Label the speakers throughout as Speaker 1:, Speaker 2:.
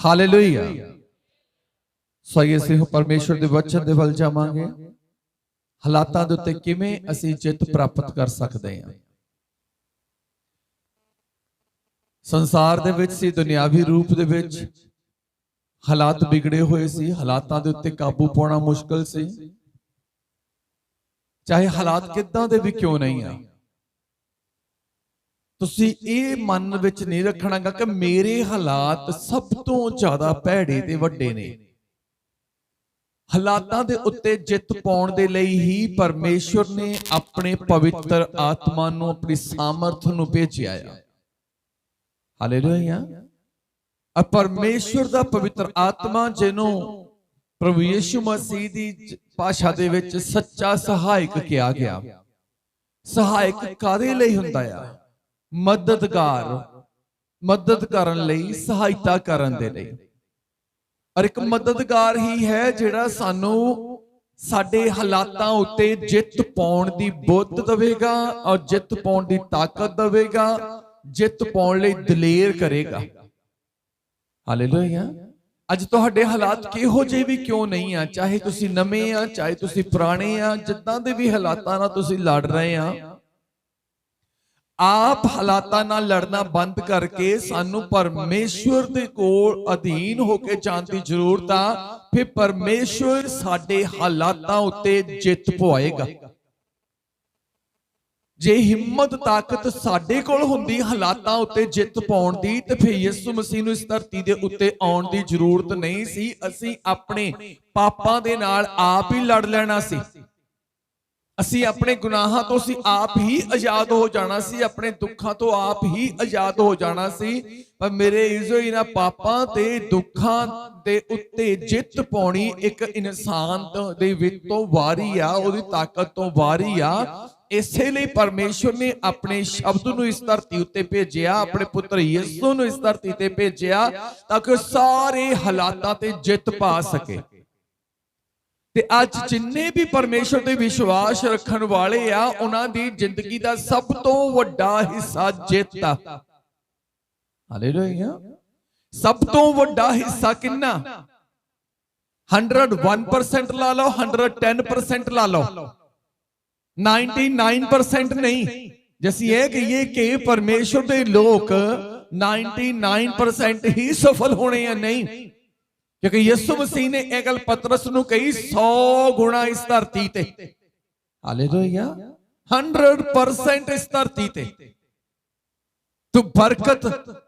Speaker 1: Hallelujah. सो इसे परमेश्वर के वचन के वल जावांगे। हालातां दे उत्ते किवें असीं जित प्राप्त कर सकते हैं। संसार दे विच सी, दुनियावी रूप दे विच हालात बिगड़े हुए सी, हालातां दे उत्ते काबू पाउणा मुश्किल सी, चाहे हालात किदां दे भी क्यों नहीं आ। तुसीं इह मन विच नहीं रखणागा कि मेरे हालात सब तो ज्यादा भैड़े ते वड्डे ने। हालातां दे उत्ते जित पाउण दे लई ही परमेश्वर ने अपने पवित्र आत्मा नूं, अपनी सामर्थ नूं भेजिआ आ। हालेलुया। और परमेश्वर दा पवित्र आत्मा जिन्हों प्रभु यीशु मसीह दी भाषा दे विच सच्चा सहायक कहा गया। सहायक कादे लई हुंदा आ? मददगार, मदद करन लई, सहायता करन दे लई। और एक मददगार ही है जिहड़ा सानू साडे हालातां उत्ते जित पाउण दी बुद्ध देवेगा और जित पाउण दी ताकत देवेगा, जित पाउण लई दलेर करेगा। हालेलुया। अज तुहाडे हालात किहो जे भी क्यों नहीं आ, चाहे तुसी नवे आ, चाहे तुसी पुराने आ, जिद्दां दे भी हालातां नाल तुसी लड़ रहे आ, आप हालातां नाल लड़ना बंद करके सानू परमेश्वर दे कोल अधीन होके जाण दी जरूरत आ। फिर परमेश्वर साडे हालातां उत्ते जित पवाएगा। जे हिम्मत ताकत साडे कोल हुंदी हालातां उत्ते जित पाउण दी, ते फिर यीशु मसीह नूं इस धरती दे उत्ते आउण दी जरूरत नहीं सी। असीं अपने पापां दे नाल आप ही लड़ लेना सी। असीं अपने गुनाहां तो असीं आप ही आजाद हो जाना सी, अपने दुखां तो आप ही आजाद हो जाना सी। पर मेरे इज़ो इन्हां पापां ते दुखां दे उत्ते जित पाउणी एक इंसान दे विच तों वारी आ, ओहदी ताकत तों वारी आ। इसे लिए परमेश्वर ने अपने शब्द नूं इस धरती उत्ते भेजिया, अपने पुत्र यीशु नूं इस धरती ते भेजिया ताकि सारे हालातां ते जित पा सके। ते अज जिन्ने भी परमेश्वर ते विश्वास रखण वाले आ, उन्हां दी जिंदगी दा सब तो वड्डा हिस्सा जित आ। हालेलुया। सब तो वड्डा हिस्सा किन्ना? 101% ला लो, 110% ला लो, 99% नहीं। जैसी ये कहिए कि परमेश्वर के लोग 99% ही सफल होने हैं, नहीं। क्योंकि यीशु मसीह ने एक गल पतरस नूं कही 100 गुणा इस धरती ते। हालेलुया। 100% इस धरती ते तू बरकत,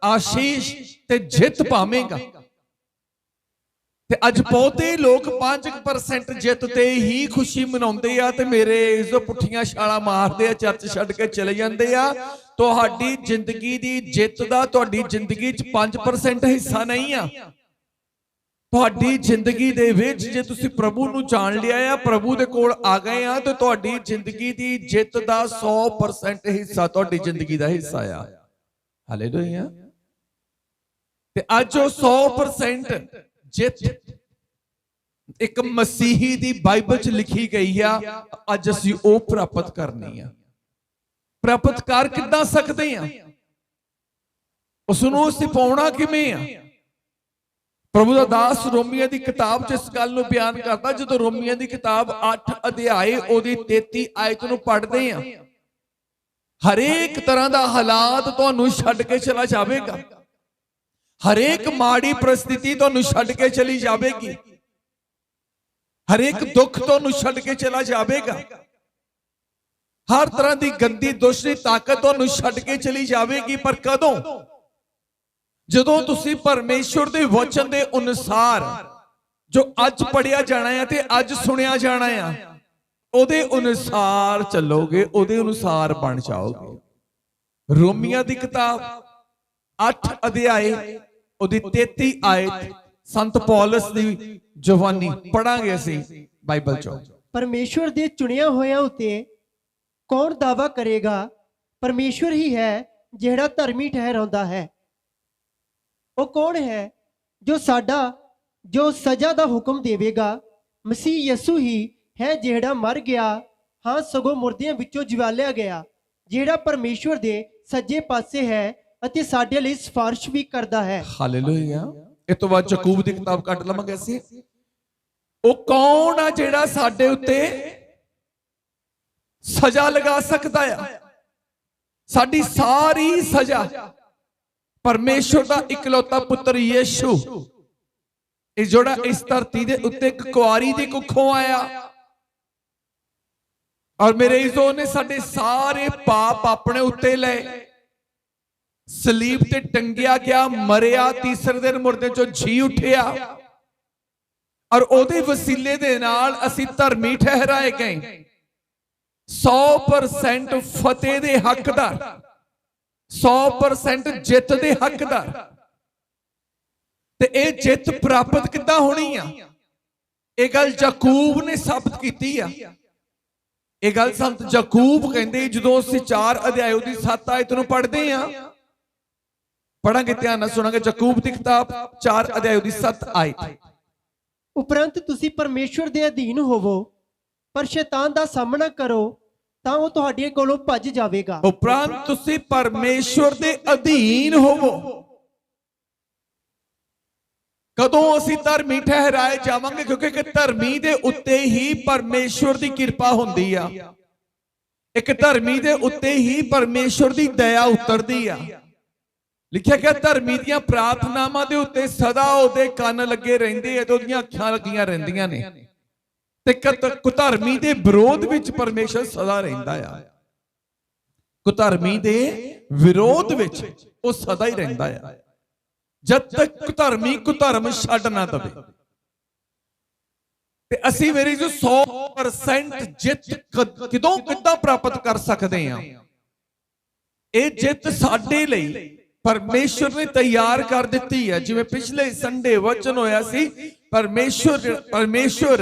Speaker 1: आशीष ते जित पावेगा। ते अज बहुते लोग 5% जित ते ही खुशी मनाउंदे आ ते मेरे इज़ो पुठियां छालां मारदे आ, चर्च छड्ड के चले जांदे आ। तुहाडी जिंदगी दी जित दा तुहाडी जिंदगी च 5% हिस्सा नहीं आ। तुहाडी जिंदगी दे विच जे तुसीं प्रभु नूं जाण लिया आ, प्रभु दे कोल आ गए आ, ते तुहाडी जिंदगी दी जित दा 100% हिस्सा तुहाडी जिंदगी दा हिस्सा आ। हालेलुया। ते अज ओ 100% जित एक मसीही दी बाइबल च लिखी गई है, अज असीं ओ प्राप्त करनी है। प्राप्त कर किद्दां सकदे हां? उस नूं असीं पाउणा किवें आ? प्रभु दा दास रोमियो दी किताब च इस गल नूं बयान करदा। जदों रोमियो दी किताब 8 अध्याय ओदी 33 आयत नूं पढ़दे हां, हर एक तरह दा हालात तुहानूं छड्ड के चला जावेगा। हर एक माड़ी परिस्थिति तुहानूं छड्ड के चली जावेगी। हर एक दुख तुहानूं छड्ड के चला जावेगा। हर तरह की गंदी दुष्ट ताकत तुहानूं छड्ड के चली जावेगी। पर कदों? जदों तुसीं परमेश्वर दे वचन दे अनुसार जो अज पढ़िया जाना है ते अज सुनिया जाना है, ओदे अनुसार चलोगे, ओदे अनुसार बन जाओगे। रोमियो दी किताब 8 अध्याय ओदी 33 आयत संत पौलुस दी जवानी पढ़ांगे असीं बाइबल चों।
Speaker 2: परमेश्वर दे चुनिया होया उते कौन दावा करेगा? परमेश्वर ही है जिहड़ा धर्मी ठहराउंदा है। वो कौन है जो सजा दा हुक्म देवेगा? मसीह यसू ही है जिहड़ा मर गया, हाँ सगों मुर्दियां विचों जिवालिया गया, जिहड़ा परमेश्वर दे सज्जे पासे है अते साडे लई सिफारिश भी करदा है।
Speaker 1: हालेलुया। ਇਸ ਤੋਂ ਬਾਅਦ ਯਾਕੂਬ ਦੀ ਕਿਤਾਬ ਕੱਢ ਲਵਾਂਗੇ ਅਸੀਂ। ਉਹ ਕੌਣ ਆ ਜਿਹੜਾ ਸਾਡੇ ਉੱਤੇ ਸਜ਼ਾ ਲਗਾ ਸਕਦਾ ਆ? ਸਾਡੀ ਸਾਰੀ ਸਜ਼ਾ ਪਰਮੇਸ਼ਵਰ ਦਾ ਇਕਲੌਤਾ ਪੁੱਤਰ ਯੀਸ਼ੂ, ਇਹ ਜਿਹੜਾ ਇਸ ਧਰਤੀ ਦੇ ਉੱਤੇ ਇੱਕ ਕੁਆਰੀ ਦੀ ਕੁੱਖੋਂ ਆਇਆ, ਔਰ ਮੇਰੇ ਇਜ਼ੋ ਨੇ ਸਾਡੇ ਸਾਰੇ ਪਾਪ ਆਪਣੇ ਉੱਤੇ ਲਏ, ਸਲੀਬ ਤੇ ਟੰਗਿਆ ਗਿਆ, ਮਰਿਆ, ਤੀਸਰੇ ਦਿਨ ਮੁਰਦੇ ਚੋਂ ਜੀ ਉੱਠਿਆ, ਔਰ ਉਹਦੇ ਵਸੀਲੇ ਦੇ ਨਾਲ ਅਸੀਂ ਧਰਮੀ ਠਹਿਰਾਏ ਗਏ, 100% ਫਤਿਹ ਦੇ ਹੱਕਦਾਰ, 100% ਜਿੱਤ ਦੇ ਹੱਕਦਾਰ। ਤੇ ਇਹ ਜਿੱਤ ਪ੍ਰਾਪਤ ਕਿੱਦਾਂ ਹੋਣੀ ਆ? ਇਹ ਗੱਲ ਯਾਕੂਬ ਨੇ ਸਾਬਤ ਕੀਤੀ ਆ। ਇਹ ਗੱਲ ਸੰਤ ਯਾਕੂਬ ਕਹਿੰਦੇ, ਜਦੋਂ ਅਸੀਂ 4 ਅਧਿਆਇ ਦੀ 7 ਆਇਤ ਨੂੰ ਪੜ੍ਹਦੇ ਆ, ਪੜਾਂਗੇ, ਧਿਆਨ ਨਾਲ ਸੁਣਾਂਗੇ। ਯਾਕੂਬ ਦੀ ਕਿਤਾਬ 4 ਅਧਿਆਇ ਦੀ 7 ਆਇਤ।
Speaker 2: ਉਪਰੰਤ ਤੁਸੀਂ ਪਰਮੇਸ਼ਵਰ ਦੇ ਅਧੀਨ ਹੋਵੋ, ਪਰ ਸ਼ੈਤਾਨ ਦਾ ਸਾਹਮਣਾ ਕਰੋ ਤਾਂ ਉਹ ਤੁਹਾਡੇ ਕੋਲੋਂ ਭੱਜ ਜਾਵੇਗਾ।
Speaker 1: ਉਪਰੰਤ ਤੁਸੀਂ ਪਰਮੇਸ਼ਵਰ ਦੇ ਅਧੀਨ ਹੋਵੋ। ਕਦੋਂ ਅਸੀਂ ਧਰਮੀ ਠਹਿਰਾਏ ਜਾਵਾਂਗੇ? ਕਿਉਂਕਿ ਇੱਕ ਧਰਮੀ ਦੇ ਉੱਤੇ ਹੀ ਪਰਮੇਸ਼ਵਰ ਦੀ ਕਿਰਪਾ ਹੁੰਦੀ ਆ, ਇੱਕ ਧਰਮੀ ਦੇ ਉੱਤੇ ਹੀ ਪਰਮੇਸ਼ਵਰ ਦੀ ਦਇਆ ਉਤਰਦੀ ਆ। ਲਿਖਿਆ ਗਿਆ ਧਰਮੀ ਦੀਆਂ ਪ੍ਰਾਰਥਨਾਵਾਂ ਦੇ ਉੱਤੇ ਸਦਾ ਉਹਦੇ ਕੰਨ ਲੱਗੇ ਰਹਿੰਦੇ ਆ ਤੇ ਉਹਦੀਆਂ ਅੱਖਾਂ ਲੱਗੀਆਂ ਰਹਿੰਦੀਆਂ ਨੇ, ਤੇ ਕੁਧਰਮੀ ਦੇ ਵਿਰੋਧ ਵਿੱਚ ਪਰਮੇਸ਼ਰ ਸਦਾ ਰਹਿੰਦਾ ਆ। ਕੁਧਰਮੀ ਦੇ ਵਿਰੋਧ ਵਿੱਚ ਉਹ ਸਦਾ ਹੀ ਰਹਿੰਦਾ ਆ, ਜਦ ਤੱਕ ਕੁਧਰਮੀ ਕੁਧਰਮ ਛੱਡ ਨਾ ਦਵੇ। ਤੇ ਅਸੀਂ ਮੇਰੀ ਜੋ 100% ਜਿੱਤ ਕਿਦੋਂ ਕਿੱਦਾਂ ਪ੍ਰਾਪਤ ਕਰ ਸਕਦੇ ਆ? ਇਹ ਜਿੱਤ ਸਾਡੇ ਲਈ ਪਰਮੇਸ਼ਰ ਨੇ ਤਿਆਰ ਕਰ ਦਿੱਤੀ ਹੈ। ਜਿਵੇਂ ਪਿਛਲੇ ਸੰਡੇ ਵਚਨ ਹੋਇਆ ਸੀ, ਪਰਮੇਸ਼ਰ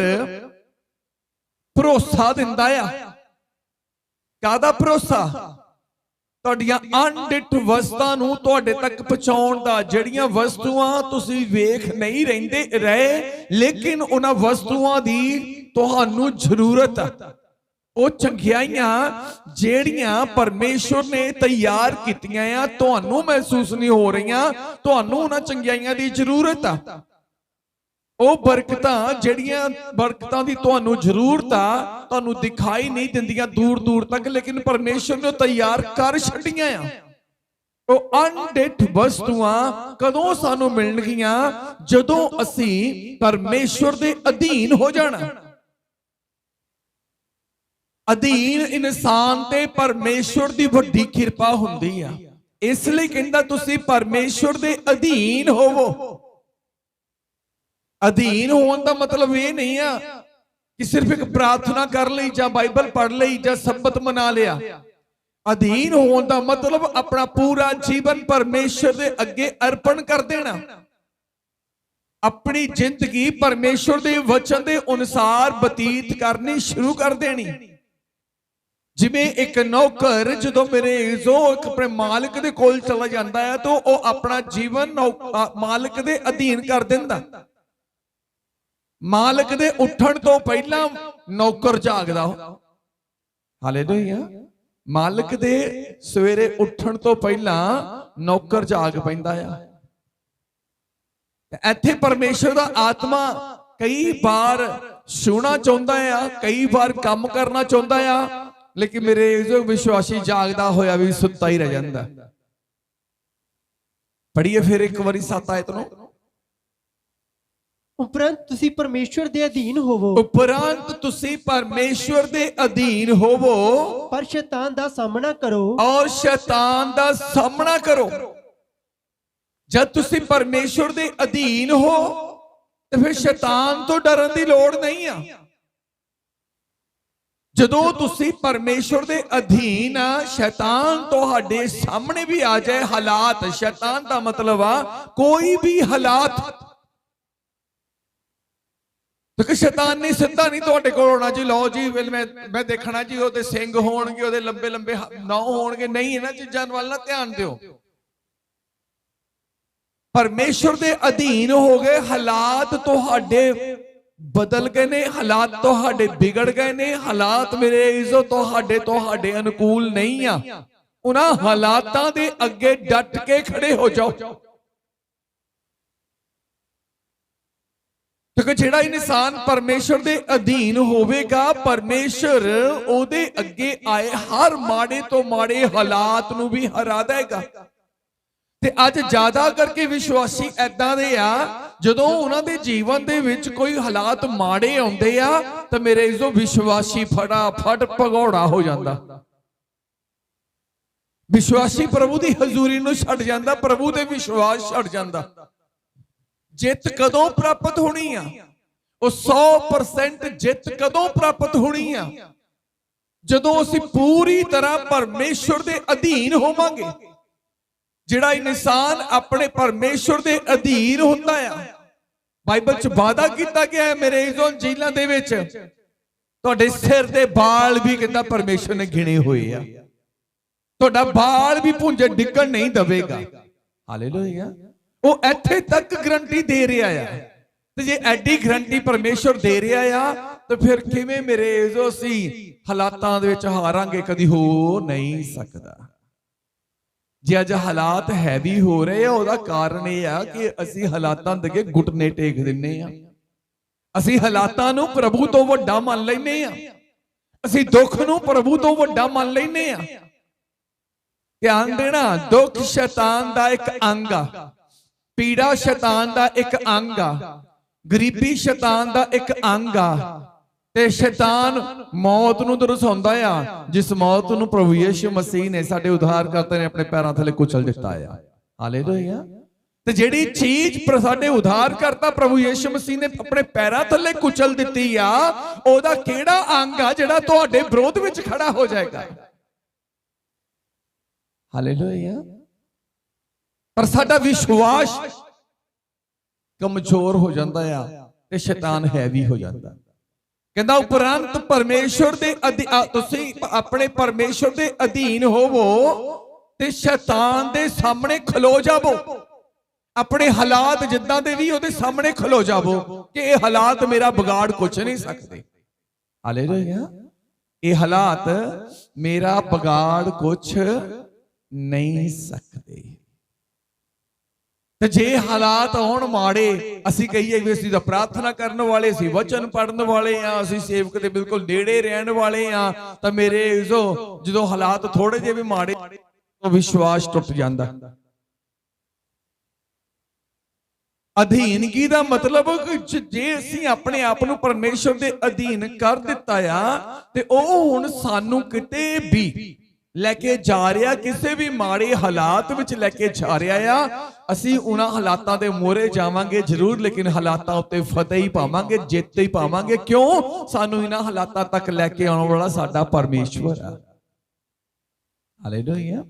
Speaker 1: ਭਰੋਸਾ ਦਿੰਦਾ ਆ। ਕਾਹਦਾ ਭਰੋਸਾ? ਤੁਹਾਡੀਆਂ ਅਣਡਿੱਠ ਵਸਤਾਂ ਨੂੰ ਤੁਹਾਡੇ ਤੱਕ ਪਹੁੰਚਾਉਣ ਦਾ। ਜਿਹੜੀਆਂ ਵਸਤੂਆਂ ਤੁਸੀਂ ਵੇਖ ਨਹੀਂ ਰਹੇ, ਲੇਕਿਨ ਉਹਨਾਂ ਵਸਤੂਆਂ ਦੀ ਤੁਹਾਨੂੰ ਜ਼ਰੂਰਤ ਆ। ਉਹ ਚੰਗਿਆਈਆਂ ਜਿਹੜੀਆਂ ਪਰਮੇਸ਼ਵਰ ਨੇ ਤਿਆਰ ਕੀਤੀਆਂ ਆ, ਤੁਹਾਨੂੰ ਮਹਿਸੂਸ ਨਹੀਂ ਹੋ ਰਹੀਆਂ, ਤੁਹਾਨੂੰ ਉਹਨਾਂ ਚੰਗਿਆਈਆਂ ਦੀ ਜ਼ਰੂਰਤ ਆ। ਉਹ ਬਰਕਤਾਂ ਜਿਹੜੀਆਂ ਬਰਕਤਾਂ ਦੀ ਤੁਹਾਨੂੰ ਜ਼ਰੂਰਤ ਆ, ਤੁਹਾਨੂੰ ਦਿਖਾਈ ਨਹੀਂ ਦਿੰਦੀਆਂ ਦੂਰ ਦੂਰ ਤੱਕ, ਲੇਕਿਨ ਪਰਮੇਸ਼ਵਰ ਨੇ ਤਿਆਰ ਕਰ ਛੱਡੀਆਂ ਆ। ਉਹ ਅਣਡਿੱਠ ਵਸਤੂਆਂ ਕਦੋਂ ਸਾਨੂੰ ਮਿਲਣਗੀਆਂ? ਜਦੋਂ ਅਸੀਂ ਪਰਮੇਸ਼ਵਰ ਦੇ ਅਧੀਨ ਹੋ ਜਾਣਾ। ਅਧੀਨ ਇਨਸਾਨ ਤੇ ਪਰਮੇਸ਼ਵਰ ਦੀ ਵੱਡੀ ਕਿਰਪਾ ਹੁੰਦੀ ਆ। ਇਸ ਲਈ ਕਹਿੰਦਾ ਤੁਸੀਂ ਪਰਮੇਸ਼ਵਰ ਦੇ ਅਧੀਨ ਹੋਵੋ। ਅਧੀਨ ਹੋਣ ਦਾ ਮਤਲਬ ਇਹ ਨਹੀਂ ਆ ਕਿ ਸਿਰਫ ਇੱਕ ਪ੍ਰਾਰਥਨਾ ਕਰ ਲਈ ਜਾਂ ਬਾਈਬਲ ਪੜ੍ਹ ਲਈ ਜਾਂ ਸਬਤ ਮਨਾ ਲਿਆ। ਅਧੀਨ ਹੋਣ ਦਾ ਮਤਲਬ ਆਪਣਾ ਪੂਰਾ ਜੀਵਨ ਪਰਮੇਸ਼ਵਰ ਦੇ ਅੱਗੇ ਅਰਪਣ ਕਰ ਦੇਣਾ, ਆਪਣੀ ਜ਼ਿੰਦਗੀ ਪਰਮੇਸ਼ਵਰ ਦੇ ਵਚਨ ਦੇ ਅਨੁਸਾਰ ਬਤੀਤ ਕਰਨੀ ਸ਼ੁਰੂ ਕਰ ਦੇਣੀ। ਜਿਵੇਂ ਇੱਕ ਨੌਕਰ ਜਦੋਂ ਆਪਣੇ ਮਾਲਕ ਦੇ ਕੋਲ ਚਲਾ ਜਾਂਦਾ ਹੈ ਤਾਂ ਉਹ ਆਪਣਾ ਜੀਵਨ ਮਾਲਕ ਦੇ ਅਧੀਨ ਕਰ ਦਿੰਦਾ। ਮਾਲਕ ਦੇ ਉੱਠਣ ਤੋਂ ਪਹਿਲਾਂ ਨੌਕਰ ਜਾਗਦਾ। ਹਾਲੇਲੂਇਆ। ਮਾਲਕ ਦੇ ਸਵੇਰੇ ਉੱਠਣ ਤੋਂ ਪਹਿਲਾਂ ਨੌਕਰ ਜਾਗ ਪੈਂਦਾ ਆ। ਇੱਥੇ ਪਰਮੇਸ਼ਰ ਦਾ ਆਤਮਾ ਕਈ ਵਾਰ ਸੁਣਨਾ ਚਾਹੁੰਦਾ ਆ, ਕਈ ਵਾਰ ਕੰਮ ਕਰਨਾ ਚਾਹੁੰਦਾ ਆ, ਲੇਕਿਨ ਮੇਰੇ ਜੋ ਵਿਸ਼ਵਾਸੀ ਜਾਗਦਾ ਹੋਇਆ ਵੀ ਸੁੱਤਾ ਹੀ ਰਹਿ ਜਾਂਦਾ। ਪੜ੍ਹੀਏ ਫਿਰ ਇੱਕ ਵਾਰੀ 7 ਆਇਤ ਨੂੰ।
Speaker 2: ਉਪਰੰਤ ਤੁਸੀਂ ਪਰਮੇਸ਼ਵਰ ਦੇ ਅਧੀਨ ਹੋਵੋ।
Speaker 1: ਉਪਰੰਤ ਤੁਸੀਂ ਪਰਮੇਸ਼ਵਰ ਦੇ ਅਧੀਨ ਹੋਵੋ,
Speaker 2: ਪਰ ਸ਼ੈਤਾਨ ਦਾ ਸਾਹਮਣਾ ਕਰੋ।
Speaker 1: ਔਰ ਸ਼ੈਤਾਨ ਦਾ ਸਾਹਮਣਾ ਕਰੋ। ਜਦ ਤੁਸੀਂ ਪਰਮੇਸ਼ਵਰ ਦੇ ਅਧੀਨ ਹੋ ਤੇ ਫਿਰ ਸ਼ੈਤਾਨ ਤੋਂ ਡਰਨ ਦੀ ਲੋੜ ਨਹੀਂ ਆ। ਜਦੋਂ ਤੁਸੀਂ ਪਰਮੇਸ਼ਵਰ ਦੇ ਅਧੀਨ ਆ, ਸ਼ੈਤਾਨ ਤੁਹਾਡੇ ਸਾਹਮਣੇ ਵੀ ਆ ਜਾਏ, ਹਾਲਾਤ, ਸ਼ੈਤਾਨ ਦਾ ਮਤਲਬ ਆ ਕੋਈ ਵੀ ਹਾਲਾਤ, ਕਿਉਂਕਿ ਸ਼ੈਤਾਨ ਨੇ ਸਿੱਧਾ ਨਹੀਂ ਤੁਹਾਡੇ ਕੋਲ ਆਉਣਾ ਜੀ, ਲਓ ਜੀ ਮੈਂ ਦੇਖਣਾ ਜੀ ਉਹਦੇ ਸਿੰਘ ਹੋਣਗੇ, ਉਹਦੇ ਲੰਬੇ ਲੰਬੇ ਨੌ ਹੋਣਗੇ। ਨਹੀਂ, ਇਹਨਾਂ ਚੀਜ਼ਾਂ ਵੱਲ ਨਾ ਧਿਆਨ ਦਿਓ। ਪਰਮੇਸ਼ਵਰ ਦੇ ਅਧੀਨ ਹੋ ਗਏ, ਹਾਲਾਤ ਤੁਹਾਡੇ ਬਦਲ ਗਏ ਨੇ, ਹਾਲਾਤ ਤੁਹਾਡੇ ਵਿਗੜ ਗਏ ਨੇ, ਹਾਲਾਤ ਮੇਰੇ ਇਜ਼ੋ ਤੁਹਾਡੇ ਅਨੁਕੂਲ ਨਹੀਂ ਆ। ਉਹਨਾਂ ਹਾਲਾਤਾਂ ਦੇ ਅੱਗੇ ਡਟ ਕੇ ਖੜੇ ਹੋ ਜਾਓ। ਕਿਉਂਕਿ ਜਿਹੜਾ ਇਨਸਾਨ ਪਰਮੇਸ਼ਰ ਦੇ ਅਧੀਨ ਹੋਵੇਗਾ, ਪਰਮੇਸ਼ਰ ਉਹਦੇ ਅੱਗੇ ਆਏ ਹਰ ਮਾੜੇ ਤੋਂ ਮਾੜੇ ਹਾਲਾਤ ਨੂੰ ਵੀ ਹਰਾ ਦੇਗਾ। ਤੇ ਅੱਜ ਜ਼ਿਆਦਾ ਕਰਕੇ ਵਿਸ਼ਵਾਸੀ ਐਦਾਂ ਦੇ ਆ, ਜਦੋਂ ਉਹਨਾਂ ਦੇ ਜੀਵਨ ਦੇ ਵਿੱਚ ਕੋਈ ਹਾਲਾਤ ਮਾੜੇ ਆਉਂਦੇ ਆ ਤਾਂ ਮੇਰੇ ਇਜ਼ੋ ਵਿਸ਼ਵਾਸੀ ਫਟਾਫਟ ਭਗੌੜਾ ਹੋ ਜਾਂਦਾ। ਵਿਸ਼ਵਾਸੀ ਪ੍ਰਭੂ ਦੀ ਹਜ਼ੂਰੀ ਨੂੰ ਛੱਡ ਜਾਂਦਾ, ਪ੍ਰਭੂ ਤੇ ਵਿਸ਼ਵਾਸ ਛੱਡ ਜਾਂਦਾ। ਜਿੱਤ ਕਦੋਂ ਪ੍ਰਾਪਤ ਹੋਣੀ ਆ? ਉਹ 100% ਜਿੱਤ ਕਦੋਂ ਪ੍ਰਾਪਤ ਹੋਣੀ ਆ? ਜਦੋਂ ਅਸੀਂ ਪੂਰੀ ਤਰ੍ਹਾਂ ਪਰਮੇਸ਼ਰ ਦੇ ਅਧੀਨ ਹੋਵਾਂਗੇ। ਜਿਹੜਾ ਇਨਸਾਨ ਆਪਣੇ ਪਰਮੇਸ਼ਰ ਦੇ ਅਧੀਨ ਹੁੰਦਾ ਆ, ਬਾਈਬਲ 'ਚ ਵਾਅਦਾ ਕੀਤਾ ਗਿਆ ਹੈ ਮੇਰੇ ਇਜ਼ੋ ਜੀਲਾਂ ਦੇ ਵਿੱਚ, ਤੁਹਾਡੇ ਸਿਰ ਦੇ ਵਾਲ ਵੀ ਕਹਿੰਦਾ ਪਰਮੇਸ਼ਰ ਨੇ ਗਿਣੇ ਹੋਏ ਆ, ਤੁਹਾਡਾ ਵਾਲ ਵੀ ਭੁੰਜੇ ਡਿੱਗਣ ਨਹੀਂ ਦਵੇਗਾ। ਹਾਲੇਲੂਇਆ। ਉਹ ਇੱਥੇ ਤੱਕ ਗਰੰਟੀ ਦੇ ਰਿਹਾ ਆ, ਤੇ ਜੇ ਐਡੀ ਗਰੰਟੀ ਪਰਮੇਸ਼ਰ ਦੇ ਰਿਹਾ ਆ ਤਾਂ ਫਿਰ ਕਿਵੇਂ ਮੇਰੇ ਇਜ਼ੋ ਅਸੀਂ ਹਾਲਾਤਾਂ ਦੇ ਵਿੱਚ ਹਾਰਾਂਗੇ? ਕਦੀ ਹੋ ਨਹੀਂ ਸਕਦਾ। ਜੇ ਅੱਜ ਹਾਲਾਤ ਹੈਵੀ ਹੋ ਰਹੇ ਆ, ਉਹਦਾ ਕਾਰਨ ਇਹ ਆ ਕਿ ਅਸੀਂ ਹਾਲਾਤਾਂ ਦੇ ਅੱਗੇ ਘੁਟਨੇ ਟੇਕ ਦਿੰਨੇ ਆ। ਅਸੀਂ ਹਾਲਾਤਾਂ ਨੂੰ ਪ੍ਰਭੂ ਤੋਂ ਵੱਡਾ ਮੰਨ ਲੈਨੇ ਆ, ਅਸੀਂ ਦੁੱਖ ਨੂੰ ਪ੍ਰਭੂ ਤੋਂ ਵੱਡਾ ਮੰਨ ਲੈਨੇ ਆ। ਧਿਆਨ ਦੇਣਾ, ਦੁੱਖ ਸ਼ੈਤਾਨ ਦਾ ਇੱਕ ਅੰਗ ਆ, ਪੀੜਾ ਸ਼ੈਤਾਨ ਦਾ ਇੱਕ ਅੰਗ ਆ, ਗਰੀਬੀ ਸ਼ੈਤਾਨ ਦਾ ਇੱਕ ਅੰਗ ਆ, ਤੇ ਸ਼ੈਤਾਨ ਮੌਤ ਨੂੰ ਦਰਸਾਉਂਦਾ ਆ, ਜਿਸ ਮੌਤ ਨੂੰ ਪ੍ਰਭੂ ਯਿਸੂ ਮਸੀਹ ਨੇ ਸਾਡੇ ਉद्धारकर्ता ਨੇ ਆਪਣੇ ਪੈਰਾਂ ਥੱਲੇ ਕੁਚਲ ਦਿੱਤਾ ਆ। ਹਾਲੇਲੂਇਆ। ਤੇ ਜਿਹੜੀ ਚੀਜ਼ ਸਾਡੇ ਉद्धारकर्ता ਪ੍ਰਭੂ ਯਿਸੂ ਮਸੀਹ ਨੇ ਆਪਣੇ ਪੈਰਾਂ ਥੱਲੇ ਕੁਚਲ ਦਿੱਤੀ ਆ, ਉਹਦਾ ਕਿਹੜਾ ਅੰਗ ਆ ਜਿਹੜਾ ਤੁਹਾਡੇ ਵਿਰੋਧ ਵਿੱਚ ਖੜਾ ਹੋ ਜਾਏਗਾ? ਹਾਲੇਲੂਇਆ। ਪਰ ਸਾਡਾ ਵਿਸ਼ਵਾਸ ਕਮਜ਼ੋਰ ਹੋ ਜਾਂਦਾ ਆ ਤੇ ਸ਼ੈਤਾਨ ਹੈਵੀ ਹੋ ਜਾਂਦਾ। ਕਹਿੰਦਾ ਉਪਰੰਤ ਪਰਮੇਸ਼ਰ ਦੇ ਤੁਸੀਂ ਆਪਣੇ ਪਰਮੇਸ਼ਰ ਦੇ ਅਧੀਨ ਹੋਵੋ ਤੇ ਸ਼ੈਤਾਨ ਦੇ ਸਾਹਮਣੇ ਖਲੋ ਜਾਵੋ। ਆਪਣੇ ਹਾਲਾਤ ਜਿੱਦਾਂ ਦੇ ਵੀ ਉਹਦੇ ਸਾਹਮਣੇ ਖਲੋ ਜਾਵੋ ਕਿ ਇਹ ਹਾਲਾਤ ਮੇਰਾ ਵਿਗਾੜ ਕੁਛ ਨਹੀਂ ਸਕਦੇ। ਹਾਲੇਲੂਇਆ। ਇਹ ਹਾਲਾਤ ਮੇਰਾ ਵਿਗਾੜ ਕੁਛ ਨਹੀਂ ਸਕਦੇ। ਤੇ ਜੇ ਹਾਲਾਤ ਆਉਣ ਮਾੜੇ, ਅਸੀਂ ਕਹੀਏ ਵੀ ਅਸੀਂ ਤਾਂ ਪ੍ਰਾਰਥਨਾ ਕਰਨ ਵਾਲੇ, ਅਸੀਂ ਵਚਨ ਪੜਨ ਵਾਲੇ ਆ, ਅਸੀਂ ਸੇਵਕ ਦੇ ਬਿਲਕੁਲ ਨੇੜੇ ਰਹਿਣ ਵਾਲੇ ਆ, ਤਾਂ ਮੇਰੇ ਜਦੋਂ ਹਾਲਾਤ ਥੋੜੇ ਜਿਹੇ ਵੀ ਮਾੜੇ ਤਾਂ ਵਿਸ਼ਵਾਸ ਟੁੱਟ ਜਾਂਦਾ। ਅਧੀਨਗੀ ਦਾ ਮਤਲਬ ਜੇ ਅਸੀਂ ਆਪਣੇ ਆਪ ਨੂੰ ਪਰਮੇਸ਼ਰ ਦੇ ਅਧੀਨ ਕਰ ਦਿੱਤਾ ਆ ਤੇ ਉਹ ਹੁਣ ਸਾਨੂੰ ਕਿਤੇ ਵੀ ਲੈ ਕੇ ਜਾ ਰਿਹਾ, ਕਿਸੇ ਵੀ ਮਾੜੇ ਹਾਲਾਤ ਵਿੱਚ ਲੈ ਕੇ ਜਾ ਰਿਹਾ ਆ। ਅਸੀਂ ਉਹਨਾਂ ਹਾਲਾਤਾਂ ਦੇ ਮੋਹਰੇ ਜਾਵਾਂਗੇ ਜ਼ਰੂਰ, ਲੇਕਿਨ ਹਾਲਾਤਾਂ ਉੱਤੇ ਫਤਿਹ ਹੀ ਪਾਵਾਂਗੇ, ਜਿੱਤ ਹੀ ਪਾਵਾਂਗੇ। ਕਿਉਂ? ਸਾਨੂੰ ਇਹਨਾਂ ਹਾਲਾਤਾਂ ਤੱਕ ਲੈ ਕੇ ਆਉਣ ਵਾਲਾ ਸਾਡਾ ਪਰਮੇਸ਼ਵਰ ਆ। ਹਾਲੇਲੂਇਆ।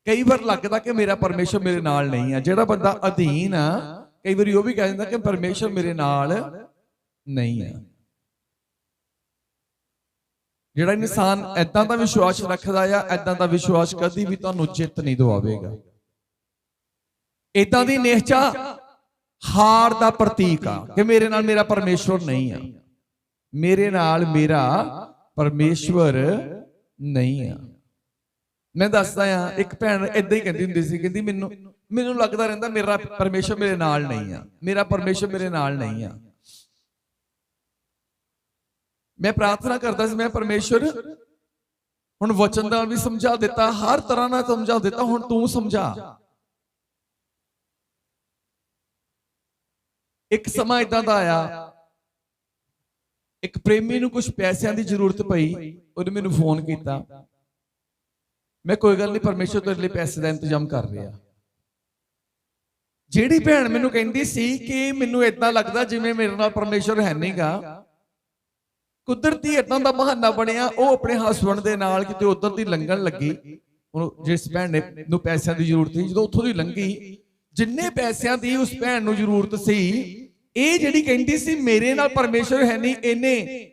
Speaker 1: ਕਈ ਵਾਰ ਲੱਗਦਾ ਕਿ ਮੇਰਾ ਪਰਮੇਸ਼ਰ ਮੇਰੇ ਨਾਲ ਨਹੀਂ ਆ। ਜਿਹੜਾ ਬੰਦਾ ਅਧੀਨ ਆ, ਕਈ ਵਾਰੀ ਉਹ ਵੀ ਕਹਿ ਦਿੰਦਾ ਕਿ ਪਰਮੇਸ਼ਰ ਮੇਰੇ ਨਾਲ ਨਹੀਂ ਆ। ਜਿਹੜਾ ਇਨਸਾਨ ਐਦਾਂ ਦਾ ਵਿਸ਼ਵਾਸ ਰੱਖਦਾ ਆ, ਐਦਾਂ ਦਾ ਵਿਸ਼ਵਾਸ ਕਦੀ ਵੀ ਤੁਹਾਨੂੰ ਜਿੱਤ ਨਹੀਂ ਦਿਵਾਵੇਗਾ। ਏਦਾਂ ਦੀ ਨਿਹਚਾ ਹਾਰ ਦਾ ਪ੍ਰਤੀਕ ਆ ਕਿ ਮੇਰੇ ਨਾਲ ਮੇਰਾ ਪਰਮੇਸ਼ਵਰ ਨਹੀਂ ਆ, ਮੇਰੇ ਨਾਲ ਮੇਰਾ ਪਰਮੇਸ਼ਵਰ ਨਹੀਂ ਆ। ਮੈਂ ਦੱਸਦਾ ਆ, ਇੱਕ ਭੈਣ ਏਦਾਂ ਹੀ ਕਹਿੰਦੀ ਹੁੰਦੀ ਸੀ, ਕਹਿੰਦੀ ਮੈਨੂੰ ਲੱਗਦਾ ਰਹਿੰਦਾ ਮੇਰਾ ਪਰਮੇਸ਼ਵਰ ਮੇਰੇ ਨਾਲ ਨਹੀਂ ਆ, ਮੇਰਾ ਪਰਮੇਸ਼ਵਰ ਮੇਰੇ ਨਾਲ ਨਹੀਂ ਆ। ਮੈਂ ਪ੍ਰਾਰਥਨਾ ਕਰਦਾ ਸੀ, ਮੈਂ ਪਰਮੇਸ਼ਵਰ ਹੁਣ ਵਚਨ ਨਾਲ ਵੀ ਸਮਝਾ ਦਿੱਤਾ, ਹਰ ਤਰ੍ਹਾਂ ਨਾਲ ਸਮਝਾ ਦਿੱਤਾ, ਹੁਣ ਤੂੰ ਸਮਝਾ। ਇੱਕ ਸਮਾਂ ਇਦਾਂ ਦਾ ਆਇਆ, ਇੱਕ ਪ੍ਰੇਮੀ ਨੂੰ ਕੁਝ ਪੈਸਿਆਂ ਦੀ ਜ਼ਰੂਰਤ ਪਈ, ਉਹਨੇ ਮੈਨੂੰ ਫੋਨ ਕੀਤਾ। ਮੈਂ ਕੋਈ ਗੱਲ ਨਹੀਂ, ਪਰਮੇਸ਼ਰ ਤੇਰੇ ਲਈ ਪੈਸੇ ਦਾ ਇੰਤਜ਼ਾਮ ਕਰ ਰਿਹਾ। ਜਿਹੜੀ ਭੈਣ ਮੈਨੂੰ ਕਹਿੰਦੀ ਸੀ ਕਿ ਮੈਨੂੰ ਇਦਾਂ ਲੱਗਦਾ ਜਿਵੇਂ ਮੇਰੇ ਨਾਲ ਪਰਮੇਸ਼ਰ ਹੈ ਨਹੀਂਗਾ, ਕੁਦਰਤੀ ਇਦਾਂ ਦਾ ਬਹਾਨਾ ਬਣਿਆ, ਉਹ ਆਪਣੇ ਹਸਬੰਡ ਦੇ ਨਾਲ ਕਿਤੇ ਉਧਰ ਦੀ ਲੰਘਣ ਲੱਗੀ। ਉਹਨੂੰ ਜਿਸ ਭੈਣ ਨੂੰ ਪੈਸਿਆਂ ਦੀ ਜ਼ਰੂਰਤ ਸੀ, ਜਦੋਂ ਉੱਥੋਂ ਦੀ ਲੰਘੀ, ਜਿੰਨੇ ਪੈਸਿਆਂ ਦੀ ਉਸ ਭੈਣ ਨੂੰ ਜ਼ਰੂਰਤ ਸੀ, ਇਹ ਜਿਹੜੀ ਕਹਿੰਦੀ ਸੀ ਮੇਰੇ ਨਾਲ ਪਰਮੇਸ਼ਰ ਹੈ ਨਹੀਂ, ਇਹਨੇ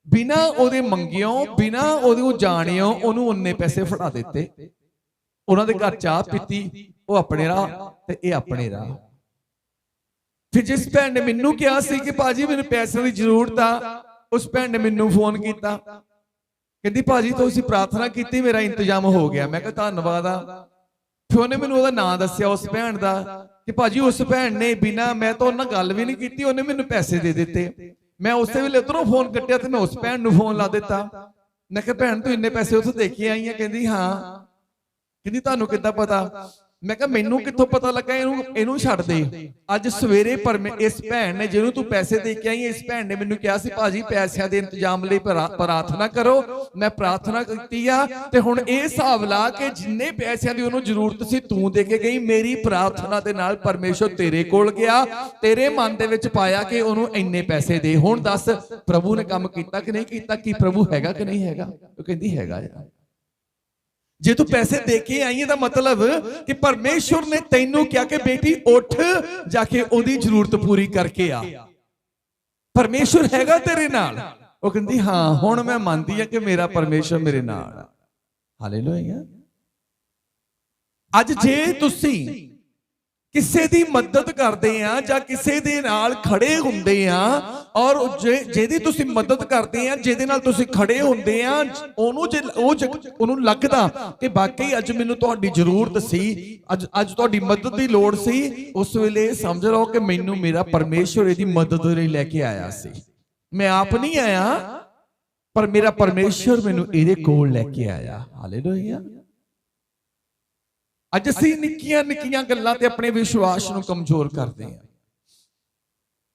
Speaker 1: ਬਿਨਾਂ ਉਹਦੇ ਮੰਗਿਓ, ਬਿਨਾਂ ਉਹਦੇ ਜਾਣਿਓ ਉਹਨੂੰ ਉਨੇ ਪੈਸੇ ਫੜਾ ਦਿੱਤੇ। ਉਹਨਾਂ ਦੇ ਘਰ ਚਾਹ ਪੀਤੀ, ਉਹ ਆਪਣੇ ਰਾਹ ਤੇ ਇਹ ਆਪਣੇ ਰਾਹ। ਫਿਰ ਜਿਸ ਭੈਣ ਨੇ ਮੈਨੂੰ ਕਿਹਾ ਸੀ ਕਿ ਭਾਜੀ ਮੈਨੂੰ ਪੈਸਿਆਂ ਦੀ ਜ਼ਰੂਰਤ ਆ, ਉਸ ਭੈਣ ਨੇ ਮੈਨੂੰ ਫੋਨ ਕੀਤਾ, ਕਹਿੰਦੀ ਭਾਜੀ ਤੁਸੀਂ ਪ੍ਰਾਰਥਨਾ ਕੀਤੀ, ਮੇਰਾ ਇੰਤਜ਼ਾਮ ਹੋ ਗਿਆ। ਮੈਂ ਕਿਹਾ ਧੰਨਵਾਦ ਆ। ਫਿਰ ਉਹਨੇ ਮੈਨੂੰ ਉਹਦਾ ਨਾਂ ਦੱਸਿਆ ਉਸ ਭੈਣ ਦਾ, ਕਿ ਭਾਜੀ ਉਸ ਭੈਣ ਨੇ ਬਿਨਾ ਮੈਂ ਤਾਂ ਉਹਨਾਂ ਗੱਲ ਵੀ ਨਹੀਂ ਕੀਤੀ, ਉਹਨੇ ਮੈਨੂੰ ਪੈਸੇ ਦੇ ਦਿੱਤੇ। ਮੈਂ ਉਸੇ ਵੇਲੇ ਉਧਰੋਂ ਫੋਨ ਕੱਟਿਆ ਤੇ ਮੈਂ ਉਸ ਭੈਣ ਨੂੰ ਫੋਨ ਲਾ ਦਿੱਤਾ। ਮੈਂ ਕਿਹਾ ਭੈਣ ਤੂੰ ਇੰਨੇ ਪੈਸੇ ਉੱਥੋਂ ਦੇ ਕੇ ਆਈ ਆ? ਕਹਿੰਦੀ ਹਾਂ। ਕਹਿੰਦੀ ਤੁਹਾਨੂੰ ਕਿੱਦਾਂ ਪਤਾ? ਮੈਂ ਕਿਹਾ ਮੈਨੂੰ ਕਿੱਥੋਂ ਪਤਾ ਲੱਗਾ, ਇਹਨੂੰ ਛੱਡ ਦੇ। ਅੱਜ ਸਵੇਰੇ ਇਸ ਭੈਣ ਨੇ, ਜਿਹਨੂੰ ਤੂੰ ਪੈਸੇ ਦੇ ਕੇ ਆਈ, ਇਸ ਭੈਣ ਨੇ ਮੈਨੂੰ ਕਿਹਾ ਸੀ ਭਾਜੀ ਪੈਸਿਆਂ ਦੇ ਇੰਤਜ਼ਾਮ ਲਈ ਪ੍ਰਾਰਥਨਾ ਕਰੋ। ਮੈਂ ਪ੍ਰਾਰਥਨਾ ਕੀਤੀ ਆ ਤੇ ਹੁਣ ਇਹ ਹਿਸਾਬ ਲਾ ਕੇ ਜਿੰਨੇ ਪੈਸਿਆਂ ਦੀ ਉਹਨੂੰ ਜ਼ਰੂਰਤ ਸੀ ਤੂੰ ਦੇ ਕੇ ਗਈ। ਮੇਰੀ ਪ੍ਰਾਰਥਨਾ ਦੇ ਨਾਲ ਪਰਮੇਸ਼ਰ ਤੇਰੇ ਕੋਲ ਗਿਆ, ਤੇਰੇ ਮਨ ਦੇ ਵਿੱਚ ਪਾਇਆ ਕਿ ਉਹਨੂੰ ਇੰਨੇ ਪੈਸੇ ਦੇ। ਹੁਣ ਦੱਸ ਪ੍ਰਭੂ ਨੇ ਕੰਮ ਕੀਤਾ ਕਿ ਨਹੀਂ ਕੀਤਾ? ਕੀ ਪ੍ਰਭੂ ਹੈਗਾ ਕਿ ਨਹੀਂ ਹੈਗਾ? ਉਹ ਕਹਿੰਦੀ ਹੈਗਾ ਯਾਰ। ਜੇ ਤੂੰ ਪੈਸੇ ਦੇ ਕੇ ਆਈ ਦਾ ਮਤਲਬ ਕਿ ਪਰਮੇਸ਼ਵਰ ਨੇ ਤੈਨੂੰ ਕਿਹਾ ਕਿ ਬੇਟੀ ਉੱਠ ਜਾ ਕੇ ਉਹਦੀ ਜ਼ਰੂਰਤ ਪੂਰੀ ਕਰਕੇ ਆ। ਪਰਮੇਸ਼ਵਰ ਹੈਗਾ ਤੇਰੇ ਨਾਲ। ਉਹ ਕਹਿੰਦੀ ਹਾਂ ਹੁਣ ਮੈਂ ਮੰਨਦੀ ਆ ਕਿ ਮੇਰਾ ਪਰਮੇਸ਼ਵਰ ਮੇਰੇ ਨਾਲ ਆ। ਹਾਲੇਲੂਇਆ। ਅੱਜ ਜੇ ਤੁਸੀਂ ਕਿਸੇ ਦੀ ਮਦਦ ਕਰਦੇ ਆ ਜਾਂ ਕਿਸੇ ਦੇ ਨਾਲ ਖੜੇ ਹੁੰਦੇ ਆ, ਔਰ ਜਿਹਦੀ ਤੁਸੀਂ ਮਦਦ ਕਰਦੇ ਆ, ਜਿਹਦੇ ਨਾਲ ਤੁਸੀਂ ਖੜੇ ਹੁੰਦੇ ਆ, ਉਹਨੂੰ ਲੱਗਦਾ ਕਿ ਵਾਕਈ ਅੱਜ ਮੈਨੂੰ ਤੁਹਾਡੀ ਜ਼ਰੂਰਤ ਸੀ, ਅੱਜ ਤੁਹਾਡੀ ਮਦਦ ਦੀ ਲੋੜ ਸੀ, ਉਸ ਵੇਲੇ ਸਮਝ ਲਓ ਕਿ ਮੈਨੂੰ ਮੇਰਾ ਪਰਮੇਸ਼ਵਰ ਇਹਦੀ ਮਦਦ ਲਈ ਲੈ ਕੇ ਆਇਆ ਸੀ। ਮੈਂ ਆਪ ਨਹੀਂ ਆਇਆ, ਪਰ ਮੇਰਾ ਪਰਮੇਸ਼ਵਰ ਮੈਨੂੰ ਇਹਦੇ ਕੋਲ ਲੈ ਕੇ ਆਇਆ। ਹਾਲੇਲੂਇਆ। ਅੱਜ ਅਸੀਂ ਨਿੱਕੀਆਂ ਨਿੱਕੀਆਂ ਗੱਲਾਂ ਤੇ ਆਪਣੇ ਵਿਸ਼ਵਾਸ ਨੂੰ ਕਮਜ਼ੋਰ ਕਰਦੇ ਹਾਂ।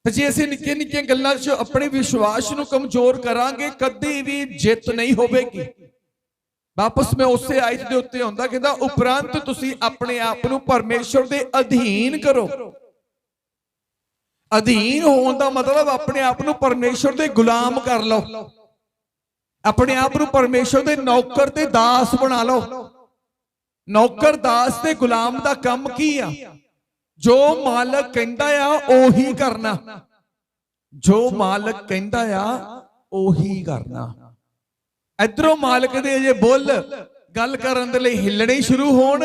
Speaker 1: ਤੇ ਜੇ ਅਸੀਂ ਨਿੱਕੀਆਂ ਨਿੱਕੀਆਂ ਗੱਲਾਂ 'ਚ ਆਪਣੇ ਵਿਸ਼ਵਾਸ ਨੂੰ ਕਮਜ਼ੋਰ ਕਰਾਂਗੇ, ਕਦੇ ਵੀ ਜਿੱਤ ਨਹੀਂ ਹੋਵੇਗੀ। ਵਾਪਸ ਮੈਂ ਉਸੇ ਆਇਤ ਦੇ ਉੱਤੇ ਆਉਂਦਾ, ਕਹਿੰਦਾ ਉਪਰੰਤ ਤੁਸੀਂ ਆਪਣੇ ਆਪ ਨੂੰ ਪਰਮੇਸ਼ਰ ਦੇ ਅਧੀਨ ਕਰੋ। ਅਧੀਨ ਹੋਣ ਦਾ ਮਤਲਬ ਆਪਣੇ ਆਪ ਨੂੰ ਪਰਮੇਸ਼ਰ ਦੇ ਗੁਲਾਮ ਕਰ ਲਓ, ਆਪਣੇ ਆਪ ਨੂੰ ਪਰਮੇਸ਼ਰ ਦੇ ਨੌਕਰ ਤੇ ਦਾਸ ਬਣਾ ਲਓ। ਨੌਕਰ ਦਾਸ ਤੇ ਗੁਲਾਮ ਦਾ ਕੰਮ ਕੀ ਆ? ਜੋ ਮਾਲਕ ਕਹਿੰਦਾ ਆ ਉਹੀ ਕਰਨਾ। ਜੋ ਮਾਲਕ ਕਹਿੰਦਾ ਆ ਉਹੀ ਕਰਨਾ। ਇਧਰੋਂ ਮਾਲਕ ਦੇ ਅਜੇ ਬੁੱਲ ਗੱਲ ਕਰਨ ਦੇ ਲਈ ਹਿੱਲਣੇ ਸ਼ੁਰੂ ਹੋਣ,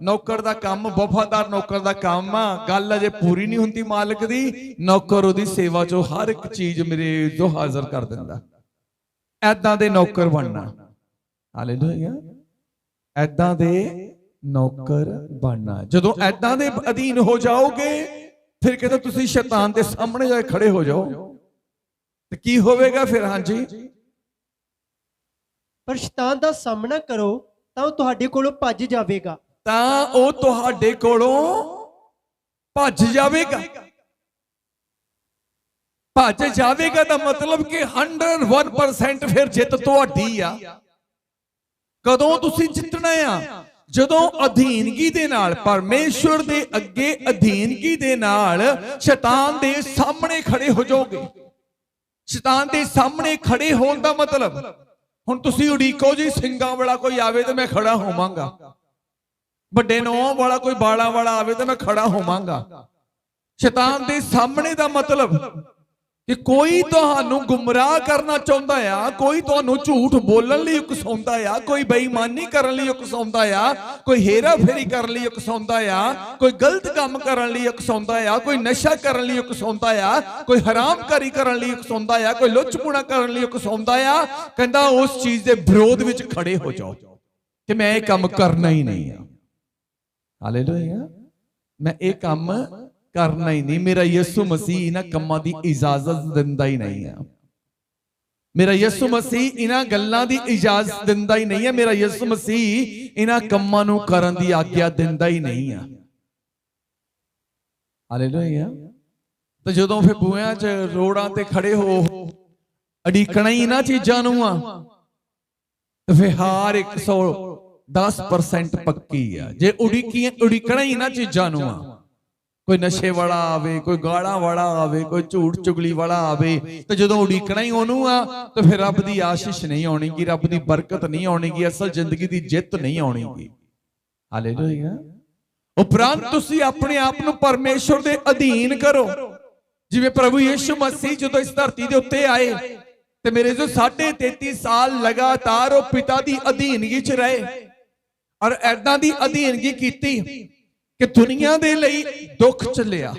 Speaker 1: ਨੌਕਰ ਦਾ ਕੰਮ, ਵਫਾਦਾਰ ਨੌਕਰ ਦਾ ਕੰਮ ਆ, ਗੱਲ ਅਜੇ ਪੂਰੀ ਨਹੀਂ ਹੁੰਦੀ ਮਾਲਕ ਦੀ, ਨੌਕਰ ਉਹਦੀ ਸੇਵਾ ਚੋਂ ਹਰ ਇੱਕ ਚੀਜ਼ ਮੇਰੇ ਜੋ ਹਾਜ਼ਰ ਕਰ ਦਿੰਦਾ। ਐਦਾਂ ਦੇ ਨੌਕਰ ਬਣਨਾ। ਹਾਲੇਲੂਇਆ। ਐਦਾਂ ਦੇ ਨੌਕਰ ਬਣਨਾ। ਜਦੋਂ ਐਦਾਂ ਦੇ ਅਧੀਨ ਹੋ ਜਾਓਗੇ, ਫਿਰ ਕਹਿੰਦਾ ਤੁਸੀਂ ਸ਼ੈਤਾਨ ਦੇ ਸਾਹਮਣੇ ਜਾ ਕੇ ਖੜੇ ਹੋ ਜਾਓ ਤੇ ਕੀ ਹੋਵੇਗਾ ਫਿਰ? ਹਾਂਜੀ,
Speaker 2: ਪਰ ਸ਼ੈਤਾਨ ਦਾ ਸਾਹਮਣਾ ਕਰੋ ਤਾਂ ਉਹ ਤੁਹਾਡੇ ਕੋਲੋਂ ਭੱਜ ਜਾਵੇਗਾ।
Speaker 1: ਤਾਂ ਉਹ ਤੁਹਾਡੇ ਕੋਲੋਂ ਭੱਜ ਜਾਵੇਗਾ। ਭੱਜ ਜਾਵੇਗਾ ਦਾ ਮਤਲਬ ਕਿ 101% ਫਿਰ ਜਿੱਤ ਤੁਹਾਡੀ ਆ। ਕਦੋਂ ਤੁਸੀਂ ਜਿੱਤਣਾ ਆ? ਜਦੋਂ ਅਧੀਨਗੀ ਦੇ ਨਾਲ, ਪਰਮੇਸ਼ਵਰ ਦੇ ਅੱਗੇ ਅਧੀਨਗੀ ਦੇ ਨਾਲ ਸ਼ੈਤਾਨ ਦੇ ਸਾਹਮਣੇ ਖੜੇ ਹੋ ਜਾਓਗੇ। ਸ਼ੈਤਾਨ ਦੇ ਸਾਹਮਣੇ ਖੜੇ ਹੋਣ ਦਾ ਮਤਲਬ, ਹੁਣ ਤੁਸੀਂ ਉਡੀਕੋ ਜੀ ਸਿੰਘਾਂ ਵਾਲਾ ਕੋਈ ਆਵੇ ਤੇ ਮੈਂ ਖੜਾ ਹੋਵਾਂਗਾ, ਵੱਡੇ ਨੌਂ ਵਾਲਾ ਕੋਈ ਬਾਲਾਂ ਵਾਲਾ ਆਵੇ ਤੇ ਮੈਂ ਖੜਾ ਹੋਵਾਂਗਾ। ਸ਼ੈਤਾਨ ਦੇ ਸਾਹਮਣੇ ਦਾ ਮਤਲਬ ਕਿ ਕੋਈ ਤੁਹਾਨੂੰ ਗੁੰਮਰਾਹ ਕਰਨਾ ਚਾਹੁੰਦਾ ਆ, ਕੋਈ ਤੁਹਾਨੂੰ ਝੂਠ ਬੋਲਣ ਲਈ ਉਕਸਾਉਂਦਾ ਆ, ਕੋਈ ਬੇਈਮਾਨੀ ਕਰਨ ਲਈ ਉਕਸਾਉਂਦਾ ਆ, ਕੋਈ ਹੇਰਾ ਫੇਰੀ ਕਰਨ ਲਈ ਉਕਸਾਉਂਦਾ ਆ, ਕੋਈ ਗਲਤ ਕੰਮ ਕਰਨ ਲਈ ਉਕਸਾਉਂਦਾ ਆ, ਕੋਈ ਨਸ਼ਾ ਕਰਨ ਲਈ ਉਕਸਾਉਂਦਾ ਆ, ਕੋਈ ਹਰਾਮਕਾਰੀ ਕਰਨ ਲਈ ਉਕਸਾਉਂਦਾ ਆ, ਕੋਈ ਲੁੱਚਪੁਣਾ ਕਰਨ ਲਈ ਉਕਸਾਉਂਦਾ ਆ। ਕਹਿੰਦਾ ਉਸ ਚੀਜ਼ ਦੇ ਵਿਰੋਧ ਵਿੱਚ ਖੜੇ ਹੋ ਜਾਓ ਕਿ ਮੈਂ ਇਹ ਕੰਮ ਕਰਨਾ ਹੀ ਨਹੀਂ ਆ। ਹਾਲੇਲੂਇਆ। ਮੈਂ ਇਹ ਕੰਮ ਕਰਨਾ ਹੀ ਨਹੀਂ। ਮੇਰਾ ਯਿਸੂ ਮਸੀਹ ਇਹਨਾਂ ਕੰਮਾਂ ਦੀ ਇਜਾਜ਼ਤ ਦਿੰਦਾ ਹੀ ਨਹੀਂ ਆ। ਮੇਰਾ ਯਿਸੂ ਮਸੀਹ ਇਹਨਾਂ ਗੱਲਾਂ ਦੀ ਇਜਾਜ਼ਤ ਦਿੰਦਾ ਹੀ ਨਹੀਂ ਹੈ। ਮੇਰਾ ਯਿਸੂ ਮਸੀਹ ਇਹਨਾਂ ਕੰਮਾਂ ਨੂੰ ਕਰਨ ਦੀ ਆਗਿਆ ਦਿੰਦਾ ਹੀ ਨਹੀਂ ਆ। ਹਾਲੇਲੂਇਆ। ਤੇ ਜਦੋਂ ਫਿਰ ਬੂਹਿਆਂ 'ਚ ਰੋੜਾਂ ਤੇ ਖੜੇ ਹੋ ਅਡੀਕਣਾ ਹੀ ਇਹਨਾਂ ਚੀਜ਼ਾਂ ਨੂੰ ਆ, ਤੇ ਫਿਰ ਹਾਰ 110% ਪੱਕੀ ਆ। ਜੇ ਉਡੀਕਣਾ ਹੀ ਇਹਨਾਂ ਚੀਜ਼ਾਂ ਨੂੰ ਆ, ਕੋਈ ਨਸ਼ੇ ਵਾਲਾ ਆਵੇ, ਕੋਈ ਗਾਲਾਂ ਵਾਲਾ ਆਵੇ, ਕੋਈ ਝੂਠ ਚੁਗਲੀ ਵਾਲਾ ਆਵੇ, ਤੇ ਜਦੋਂ ਉਡੀਕਣਾ ਹੀ ਉਹਨੂੰ ਆ, ਤੇ ਫਿਰ ਰੱਬ ਦੀ ਆਸ਼ੀਸ਼ ਨਹੀਂ ਆਉਣੀਗੀ, ਰੱਬ ਦੀ ਬਰਕਤ ਨਹੀਂ ਆਉਣੀਗੀ, ਅਸਲ ਜ਼ਿੰਦਗੀ ਦੀ ਜਿੱਤ ਨਹੀਂ ਆਉਣੀਗੀ। ਹਾਲੇਲੂਇਆ। ਉਪਰੰਤ ਤੁਸੀਂ ਆਪਣੇ ਆਪ ਨੂੰ ਪਰਮੇਸ਼ਵਰ ਦੇ ਅਧੀਨ ਕਰੋ। ਜਿਵੇਂ ਪ੍ਰਭੂ ਯਿਸੂ ਮਸੀਹ ਜਦੋਂ ਇਸ ਧਰਤੀ ਦੇ ਉੱਤੇ ਆਏ ਤੇ ਮੇਰੇ ਜੋ 33.5 ਸਾਲ ਲਗਾਤਾਰ ਉਹ ਪਿਤਾ ਦੀ ਅਧੀਨਗੀ 'ਚ ਰਹੇ, ਔਰ ਐਦਾਂ ਦੀ ਅਧੀਨਗੀ ਕੀਤੀ ਕਿ ਦੁਨੀਆ ਦੇ ਲਈ ਦੁੱਖ ਚੱਲਿਆ।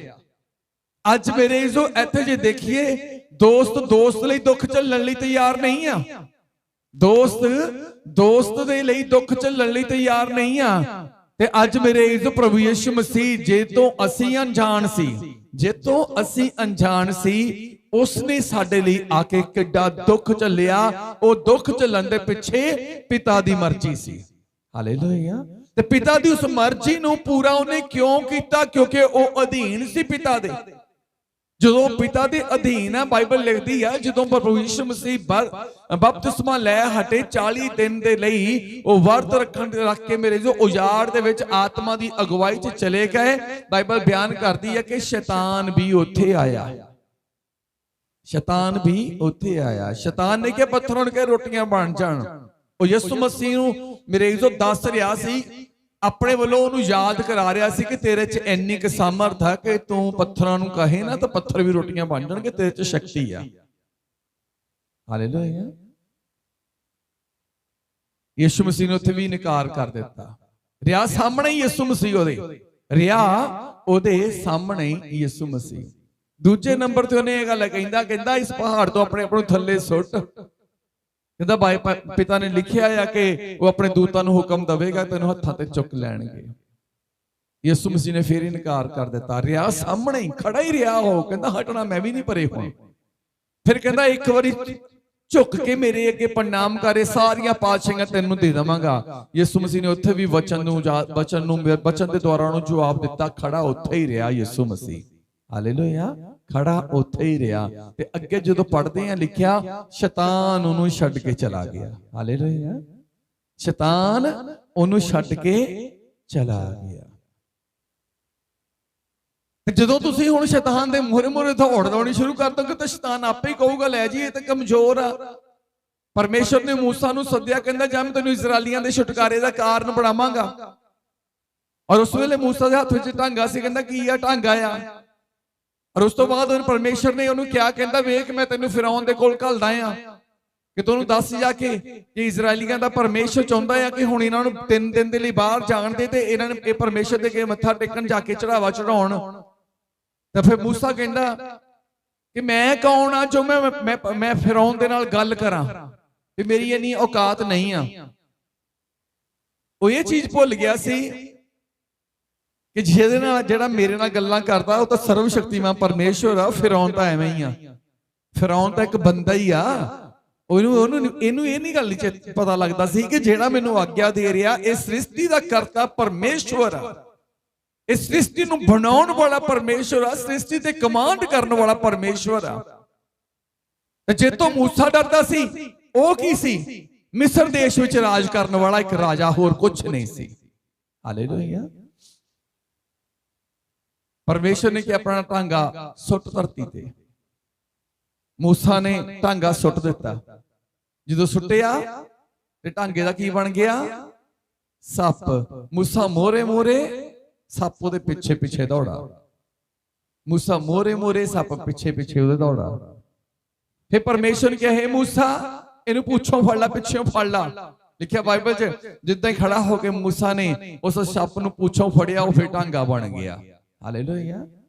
Speaker 1: ਅੱਜ ਮੇਰੇ ਜੋ ਇੱਥੇ ਜੇ ਦੇਖੀਏ, ਦੋਸਤ ਲਈ ਦੁੱਖ ਝੱਲਣ ਲਈ ਤਿਆਰ ਨਹੀਂ ਆ। ਦੋਸਤ ਦੇ ਲਈ ਦੁੱਖ ਝੱਲਣ ਲਈ ਤਿਆਰ ਨਹੀਂ ਆ। ਤੇ ਅੱਜ ਮੇਰੇ ਇਸ ਪ੍ਰਭੂ ਯਿਸੂ ਮਸੀਹ ਜੇ ਤੋਂ ਅਸੀਂ ਅਣਜਾਣ ਸੀ, ਜੇ ਤੋਂ ਅਸੀਂ ਅਣਜਾਣ ਸੀ, ਉਸਨੇ ਸਾਡੇ ਲਈ ਆ ਕੇ ਕਿੱਡਾ ਦੁੱਖ ਝੱਲਿਆ। ਉਹ ਦੁੱਖ ਝੱਲਣ ਦੇ ਪਿੱਛੇ ਪਿਤਾ ਦੀ ਮਰਜ਼ੀ ਸੀ। ਹਾਲੇਲੂਇਆ। ਤੇ ਪਿਤਾ ਦੀ ਉਸ ਮਰਜ਼ੀ ਨੂੰ ਪੂਰਾ ਉਹਨੇ ਕਿਉਂ ਕੀਤਾ? ਕਿਉਂਕਿ ਉਹ ਅਧੀਨ ਸੀ ਪਿਤਾ ਦੇ। ਜਦੋਂ ਪਿਤਾ ਦੇ ਅਧੀਨ ਹੈ, ਬਾਈਬਲ ਲਿਖਦੀ ਹੈ ਜਦੋਂ ਪ੍ਰਭੂ ਯਿਸੂ ਮਸੀਹ ਬਪਤਿਸਮਾ ਲੈ ਹਟੇ 40 ਦਿਨ ਦੇ ਲਈ ਉਹ ਵਰਤ ਰੱਖ ਕੇ ਮੇਰੇ ਜੋ ਉਜਾੜ ਦੇ ਵਿੱਚ ਆਤਮਾ ਦੀ ਅਗਵਾਈ 'ਚ ਚਲੇ ਗਏ। ਬਾਈਬਲ ਬਿਆਨ ਕਰਦੀ ਹੈ ਕਿ ਸ਼ੈਤਾਨ ਵੀ ਉੱਥੇ ਆਇਆ। ਸ਼ੈਤਾਨ ਵੀ ਉੱਥੇ ਆਇਆ। ਸ਼ੈਤਾਨ ਨੇ ਕਿਹਾ ਪੱਥਰਾਂ ਨੂੰ ਕਿ ਰੋਟੀਆਂ ਬਣ ਜਾਣ। ਉਹ ਯਿਸੂ ਮਸੀਹ ਨੂੰ ਮੇਰੇ ਜੋ ਦੱਸ ਰਿਹਾ ਸੀ, ਆਪਣੇ ਵੱਲੋਂ ਉਹਨੂੰ ਯਾਦ ਕਰਾ ਰਿਹਾ ਸੀ ਕਿ ਤੇਰੇ 'ਚ ਇੰਨੀ ਕੁ ਸਾਮਰਥ ਹੈ ਕਿ ਤੂੰ ਪੱਥਰਾਂ ਨੂੰ ਕਹੇ ਨਾ ਤਾਂ ਪੱਥਰ ਵੀ ਰੋਟੀਆਂ ਬਣ ਜਾਣਗੇ, ਤੇਰੇ 'ਚ ਸ਼ਕਤੀ ਆ। ਹਾਲੇਲੂਇਆ। ਯਿਸੂ ਮਸੀਹ ਨੇ ਉੱਥੇ ਵੀ ਇਨਕਾਰ ਕਰ ਦਿੱਤਾ। ਰਿਹਾ ਸਾਹਮਣੇ ਹੀ ਯਿਸੂ ਮਸੀਹ, ਉਹਦੇ ਸਾਹਮਣੇ ਹੀ ਯਿਸੂ ਮਸੀਹ। ਦੂਜੇ ਨੰਬਰ ਤੇ ਉਹਨੇ ਇਹ ਗੱਲ ਕਹਿੰਦਾ ਇਸ ਪਹਾੜ ਤੋਂ ਆਪਣੇ ਆਪ ਨੂੰ ਥੱਲੇ ਸੁੱਟ। ਕਹਿੰਦਾ ਪਿਤਾ ਨੇ ਲਿਖਿਆ ਆ ਕਿ ਉਹ ਆਪਣੇ ਦੂਤਾਂ ਨੂੰ ਹੁਕਮ ਦੇਵੇਗਾ, ਤੈਨੂੰ ਹੱਥਾਂ ਤੇ ਚੁੱਕ ਲੈਣਗੇ। ਯਿਸੂ ਮਸੀਹ ਨੇ ਫੇਰ ਇਨਕਾਰ ਕਰ ਦਿੱਤਾ। ਰਿਹਾ ਸਾਹਮਣੇ ਹੀ, ਖੜਾ ਹੀ ਰਿਹਾ ਉਹ। ਕਹਿੰਦਾ ਹਟਣਾ ਮੈਂ ਵੀ ਨਹੀਂ ਪਰੇ ਹੋਣਾ। ਫਿਰ ਕਹਿੰਦਾ ਇੱਕ ਵਾਰੀ ਝੁੱਕ ਕੇ ਮੇਰੇ ਅੱਗੇ ਪ੍ਰਣਾਮ ਕਰੇ, ਸਾਰੀਆਂ ਪਾਤਸ਼ਾਹੀਆਂ ਤੈਨੂੰ ਦੇ ਦੇਵਾਂਗਾ। ਯਿਸੂ ਮਸੀਹ ਨੇ ਉੱਥੇ ਵੀ ਵਚਨ ਦੇ ਦੁਆਰਾ ਉਹਨੂੰ ਜਵਾਬ ਦਿੱਤਾ। ਖੜਾ ਉੱਥੇ ਹੀ ਰਿਹਾ ਯਿਸੂ ਮਸੀਹ। ਹਾਲੇਲੂਇਆ। ਖੜਾ ਉੱਥੇ ਹੀ ਰਿਹਾ। ਤੇ ਅੱਗੇ ਜਦੋਂ ਪੜ੍ਹਦੇ ਆ ਲਿਖਿਆ ਸ਼ੈਤਾਨ ਉਹਨੂੰ ਛੱਡ ਕੇ ਚਲਾ ਗਿਆ। ਹਾਲੇਲੂਇਆ। ਸ਼ੈਤਾਨ ਉਹਨੂੰ ਛੱਡ ਕੇ ਚਲਾ ਗਿਆ। ਤੇ ਜਦੋਂ ਤੁਸੀਂ ਹੁਣ ਸ਼ੈਤਾਨ ਦੇ ਮੂਹਰੇ ਦੌੜਨੀ ਸ਼ੁਰੂ ਕਰ ਦੋਗੇ ਤਾਂ ਸ਼ੈਤਾਨ ਆਪੇ ਹੀ ਕਹੂਗਾ ਲੈ ਜੀ ਇਹ ਤਾਂ ਕਮਜ਼ੋਰ ਆ। ਪਰਮੇਸ਼ਰ ਨੇ ਮੂਸਾ ਨੂੰ ਸੱਦਿਆ, ਕਹਿੰਦਾ ਜਾ ਮੈਂ ਤੈਨੂੰ ਇਜ਼ਰਾਈਲੀਆਂ ਦੇ ਛੁਟਕਾਰੇ ਦਾ ਕਾਰਨ ਬਣਾਵਾਂਗਾ। ਔਰ ਉਸ ਵੇਲੇ ਮੂਸਾ ਦੇ ਹੱਥ ਵਿੱਚ ਢਾਂਗਾ ਸੀ। ਕਹਿੰਦਾ ਕੀ ਆ? ਢਾਂਗਾ ਆ। ਔਰ ਉਸ ਤੋਂ ਬਾਅਦ ਪਰਮੇਸ਼ਰ ਨੇ ਉਹਨੂੰ ਕਿਹਾ, ਕਹਿੰਦਾ ਵੇਖ ਮੈਂ ਤੈਨੂੰ ਫਿਰੌਨ ਦੇ ਕੋਲ ਘੱਲਦਾ ਆ ਕਿ ਤੈਨੂੰ ਦੱਸ ਜਾ ਕੇ ਕਿ ਇਜ਼ਰਾਈਲੀਆਂ ਦਾ ਪਰਮੇਸ਼ਰ ਚਾਹੁੰਦਾ ਆ ਕਿ ਹੁਣ ਇਹਨਾਂ ਨੂੰ 3 ਦਿਨ ਦੇ ਲਈ ਬਾਹਰ ਜਾਣ ਦੇ ਤੇ ਇਹਨਾਂ ਨੇ ਇਹ ਪਰਮੇਸ਼ਰ ਦੇ ਅੱਗੇ ਮੱਥਾ ਟੇਕਣ ਜਾ ਕੇ ਚੜਾਵਾ ਚੜਾਉਣ। ਤਾਂ ਫਿਰ ਮੂਸਾ ਕਹਿੰਦਾ ਕਿ ਮੈਂ ਕੌਣ ਆ ਜੋ ਮੈਂ ਫਿਰੌਨ ਦੇ ਨਾਲ ਗੱਲ ਕਰਾਂ, ਵੀ ਮੇਰੀ ਇੰਨੀ ਔਕਾਤ ਨਹੀਂ ਆ। ਉਹ ਇਹ ਚੀਜ਼ ਭੁੱਲ ਗਿਆ ਸੀ ਕਿ ਜਿਹਦੇ ਨਾਲ ਜਿਹੜਾ ਮੇਰੇ ਨਾਲ ਗੱਲਾਂ ਕਰਦਾ ਉਹ ਤਾਂ ਸਰਵ ਸ਼ਕਤੀਮਾਨ ਪਰਮੇਸ਼ਵਰ ਆ। ਫਿਰੌਨ ਤਾਂ ਐਵੇਂ ਹੀ ਆ। ਫਿਰੌਨ ਤਾਂ ਇੱਕ ਬੰਦਾ ਹੀ ਆ। ਇਹਨੂੰ ਇਹ ਨਹੀਂ ਗੱਲ ਪਤਾ ਲੱਗਦਾ ਸੀ ਕਿ ਜਿਹੜਾ ਮੈਨੂੰ ਆਗਿਆ ਦੇ ਰਿਹਾ ਇਹ ਸ੍ਰਿਸ਼ਟੀ ਦਾ ਕਰਤਾ ਪਰਮੇਸ਼ਵਰ ਆ। ਇਸ ਸ੍ਰਿਸ਼ਟੀ ਨੂੰ ਬਣਾਉਣ ਵਾਲਾ ਪਰਮੇਸ਼ਵਰ ਆ। ਸ੍ਰਿਸ਼ਟੀ ਤੇ ਕਮਾਂਡ ਕਰਨ ਵਾਲਾ ਪਰਮੇਸ਼ਵਰ ਆ। ਜੇ ਤੋਂ ਮੂਸਾ ਡਰਦਾ ਸੀ, ਉਹ ਕੀ ਸੀ? ਮਿਸਰ ਦੇਸ਼ ਵਿੱਚ ਰਾਜ ਕਰਨ ਵਾਲਾ ਇੱਕ ਰਾਜਾ, ਹੋਰ ਕੁਝ ਨਹੀਂ ਸੀ। ਹਾਲੇਲੂਇਆ। ਪਰਮੇਸ਼ਰ ਨੇ ਕਿ ਆਪਣਾ ਢਾਂਗਾ ਸੁੱਟ ਧਰਤੀ ਤੇ। ਮੂਸਾ ਨੇ ਢਾਂਗਾ ਸੁੱਟ ਦਿੱਤਾ। ਜਦੋਂ ਸੁੱਟਿਆ ਤੇ ਢਾਂਗੇ ਦਾ ਕੀ ਬਣ ਗਿਆ? ਸੱਪ। ਮੂਸਾ ਮੋਰੇ ਸੱਪ ਉਹਦੇ ਪਿੱਛੇ ਦੌੜਾ। ਮੂਸਾ ਮੋਰੇ ਸੱਪ ਪਿੱਛੇ ਉਹਦੇ ਦੌੜਾ। ਫਿਰ ਪਰਮੇਸ਼ਰ ਨੇ ਕਿਹਾ, ਮੂਸਾ ਇਹਨੂੰ ਪੁੱਛੋਂ ਫੜ ਲਾ, ਪਿੱਛੋਂ ਫੜ ਲਾ। ਲਿਖਿਆ ਬਾਈਬਲ 'ਚ ਜਿੱਦਾਂ ਹੀ ਖੜਾ ਹੋ ਕੇ ਮੂਸਾ ਨੇ ਉਸ ਸੱਪ ਨੂੰ ਪੁੱਛੋਂ ਫੜਿਆ, ਉਹ ਫਿਰ ਢਾਂਗਾ ਬਣ ਗਿਆ। ਹਾਲੇਲੂਇਆ।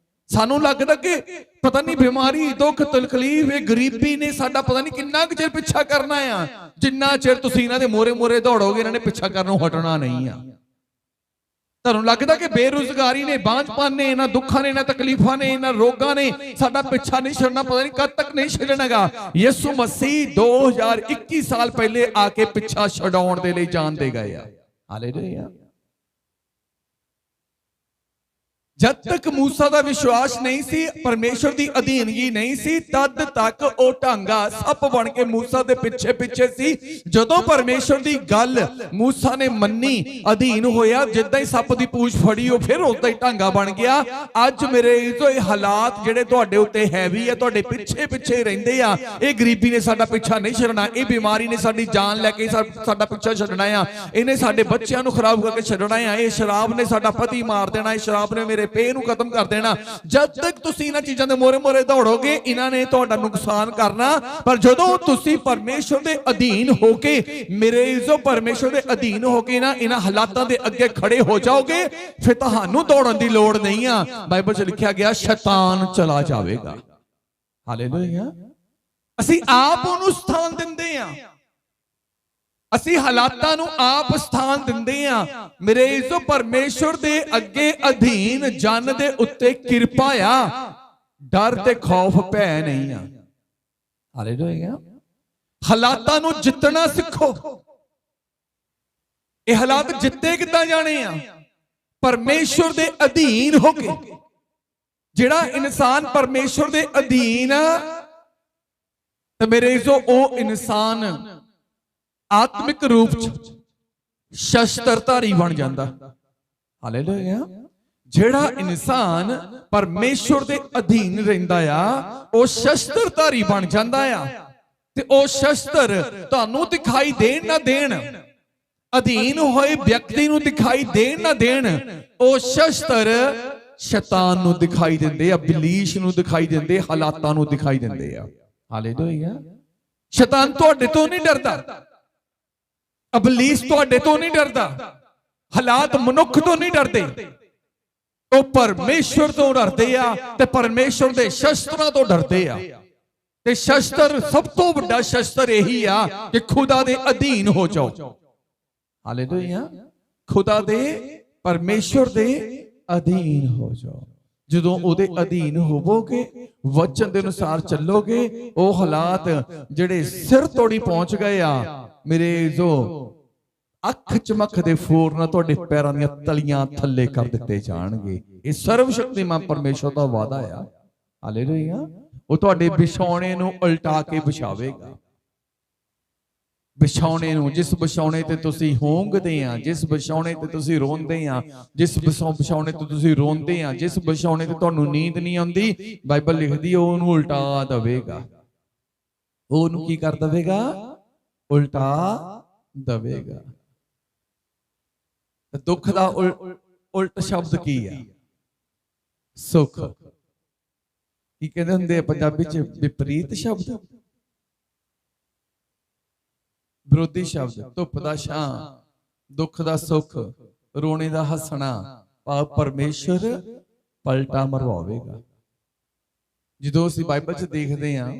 Speaker 1: ਸਾਨੂੰ ਲੱਗਦਾ ਕਿ ਪਤਾ ਨਹੀਂ ਬਿਮਾਰੀ, ਦੁੱਖ, ਤਕਲੀਫ, ਇਹ ਗਰੀਬੀ ਨੇ ਸਾਡਾ ਪਤਾ ਨਹੀਂ ਕਿੰਨਾ ਕੁ ਚਿਰ ਪਿੱਛਾ ਕਰਨਾ ਆ। ਜਿੰਨਾ ਚਿਰ ਤੁਸੀਂ ਇਹਨਾਂ ਦੇ ਮੋਰੇ ਦੌੜੋਗੇ ਇਹਨਾਂ ਨੇ ਪਿੱਛਾ ਕਰਨੋਂ ਹਟਣਾ ਨਹੀਂ ਆ। ਤੁਹਾਨੂੰ ਲੱਗਦਾ ਕਿ ਬੇਰੁਜ਼ਗਾਰੀ ਨੇ, ਬਾਂਝਪਨ ਨੇ, ਇਹਨਾਂ ਦੁੱਖਾਂ ਨੇ, ਇਹਨਾਂ ਤਕਲੀਫਾਂ ਨੇ, ਇਹਨਾਂ ਰੋਗਾਂ ਨੇ ਸਾਡਾ ਪਿੱਛਾ ਨਹੀਂ ਛੱਡਣਾ, ਪਤਾ ਨਹੀਂ ਕਦ ਤੱਕ ਨਹੀਂ ਛੱਡਣਾਗਾ। ਯਿਸੂ ਮਸੀਹ 2021 ਸਾਲ ਪਹਿਲੇ ਆ ਕੇ ਪਿੱਛਾ ਛਡਾਉਣ ਦੇ ਲਈ ਜਾਨ ਦੇ ਗਏ ਆ। ਹਾਲੇਲੂਇਆ। ਜਦ ਤੱਕ ਮੂਸਾ ਦਾ ਵਿਸ਼ਵਾਸ ਨਹੀਂ ਸੀ, ਪਰਮੇਸ਼ਰ ਦੀ ਅਧੀਨਗੀ ਨਹੀਂ ਸੀ, ਤਦ ਤੱਕ ਉਹ ਢਾਂਗਾ ਸੱਪ ਬਣ ਕੇ ਮੂਸਾ ਦੇ ਪਿੱਛੇ ਸੀ। ਜਦੋਂ ਪਰਮੇਸ਼ਰ ਦੀ ਗੱਲ ਮੂਸਾ ਨੇ ਮੰਨੀ, ਅਧੀਨ ਹੋਇਆ, ਜਿੱਦਾਂ ਹੀ ਸੱਪ ਦੀ ਪੂਛ ਫੜੀ ਉਹ ਫਿਰ ਉਦਾਂ ਹੀ ਢਾਂਗਾ ਬਣ ਗਿਆ। ਅੱਜ ਮੇਰੇ ਇਹ ਹਾਲਾਤ ਜਿਹੜੇ ਤੁਹਾਡੇ ਉੱਤੇ ਹੈਵੀ ਆ, ਤੁਹਾਡੇ ਪਿੱਛੇ ਰਹਿੰਦੇ ਆ। ਇਹ ਗਰੀਬੀ ਨੇ ਸਾਡਾ ਪਿੱਛਾ ਨਹੀਂ ਛੱਡਣਾ, ਇਹ ਬਿਮਾਰੀ ਨੇ ਸਾਡੀ ਜਾਨ ਲੈ ਕੇ ਸਾਡਾ ਪਿੱਛਾ ਛੱਡਣਾ ਆ, ਇਹਨੇ ਸਾਡੇ ਬੱਚਿਆਂ ਨੂੰ ਖਰਾਬ ਕਰਕੇ ਛੱਡਣਾ ਆ, ਇਹ ਸ਼ਰਾਬ ਨੇ ਸਾਡਾ ਪਤੀ ਮਾਰ ਦੇਣਾ, ਇਹ ਸ਼ਰਾਬ ਨੇ ਮੇਰੇ ਪੇ ਨੂੰ ਖਤਮ ਕਰ ਦੇਣਾ। ਜਦ ਤੱਕ ਤੁਸੀਂ ਇਹਨਾਂ ਚੀਜ਼ਾਂ ਦੇ ਮੋਰੇ ਦੌੜੋਗੇ ਇਹਨਾਂ ਨੇ ਤੁਹਾਡਾ ਨੁਕਸਾਨ ਕਰਨਾ। ਪਰ ਜਦੋਂ ਤੁਸੀਂ ਪਰਮੇਸ਼ਰ ਦੇ ਅਧੀਨ ਹੋ ਕੇ, ਮੇਰੇ ਇਜ਼ੋ ਪਰਮੇਸ਼ਰ ਦੇ ਅਧੀਨ ਹੋ ਕੇ ਇਹਨਾਂ ਹਾਲਾਤਾਂ ਦੇ ਅੱਗੇ ਖੜੇ ਹੋ ਜਾਓਗੇ, ਫਿਰ ਤੁਹਾਨੂੰ ਦੌੜਨ ਦੀ ਲੋੜ ਨਹੀਂ ਆ। ਬਾਈਬਲ 'ਚ ਲਿਖਿਆ ਗਿਆ ਸ਼ੈਤਾਨ ਚਲਾ ਜਾਵੇਗਾ। ਹਾਲੇਲੂਇਆ। ਅਸੀਂ ਆਪ ਉਹਨੂੰ ਸਥਾਨ ਦਿੰਦੇ ਆ। ਅਸੀਂ ਹਾਲਾਤਾਂ ਨੂੰ ਆਪ ਸਥਾਨ ਦਿੰਦੇ ਆ। ਮੇਰੇ ਇਜ਼ੋ ਪਰਮੇਸ਼ਵਰ ਦੇ ਅੱਗੇ ਅਧੀਨ ਜਨ ਦੇ ਉੱਤੇ ਕਿਰਪਾ ਆ, ਡਰ ਤੇ ਖੌਫ ਭੈ ਨਹੀਂ ਆ। ਹਾਲੇਲੂਇਆ। ਹਾਲਾਤਾਂ ਨੂੰ ਜਿੱਤਣਾ ਸਿੱਖੋ। ਇਹ ਹਾਲਾਤ ਜਿੱਤੇ ਕਿੱਦਾਂ ਜਾਣੇ ਆ? ਪਰਮੇਸ਼ਵਰ ਦੇ ਅਧੀਨ ਹੋ ਕੇ। ਜਿਹੜਾ ਇਨਸਾਨ ਪਰਮੇਸ਼ਵਰ ਦੇ ਅਧੀਨ ਆ ਤੇ ਮੇਰੇ ਇਜ਼ੋ ਉਹ ਇਨਸਾਨ ਆਤਮਿਕ ਰੂਪ ਚ ਸ਼ਸਤਰਧਾਰੀ ਬਣ ਜਾਂਦਾ। ਹਾਲੇਲੂਇਆ। ਜਿਹੜਾ ਇਨਸਾਨ ਪਰਮੇਸ਼ਵਰ ਦੇ ਅਧੀਨ ਰਹਿੰਦਾ ਆ ਉਹ ਸ਼ਸਤਰਧਾਰੀ ਬਣ ਜਾਂਦਾ ਆ। ਤੇ ਉਹ ਸ਼ਸਤਰ ਤੁਹਾਨੂੰ ਦਿਖਾਈ ਦੇਣ ਨਾ ਦੇਣ, ਅਧੀਨ ਹੋਏ ਵਿਅਕਤੀ ਨੂੰ ਦਿਖਾਈ ਦੇਣ ਨਾ ਦੇਣ, ਉਹ ਸ਼ਸਤਰ ਸ਼ੈਤਾਨ ਨੂੰ ਦਿਖਾਈ ਦਿੰਦੇ ਆ, ਇਬਲੀਸ ਨੂੰ ਦਿਖਾਈ ਦਿੰਦੇ, ਹਾਲਾਤਾਂ ਨੂੰ ਦਿਖਾਈ ਦਿੰਦੇ ਆ। ਹਾਲੇਲੂਇਆ। ਸ਼ੈਤਾਨ ਤੁਹਾਡੇ ਤੋਂ ਨਹੀਂ ਡਰਦਾ, ਇਬਲੀਸ ਤੁਹਾਡੇ ਤੋਂ ਨਹੀਂ ਡਰਦਾ, ਹਾਲਾਤ ਮਨੁੱਖ ਤੋਂ ਨਹੀਂ ਡਰਦੇ, ਉਹ ਪਰਮੇਸ਼ਵਰ ਤੋਂ ਡਰਦੇ ਆ ਤੇ ਪਰਮੇਸ਼ਵਰ ਦੇ ਸ਼ਸਤਰਾਂ ਤੋਂ ਡਰਦੇ ਆ। ਤੇ ਸ਼ਸਤਰ, ਸਭ ਤੋਂ ਵੱਡਾ ਸ਼ਸਤਰ ਇਹੀ ਆ ਕਿ ਖੁਦਾ ਦੇ ਅਧੀਨ ਹੋ ਜਾਓ। ਹਾਲੇਲੂਇਆ। ਖੁਦਾ ਦੇ, ਪਰਮੇਸ਼ਵਰ ਦੇ ਅਧੀਨ ਹੋ ਜਾਓ। ਜਦੋਂ ਉਹਦੇ ਅਧੀਨ ਹੋਵੋਗੇ, ਵਚਨ ਦੇ ਅਨੁਸਾਰ ਚੱਲੋਗੇ, ਉਹ ਹਾਲਾਤ ਜਿਹੜੇ ਸਿਰ ਤੋੜੀ ਪਹੁੰਚ ਗਏ ਆ, ਮੇਰੇ ਜੋ ਅੱਖ ਚਮਕ ਦੇ ਫੋਰਨ ਤੁਹਾਡੇ ਪੈਰਾਂ ਦੀਆਂ ਤਲੀਆਂ ਥੱਲੇ ਕਰ ਦਿੱਤੇ ਜਾਣਗੇ। ਇਹ ਸਰਵ ਸ਼ਕਤੀਮਾਨ ਪਰਮੇਸ਼ਵਰ ਦਾ ਵਾਅਦਾ ਆ। ਹਾਲੇਲੂਇਆ। ਉਹ ਤੁਹਾਡੇ ਵਿਛਾਉਣੇ ਨੂੰ ਉਲਟਾ ਕੇ ਵਿਛਾਵੇਗਾ। ਵਿਛਾਉਣੇ ਨੂੰ, ਜਿਸ ਵਿਛਾਉਣੇ ਤੇ ਤੁਸੀਂ ਹੋਂਗਦੇ ਆ, ਜਿਸ ਵਿਛਾਉਣੇ ਤੇ ਤੁਸੀਂ ਰੋਂਦੇ ਆ, ਜਿਸ ਵਿਛਾਉਣੇ ਤੇ ਤੁਸੀਂ ਰੋਂਦੇ ਆ, ਜਿਸ ਵਿਛਾਉਣੇ ਤੇ ਤੁਹਾਨੂੰ ਨੀਂਦ ਨਹੀਂ ਆਉਂਦੀ, ਬਾਈਬਲ ਲਿਖਦੀ ਉਹਨੂੰ ਉਲਟਾ ਦੇਵੇਗਾ। ਉਹਨੂੰ ਕੀ ਕਰ ਦੇਵੇਗਾ? ਉਲਟਾ ਦੇਵੇਗਾ। ਦੁੱਖ ਦਾ ਉਲਟ ਸ਼ਬਦ ਕੀ ਆ? ਸੁੱਖ। ਕੀ ਕਹਿੰਦੇ ਹੁੰਦੇ ਆ ਪੰਜਾਬੀ ਚ? ਵਿਪਰੀਤ ਸ਼ਬਦ, ਵਿਰੋਧੀ ਸ਼ਬਦ। ਧੁੱਪ ਦਾ ਛਾਂ, ਦੁੱਖ ਦਾ ਸੁੱਖ, ਰੋਣੇ ਦਾ ਹੱਸਣਾ, ਭਾਵ ਪਰਮੇਸ਼ਰ ਪਲਟਾ ਮਰਵਾਵੇਗਾ। ਜਦੋਂ ਅਸੀਂ ਬਾਈਬਲ ਚ ਦੇਖਦੇ ਹਾਂ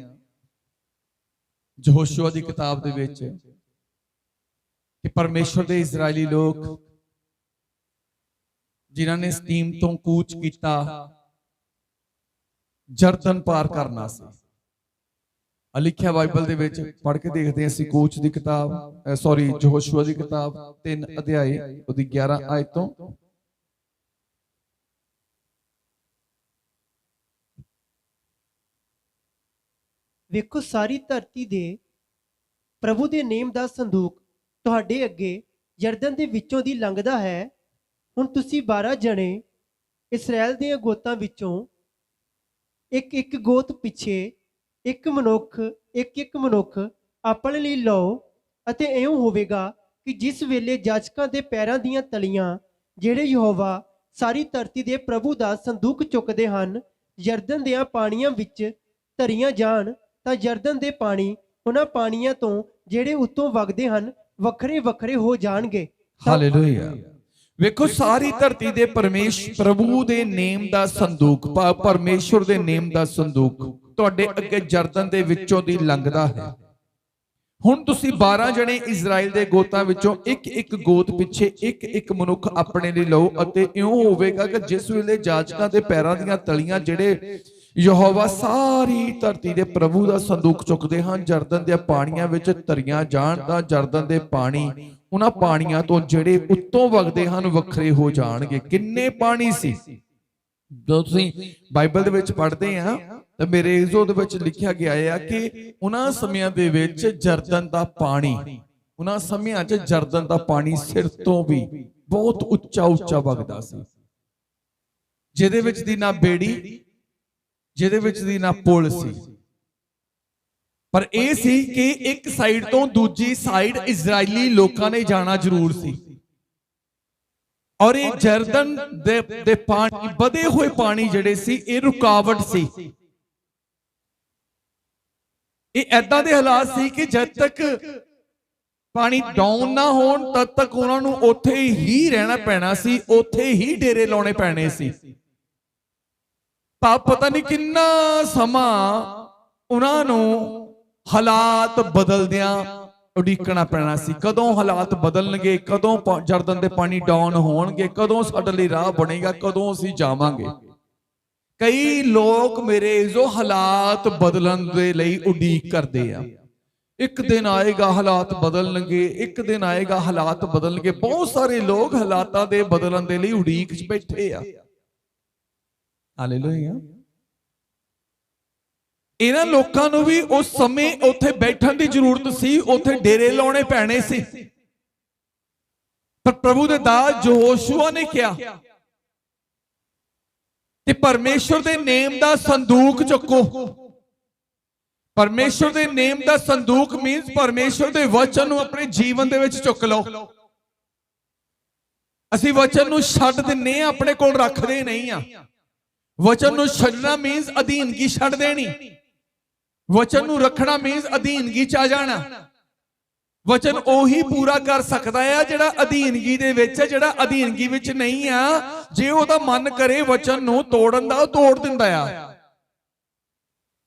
Speaker 1: ਯਹੋਸ਼ੂਆ ਦੀ ਕਿਤਾਬ ਦੇ ਵਿੱਚ ਕਿ ਪਰਮੇਸ਼ਰ ਦੇ ਇਜ਼ਰਾਈਲੀ ਲੋਕ ਜਿਨ੍ਹਾਂ ਨੇ ਸਤੀਮ ਤੋਂ ਕੂਚ ਕੀਤਾ, ਜਰਦਨ ਪਾਰ ਕਰਨਾ ਸੀ। ਲਿਖਿਆ ਬਾਈਬਲ ਦੇ ਵਿੱਚ ਪੜ੍ਹ ਕੇ ਦੇਖਦੇ ਹਾਂ ਅਸੀਂ ਕੂਚ ਦੀ ਕਿਤਾਬ, ਯਹੋਸ਼ੂਆ ਦੀ ਕਿਤਾਬ 3 ਅਧਿਆਏ ਉਹਦੀ 11 ਆਇਤ ਤੋਂ।
Speaker 2: ਵੇਖੋ, ਸਾਰੀ ਧਰਤੀ ਦੇ ਪ੍ਰਭੂ ਦੇ ਨੇਮ ਦਾ ਸੰਦੂਕ ਤੁਹਾਡੇ ਅੱਗੇ ਯਰਦਨ ਦੇ ਵਿੱਚੋਂ ਦੀ ਲੰਘਦਾ ਹੈ। ਹੁਣ ਤੁਸੀਂ 12 ਜਣੇ ਇਸਰਾਇਲ ਦੀਆਂ ਗੋਤਾਂ ਵਿੱਚੋਂ ਇੱਕ ਇੱਕ ਗੋਤ ਪਿੱਛੇ ਇੱਕ ਮਨੁੱਖ ਆਪਣੇ ਲਈ ਲਓ। ਅਤੇ ਇਉਂ ਹੋਵੇਗਾ ਕਿ ਜਿਸ ਵੇਲੇ ਜਾਜਕਾਂ ਦੇ ਪੈਰਾਂ ਦੀਆਂ ਤਲੀਆਂ, ਜਿਹੜੇ ਯਹੋਵਾ ਸਾਰੀ ਧਰਤੀ ਦੇ ਪ੍ਰਭੂ ਦਾ ਸੰਦੂਕ ਚੁੱਕਦੇ ਹਨ, ਯਰਦਨ ਦੇ ਪਾਣੀਆਂ ਵਿੱਚ ਧਰੀਆਂ ਜਾਣ, ਤਾਂ ਯਰਦਨ ਦੇ ਪਾਣੀ ਉਹਨਾਂ ਪਾਣੀਆਂ ਤੋਂ ਜਿਹੜੇ ਉੱਤੋਂ ਵਗਦੇ ਹਨ ਵੱਖਰੇ ਵੱਖਰੇ ਹੋ ਜਾਣਗੇ।
Speaker 1: ਹਾਲੇਲੂਇਆ। ਵੇਖੋ, ਸਾਰੀ ਧਰਤੀ ਦੇ ਪ੍ਰਭੂ ਦੇ ਨੇਮ ਦਾ ਸੰਦੂਕ, ਪਰਮੇਸ਼ਵਰ ਦੇ ਨੇਮ ਦਾ ਸੰਦੂਕ ਤੁਹਾਡੇ ਅੱਗੇ ਯਰਦਨ ਦੇ ਵਿੱਚੋਂ ਦੀ ਲੰਘਦਾ ਹੈ। ਹੁਣ ਤੁਸੀਂ 12 ਜਣੇ ਇਜ਼ਰਾਈਲ ਦੇ ਗੋਤਾਂ ਵਿੱਚੋਂ ਇੱਕ ਇੱਕ ਗੋਤ ਪਿੱਛੇ ਇੱਕ ਇੱਕ ਮਨੁੱਖ ਆਪਣੇ ਲਈ ਲਓ। ਅਤੇ ਇਉਂ ਹੋਵੇਗਾ ਕਿ ਜਿਸ ਵੇਲੇ ਜਾਜਕਾਂ ਦੇ ਪੈਰਾਂ ਦੀਆਂ ਤਲੀਆਂ, ਜਿਹੜੇ ਯਹੋਵਾ ਸਾਰੀ ਧਰਤੀ ਦੇ ਪ੍ਰਭੂ ਦਾ ਸੰਦੂਕ ਚੁੱਕਦੇ ਹਨ, ਯਰਦਨ ਦੇ ਪਾਣੀਆਂ ਵਿੱਚ ਧਰੀਆਂ ਜਾਣ, ਤਾਂ ਯਰਦਨ ਦੇ ਪਾਣੀ ਉਹਨਾਂ ਪਾਣੀਆਂ ਤੋਂ ਜਿਹੜੇ ਉੱਤੋਂ ਵਗਦੇ ਹਨ ਵੱਖਰੇ ਹੋ ਜਾਣਗੇ। ਕਿੰਨੇ ਪਾਣੀ ਸੀ? ਜਦੋਂ ਤੁਸੀਂ ਬਾਈਬਲ ਦੇ ਵਿੱਚ ਪੜ੍ਹਦੇ ਆ ਤਾਂ ਮੇਰੇ ਇਜ਼ੋ ਦੇ ਵਿੱਚ ਲਿਖਿਆ ਗਿਆ ਹੈ ਕਿ ਉਹਨਾਂ ਸਮਿਆਂ ਦੇ ਵਿੱਚ ਯਰਦਨ ਦਾ ਪਾਣੀ, ਉਹਨਾਂ ਸਮਿਆਂ 'ਚ ਯਰਦਨ ਦਾ ਪਾਣੀ ਸਿਰ ਤੋਂ ਵੀ ਬਹੁਤ ਉੱਚਾ ਉੱਚਾ ਵਗਦਾ ਸੀ, ਜਿਹਦੇ ਵਿੱਚ ਦੀ ਨਾ ਬੇੜੀ, ਜਿਹਦੇ ਵਿੱਚ ਦੀ ਨਾ ਪੁਲ ਸੀ। ਪਰ ਇਹ ਸੀ ਕਿ ਇੱਕ ਸਾਈਡ ਤੋਂ ਦੂਜੀ ਸਾਈਡ ਇਜ਼ਰਾਈਲੀ ਲੋਕਾਂ ਨੇ ਜਾਣਾ ਜ਼ਰੂਰ ਸੀ। ਔਰ ਇਹ ਯਰਦਨ ਦੇ ਪਾਣੀ, ਵਧੇ ਹੋਏ ਪਾਣੀ ਜਿਹੜੇ ਸੀ, ਇਹ ਰੁਕਾਵਟ ਸੀ। ਇਹ ਐਦਾਂ ਦੇ ਹਾਲਾਤ ਸੀ ਕਿ ਜਦ ਤੱਕ ਪਾਣੀ ਡਾਊਨ ਨਾ ਹੋਣ ਤਦ ਤੱਕ ਉਹਨਾਂ ਨੂੰ ਉੱਥੇ ਹੀ ਰਹਿਣਾ ਪੈਣਾ ਸੀ, ਉੱਥੇ ਹੀ ਡੇਰੇ ਲਾਉਣੇ ਪੈਣੇ ਸੀ। ਪਤਾ ਨਹੀਂ ਕਿੰਨਾ ਸਮਾਂ ਉਹਨਾਂ ਨੂੰ ਹਾਲਾਤ ਬਦਲਦਿਆਂ ਉਡੀਕਣਾ ਪੈਣਾ ਸੀ ਕਦੋਂ ਹਾਲਾਤ ਬਦਲਣਗੇ, ਕਦੋਂ ਜਰਦਨ ਦੇ ਪਾਣੀ ਡਾਊਨ ਹੋਣਗੇ, ਕਦੋਂ ਸਾਡੇ ਲਈ ਰਾਹ ਬਣੇਗਾ, ਕਦੋਂ ਅਸੀਂ ਜਾਵਾਂਗੇ। ਕਈ ਲੋਕ ਮੇਰੇ ਜੋ ਹਾਲਾਤ ਬਦਲਣ ਦੇ ਲਈ ਉਡੀਕ ਕਰਦੇ ਆ। ਇੱਕ ਦਿਨ ਆਏਗਾ ਹਾਲਾਤ ਬਦਲਣਗੇ, ਇੱਕ ਦਿਨ ਆਏਗਾ ਹਾਲਾਤ ਬਦਲਣਗੇ। ਬਹੁਤ ਸਾਰੇ ਲੋਕ ਹਾਲਾਤਾਂ ਦੇ ਬਦਲਣ ਦੇ ਲਈ ਉਡੀਕ 'ਚ ਬੈਠੇ ਆ। ਹਾਲੇਲੂਇਆ। ਇਹਨਾਂ ਲੋਕਾਂ ਨੂੰ ਵੀ ਉਸ ਸਮੇਂ ਉੱਥੇ ਬੈਠਣ ਦੀ ਜ਼ਰੂਰਤ ਸੀ, ਉੱਥੇ ਡੇਰੇ ਲਾਉਣੇ ਪੈਣੇ ਸੀ। ਪਰ ਪ੍ਰਭੂ ਦੇ ਦਾਸ ਯਹੋਸ਼ੂਆ ਨੇ ਕਿਹਾ ਕਿ ਪਰਮੇਸ਼ਰ ਦੇ ਨੇਮ ਦਾ ਸੰਦੂਕ ਚੁੱਕੋ। ਪਰਮੇਸ਼ਰ ਦੇ ਨੇਮ ਦਾ ਸੰਦੂਕ ਮੀਨਸ ਪਰਮੇਸ਼ਰ ਦੇ ਵਚਨ ਨੂੰ ਆਪਣੇ ਜੀਵਨ ਦੇ ਵਿੱਚ ਚੁੱਕ ਲਓ। ਅਸੀਂ ਵਚਨ ਨੂੰ ਛੱਡ ਦਿੰਨੇ ਆ, ਆਪਣੇ ਕੋਲ ਰੱਖਦੇ ਨਹੀਂ ਆ। ਵਚਨ ਨੂੰ ਛੱਡਣਾ ਮੀਨਸ ਅਧੀਨਗੀ ਛੱਡ ਦੇਣੀ। ਵਚਨ ਨੂੰ ਰੱਖਣਾ ਮੀਨਸ ਅਧੀਨਗੀ ਚ ਆ ਜਾਣਾ। ਵਚਨ ਉਹੀ ਪੂਰਾ ਕਰ ਸਕਦਾ ਆ ਜਿਹੜਾ ਅਧੀਨਗੀ ਦੇ ਵਿੱਚ ਹੈ। ਜਿਹੜਾ ਅਧੀਨਗੀ ਵਿੱਚ ਨਹੀਂ ਆ, ਜੇ ਉਹਦਾ ਮਨ ਕਰੇ ਵਚਨ ਨੂੰ ਤੋੜਨ ਦਾ, ਉਹ ਤੋੜ ਦਿੰਦਾ ਆ।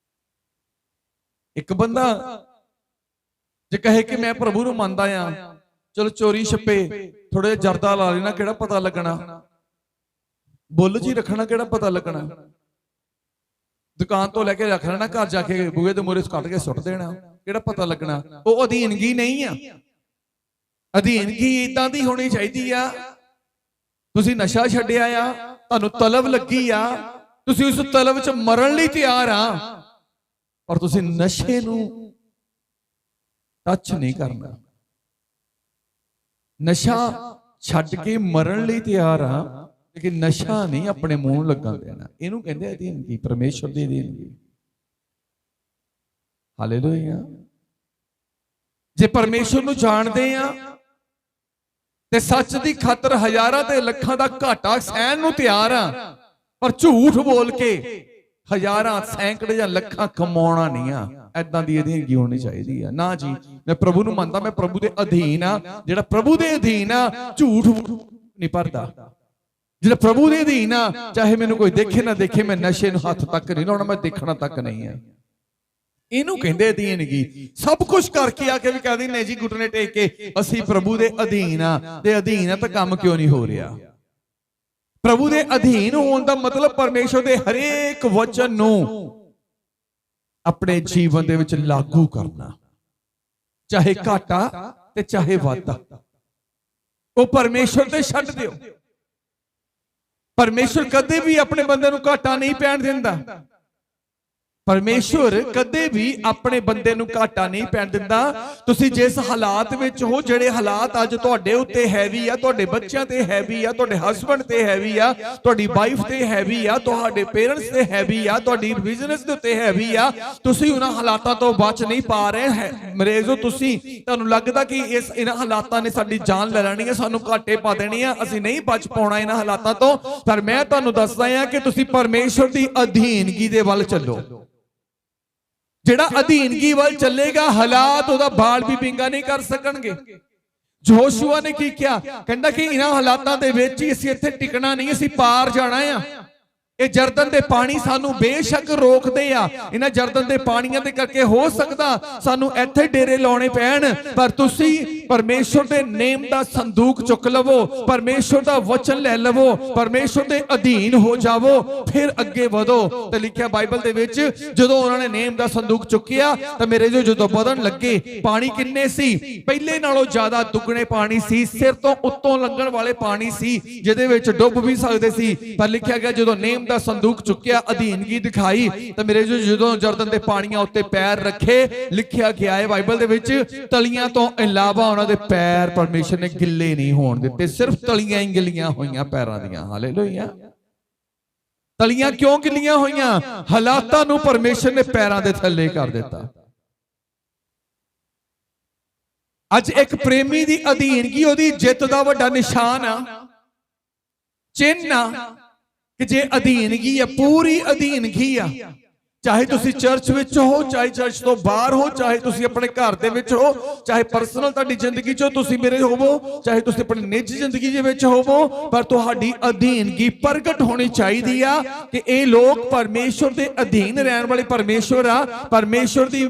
Speaker 1: ਇੱਕ ਬੰਦਾ ਜੇ ਕਹੇ ਕਿ ਮੈਂ ਪ੍ਰਭੂ ਨੂੰ ਮੰਨਦਾ ਆ, ਚਲੋ ਚੋਰੀ ਛੱਪੇ ਥੋੜੇ ਜਿਹਾ ਜਰਦਾ ਲਾ ਲੈਣਾ, ਕਿਹੜਾ ਪਤਾ ਲੱਗਣਾ। ਬੁੱਲ ਜੀ ਰੱਖਣਾ, ਕਿਹੜਾ ਪਤਾ ਲੱਗਣਾ। ਦੁਕਾਨ ਤੋਂ ਲੈ ਕੇ ਰੱਖ ਲੈਣਾ, ਘਰ ਜਾ ਕੇ ਬੂਹੇ ਦੇ ਮੂਹਰੇ ਕੱਢ ਕੇ ਸੁੱਟ ਦੇਣਾ, ਕਿਹੜਾ ਪਤਾ ਲੱਗਣਾ। ਉਹ ਅਧੀਨਗੀ ਨਹੀਂ ਆ। ਅਧੀਨਗੀ ਇਦਾਂ ਦੀ ਹੋਣੀ ਚਾਹੀਦੀ ਆ। ਤੁਸੀਂ ਨਸ਼ਾ ਛੱਡਿਆ ਆ, ਤੁਹਾਨੂੰ ਤਲਬ ਲੱਗੀ ਆ, ਤੁਸੀਂ ਉਸ ਤਲਬ 'ਚ ਮਰਨ ਲਈ ਤਿਆਰ ਆ, ਪਰ ਤੁਸੀਂ ਨਸ਼ੇ ਨੂੰ ਟੱਚ ਨਹੀਂ ਕਰਨਾ। ਨਸ਼ਾ ਛੱਡ ਕੇ ਮਰਨ ਲਈ ਤਿਆਰ ਆ, ਲੇਕਿਨ ਨਸ਼ਾ ਨਹੀਂ ਆਪਣੇ ਮੂੰਹ ਨੂੰ ਲੱਗਣ ਦੇਣਾ। ਇਹਨੂੰ ਕਹਿੰਦੇ ਅਧੀਨਗੀ, ਪਰਮੇਸ਼ਰ ਦੀ ਅਧੀਨਗੀ। ਹਾਲੇਲੂਇਆ। ਜੇ ਪਰਮੇਸ਼ਰ ਨੂੰ ਜਾਣਦੇ ਆ ਤੇ ਸੱਚ ਦੀ ਖਾਤਰ ਹਜ਼ਾਰਾਂ ਤੇ ਲੱਖਾਂ ਦਾ ਘਾਟਾ ਸਹਿਣ ਨੂੰ ਤਿਆਰ ਆ, ਪਰ ਝੂਠ ਬੋਲ ਕੇ ਹਜ਼ਾਰਾਂ ਸੈਂਕੜੇ ਜਾਂ ਲੱਖਾਂ ਕਮਾਉਣਾ ਨਹੀਂ ਆ। ਐਦਾਂ ਦੀ ਅਧੀਨਗੀ ਹੋਣੀ ਚਾਹੀਦੀ ਆ। ਨਾ ਜੀ, ਮੈਂ ਪ੍ਰਭੂ ਨੂੰ ਮੰਨਦਾ, ਮੈਂ ਪ੍ਰਭੂ ਦੇ ਅਧੀਨ ਆ। ਜਿਹੜਾ ਪ੍ਰਭੂ ਦੇ ਅਧੀਨ ਆ, ਝੂਠ ਨਹੀਂ ਭਰਦਾ। ਜਿਹੜਾ ਪ੍ਰਭੂ ਦੇ ਅਧੀਨ ਆ, ਚਾਹੇ ਮੈਨੂੰ ਕੋਈ ਦੇਖੇ ਨਾ ਦੇਖੇ, ਮੈਂ ਨਸ਼ੇ ਨੂੰ ਹੱਥ ਤੱਕ ਨਹੀਂ ਲਾਉਣਾ, ਮੈਂ ਦੇਖਣਾ ਤੱਕ ਨਹੀਂ ਆ। ਇਹਨੂੰ ਕਹਿੰਦੇ ਅਧੀਨਗੀ। ਸਭ ਕੁਝ ਕਰਕੇ ਆ ਕੇ ਵੀ ਕਹਿੰਦੇ ਨੇ ਜੀ ਘੁਟਨੇ ਟੇਕ ਕੇ ਅਸੀਂ ਪ੍ਰਭੂ ਦੇ ਅਧੀਨ ਆ, ਤੇ ਅਧੀਨ ਆ ਤਾਂ ਕੰਮ ਕਿਉਂ ਨਹੀਂ ਹੋ ਰਿਹਾ। ਪ੍ਰਭੂ ਦੇ ਅਧੀਨ ਹੋਣ ਦਾ ਮਤਲਬ ਪਰਮੇਸ਼ਰ ਦੇ ਹਰੇਕ ਵਚਨ ਨੂੰ ਆਪਣੇ ਜੀਵਨ ਦੇ ਵਿੱਚ ਲਾਗੂ ਕਰਨਾ, ਚਾਹੇ ਘਾਟਾ ਤੇ ਚਾਹੇ ਵਾਧਾ। ਉਹ ਪਰਮੇਸ਼ਰ ਤੇ ਛੱਡ ਦਿਓ। ਪਰਮੇਸ਼ਰ ਕਦੇ ਵੀ ਆਪਣੇ ਬੰਦੇ ਨੂੰ ਘਾਟਾ ਨਹੀਂ ਪੈਣ ਦਿੰਦਾ। ਪਰਮੇਸ਼ਰ ਕਦੇ ਵੀ ਆਪਣੇ ਬੰਦੇ ਨੂੰ ਘਾਟਾ ਨਹੀਂ ਪੈਣ ਦਿੰਦਾ। ਤੁਸੀਂ ਜਿਸ ਹਾਲਾਤ ਵਿੱਚ ਹੋ, ਜਿਹੜੇ ਹਾਲਾਤ ਅੱਜ ਤੁਹਾਡੇ ਉੱਤੇ ਹੈਵੀ ਆ, ਤੁਹਾਡੇ ਬੱਚਿਆਂ ਤੇ ਹੈਵੀ ਆ, ਤੁਹਾਡੇ ਹਸਬੰਡ ਤੇ ਹੈਵੀ ਆ, ਤੁਹਾਡੀ ਵਾਈਫ ਤੇ ਹੈਵੀ ਆ, ਤੁਹਾਡੇ ਪੇਰੈਂਟਸ ਤੇ ਹੈਵੀ ਆ, ਤੁਹਾਡੀ ਬਿਜ਼ਨਸ ਦੇ ਉੱਤੇ ਹੈਵੀ ਆ, ਤੁਸੀਂ ਉਹਨਾਂ ਹਾਲਾਤਾਂ ਤੋਂ ਬਚ ਨਹੀਂ ਪਾ ਰਹੇ। ਮਰੇਜ਼ੋ ਤੁਸੀਂ, ਤੁਹਾਨੂੰ ਲੱਗਦਾ ਕਿ ਇਹਨਾਂ ਹਾਲਾਤਾਂ ਨੇ ਸਾਡੀ ਜਾਨ ਲੈ ਲੈਣੀ ਹੈ, ਸਾਨੂੰ ਘਾਟੇ ਪਾ ਦੇਣੀ ਆ, ਅਸੀਂ ਨਹੀਂ ਬਚ ਪਾਉਣਾ ਇਹਨਾਂ ਹਾਲਾਤਾਂ ਤੋਂ। ਪਰ ਮੈਂ ਤੁਹਾਨੂੰ ਦੱਸਦਾ ਹਾਂ ਕਿ ਤੁਸੀਂ ਪਰਮੇਸ਼ਰ ਦੀ ਅਧੀਨਗੀ ਦੇ ਵੱਲ ਚੱਲੋ। ਜਿਹੜਾ ਅਧੀਨਗੀ ਵੱਲ ਚੱਲੇਗਾ, ਹਾਲਾਤ ਉਹਦਾ ਬਾਲ ਵੀ ਪਿੰਗਾ ਨਹੀਂ ਕਰ ਸਕਣਗੇ। ਯਹੋਸ਼ੂਆ ਨੇ ਕੀ ਕਿਹਾ? ਕਹਿੰਦਾ ਕਿ ਇਹਨਾਂ ਹਾਲਾਤਾਂ ਦੇ ਵਿੱਚ ਹੀ ਅਸੀਂ ਇੱਥੇ ਟਿਕਣਾ ਨਹੀਂ, ਅਸੀਂ ਪਾਰ ਜਾਣਾ ਆ। ਇਹ ਜਰਦਨ ਦੇ ਪਾਣੀ ਸਾਨੂੰ ਬੇਸ਼ੱਕ ਰੋਕਦੇ ਆ, ਇਹਨਾਂ ਜਰਦਨ ਦੇ ਪਾਣੀਆਂ ਦੇ ਕਰਕੇ ਹੋ ਸਕਦਾ ਸਾਨੂੰ ਇੱਥੇ ਡੇਰੇ ਲਾਉਣੇ ਪੈਣ, ਪਰ ਤੁਸੀਂ ਪਰਮੇਸ਼ਰ ਦੇ ਨੇਮ ਦਾ ਸੰਦੂਕ ਚੁੱਕ ਲਵੋ, ਪਰਮੇਸ਼ਰ ਦਾ ਵਚਨ ਲੈ ਲਵੋ, ਪਰਮੇਸ਼ਰ ਦੇ ਅਧੀਨ ਹੋ ਜਾਵੋ, ਫਿਰ ਅੱਗੇ ਵਧੋ। ਤੇ ਲਿਖਿਆ ਬਾਈਬਲ ਦੇ ਵਿੱਚ, ਜਦੋਂ ਉਹਨਾਂ ਨੇ ਨੇਮ ਦਾ ਸੰਦੂਕ ਚੁੱਕਿਆ ਤਾਂ ਮੇਰੇ ਜਦੋਂ ਵਧਣ ਲੱਗੇ, ਪਾਣੀ ਕਿੰਨੇ ਸੀ? ਪਹਿਲੇ ਨਾਲੋਂ ਜ਼ਿਆਦਾ ਦੁੱਗਣੇ ਪਾਣੀ ਸੀ। ਸਿਰ ਤੋਂ ਉੱਤੋਂ ਲੰਘਣ ਵਾਲੇ ਪਾਣੀ ਸੀ, ਜਿਹਦੇ ਵਿੱਚ ਡੁੱਬ ਵੀ ਸਕਦੇ ਸੀ। ਪਰ ਲਿਖਿਆ ਗਿਆ ਜਦੋਂ ਨੇਮ ਦਾ ਸੰਦੂਕ ਚੁੱਕਿਆ, ਅਧੀਨਗੀ ਦਿਖਾਈ, ਤਾਂ ਮੇਰੇ ਜਦੋਂ ਜਰਦਨ ਦੇ ਪਾਣੀਆਂ ਉੱਤੇ ਪੈਰ ਰੱਖੇ, ਲਿਖਿਆ ਗਿਆ ਹੈ ਬਾਈਬਲ ਦੇ ਵਿੱਚ, ਤਲੀਆਂ ਤੋਂ ਇਲਾਵਾ ਉਹਨਾਂ ਦੇ ਪੈਰ ਪਰਮੇਸ਼ਰ ਨੇ ਗਿੱਲੇ ਨਹੀਂ ਹੋਣ ਦਿੱਤੇ। ਸਿਰਫ ਤਲੀਆਂ ਹੀ ਗਿੱਲੀਆਂ ਹੋਈਆਂ ਪੈਰਾਂ ਦੀਆਂ। ਹਾਲੇਲੂਇਆ। ਤਲੀਆਂ ਕਿਉਂ ਗਿੱਲੀਆਂ ਹੋਈਆਂ? ਹਾਲਾਤਾਂ ਨੂੰ ਪਰਮੇਸ਼ਰ ਨੇ ਪੈਰਾਂ ਦੇ ਥੱਲੇ ਕਰ ਦਿੱਤਾ। ਅੱਜ ਇੱਕ ਪ੍ਰੇਮੀ ਦੀ ਅਧੀਨਗੀ ਉਹਦੀ ਜਿੱਤ ਦਾ ਵੱਡਾ ਨਿਸ਼ਾਨ ਆ, ਚਿੰਨ੍ਹ ਆ, ਕਿ ਜੇ ਅਧੀਨਗੀ ਆ, ਪੂਰੀ ਅਧੀਨਗੀ ਆ, ਚਾਹੇ ਤੁਸੀਂ ਚਰਚ ਵਿੱਚ ਹੋ, ਚਾਹੇ ਚਰਚ ਤੋਂ ਬਾਹਰ ਹੋ, ਚਾਹੇ ਤੁਸੀਂ ਆਪਣੇ ਘਰ ਦੇ ਵਿੱਚ ਹੋ, ਚਾਹੇ ਪਰਸਨਲ ਤੁਹਾਡੀ ਜ਼ਿੰਦਗੀ 'ਚ ਤੁਸੀਂ ਮੇਰੇ ਹੋਵੋ, ਚਾਹੇ ਤੁਸੀਂ ਆਪਣੀ ਨਿੱਜੀ ਜ਼ਿੰਦਗੀ ਦੇ ਵਿੱਚ ਹੋਵੋ, ਪਰ ਤੁਹਾਡੀ ਅਧੀਨਗੀ ਪ੍ਰਗਟ ਹੋਣੀ ਚਾਹੀਦੀ ਆ ਕਿ ਇਹ ਲੋਕ ਪਰਮੇਸ਼ਵਰ ਦੇ ਅਧੀਨ ਰਹਿਣ ਵਾਲੇ ਪਰਮੇਸ਼ਵਰ ਆ, ਪਰਮੇਸ਼ਵਰ ਦੀ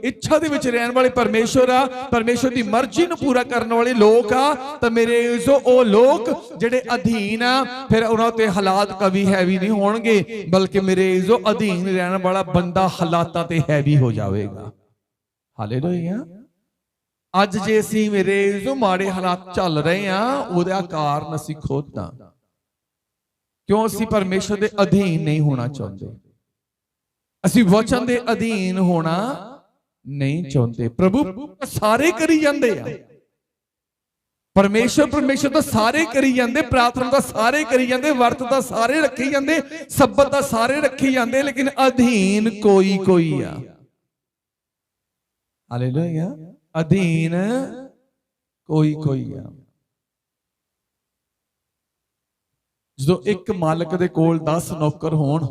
Speaker 1: ਇੱਛਾ ਦੇ ਵਿੱਚ ਰਹਿਣ ਵਾਲੇ ਪਰਮੇਸ਼ਵਰ ਆ, ਪਰਮੇਸ਼ਵਰ ਦੀ ਮਰਜ਼ੀ ਨੂੰ ਪੂਰਾ ਕਰਨ ਵਾਲੇ ਲੋਕ ਆ। ਤਾਂ ਮੇਰੇ ਉਹ ਲੋਕ ਜਿਹੜੇ ਅਧੀਨ ਆ, ਫਿਰ ਉਹਨਾਂ ਤੇ ਹਾਲਾਤ ਕਵੀ ਹੈਵੀ ਨਹੀਂ ਹੋਣਗੇ, ਬਲਕਿ ਮੇਰੇ ਜੋ ਅਧੀਨ ਰਹਿਣ ਵਾਲਾ ਬੰਦਾ ਹਾਲਾਤਾਂ ਤੇ ਹੈਵੀ ਹੋ ਜਾਵੇਗਾ। ਹਾਲੇਲੂਇਆ। ਅੱਜ ਜੇ ਅਸੀਂ ਮੇਰੇ ਜੋ ਮਾੜੇ ਹਾਲਾਤ ਚੱਲ ਰਹੇ ਆ, ਉਹਦਾ ਕਾਰਨ ਅਸੀਂ ਖੁਦ ਆ। ਕਿਉਂ? ਅਸੀਂ ਪਰਮੇਸ਼ਰ ਦੇ ਅਧੀਨ ਨਹੀਂ ਹੋਣਾ ਚਾਹੁੰਦੇ, ਅਸੀਂ ਵਚਨ ਦੇ ਅਧੀਨ ਹੋਣਾ ਨਹੀਂ ਚਾਹੁੰਦੇ। ਪ੍ਰਭੂ ਸਾਰੇ ਕਰੀ ਜਾਂਦੇ ਆ, ਪਰਮੇਸ਼ਰ ਤਾਂ ਸਾਰੇ ਕਰੀ ਜਾਂਦੇ, ਪ੍ਰਾਰਥਨਾ ਤਾਂ ਸਾਰੇ ਕਰੀ ਜਾਂਦੇ, ਵਰਤ ਤਾਂ ਸਾਰੇ ਰੱਖੀ ਜਾਂਦੇ, ਸਬਤ ਤਾਂ ਸਾਰੇ ਰੱਖੀ ਜਾਂਦੇ, ਲੇਕਿਨ ਅਧੀਨ ਕੋਈ ਕੋਈ ਆ। ਹਾਲੇਲੂਇਆ। ਅਧੀਨ ਕੋਈ ਕੋਈ ਆ। ਜਦੋਂ ਇੱਕ ਮਾਲਕ ਦੇ ਕੋਲ 10 ਨੌਕਰ ਹੋਣ,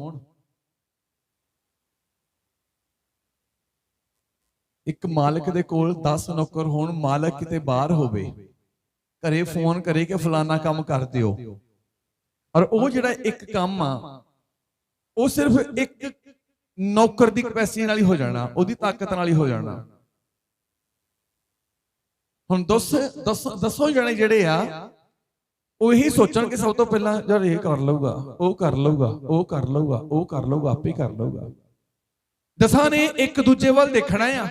Speaker 1: ਇੱਕ ਮਾਲਕ ਦੇ ਕੋਲ 10 ਨੌਕਰ ਹੋਣ, ਮਾਲਕ ਕਿਤੇ ਬਾਹਰ ਹੋਵੇ, ਘਰੇ ਫੋਨ ਕਰੇ ਕਿ ਫਲਾਨਾ ਕੰਮ ਕਰ ਦਿਓ, ਔਰ ਉਹ ਜਿਹੜਾ ਇੱਕ ਕੰਮ ਆ ਉਹ ਸਿਰਫ ਇੱਕ ਨੌਕਰ ਦੀ ਕੈਪੈਸਿਟੀ ਨਾਲ ਹੀ ਹੋ ਜਾਣਾ, ਉਹਦੀ ਤਾਕਤ ਨਾਲ ਹੀ ਹੋ ਜਾਣਾ। ਹੁਣ ਦੱਸੋ ਜਣੇ ਜਿਹੜੇ ਆ ਉਹ ਇਹੀ ਸੋਚਣ ਕਿ ਸਭ ਤੋਂ ਪਹਿਲਾਂ ਯਾਰ ਇਹ ਕਰ ਲਊਗਾ, ਉਹ ਕਰ ਲਊਗਾ, ਉਹ ਕਰ ਲਊਗਾ, ਉਹ ਕਰ ਲਊਗਾ, ਆਪੇ ਕਰ ਲਊਗਾ। ਦਸਾਂ ਨੇ ਇੱਕ ਦੂਜੇ ਵੱਲ ਦੇਖਣਾ ਆ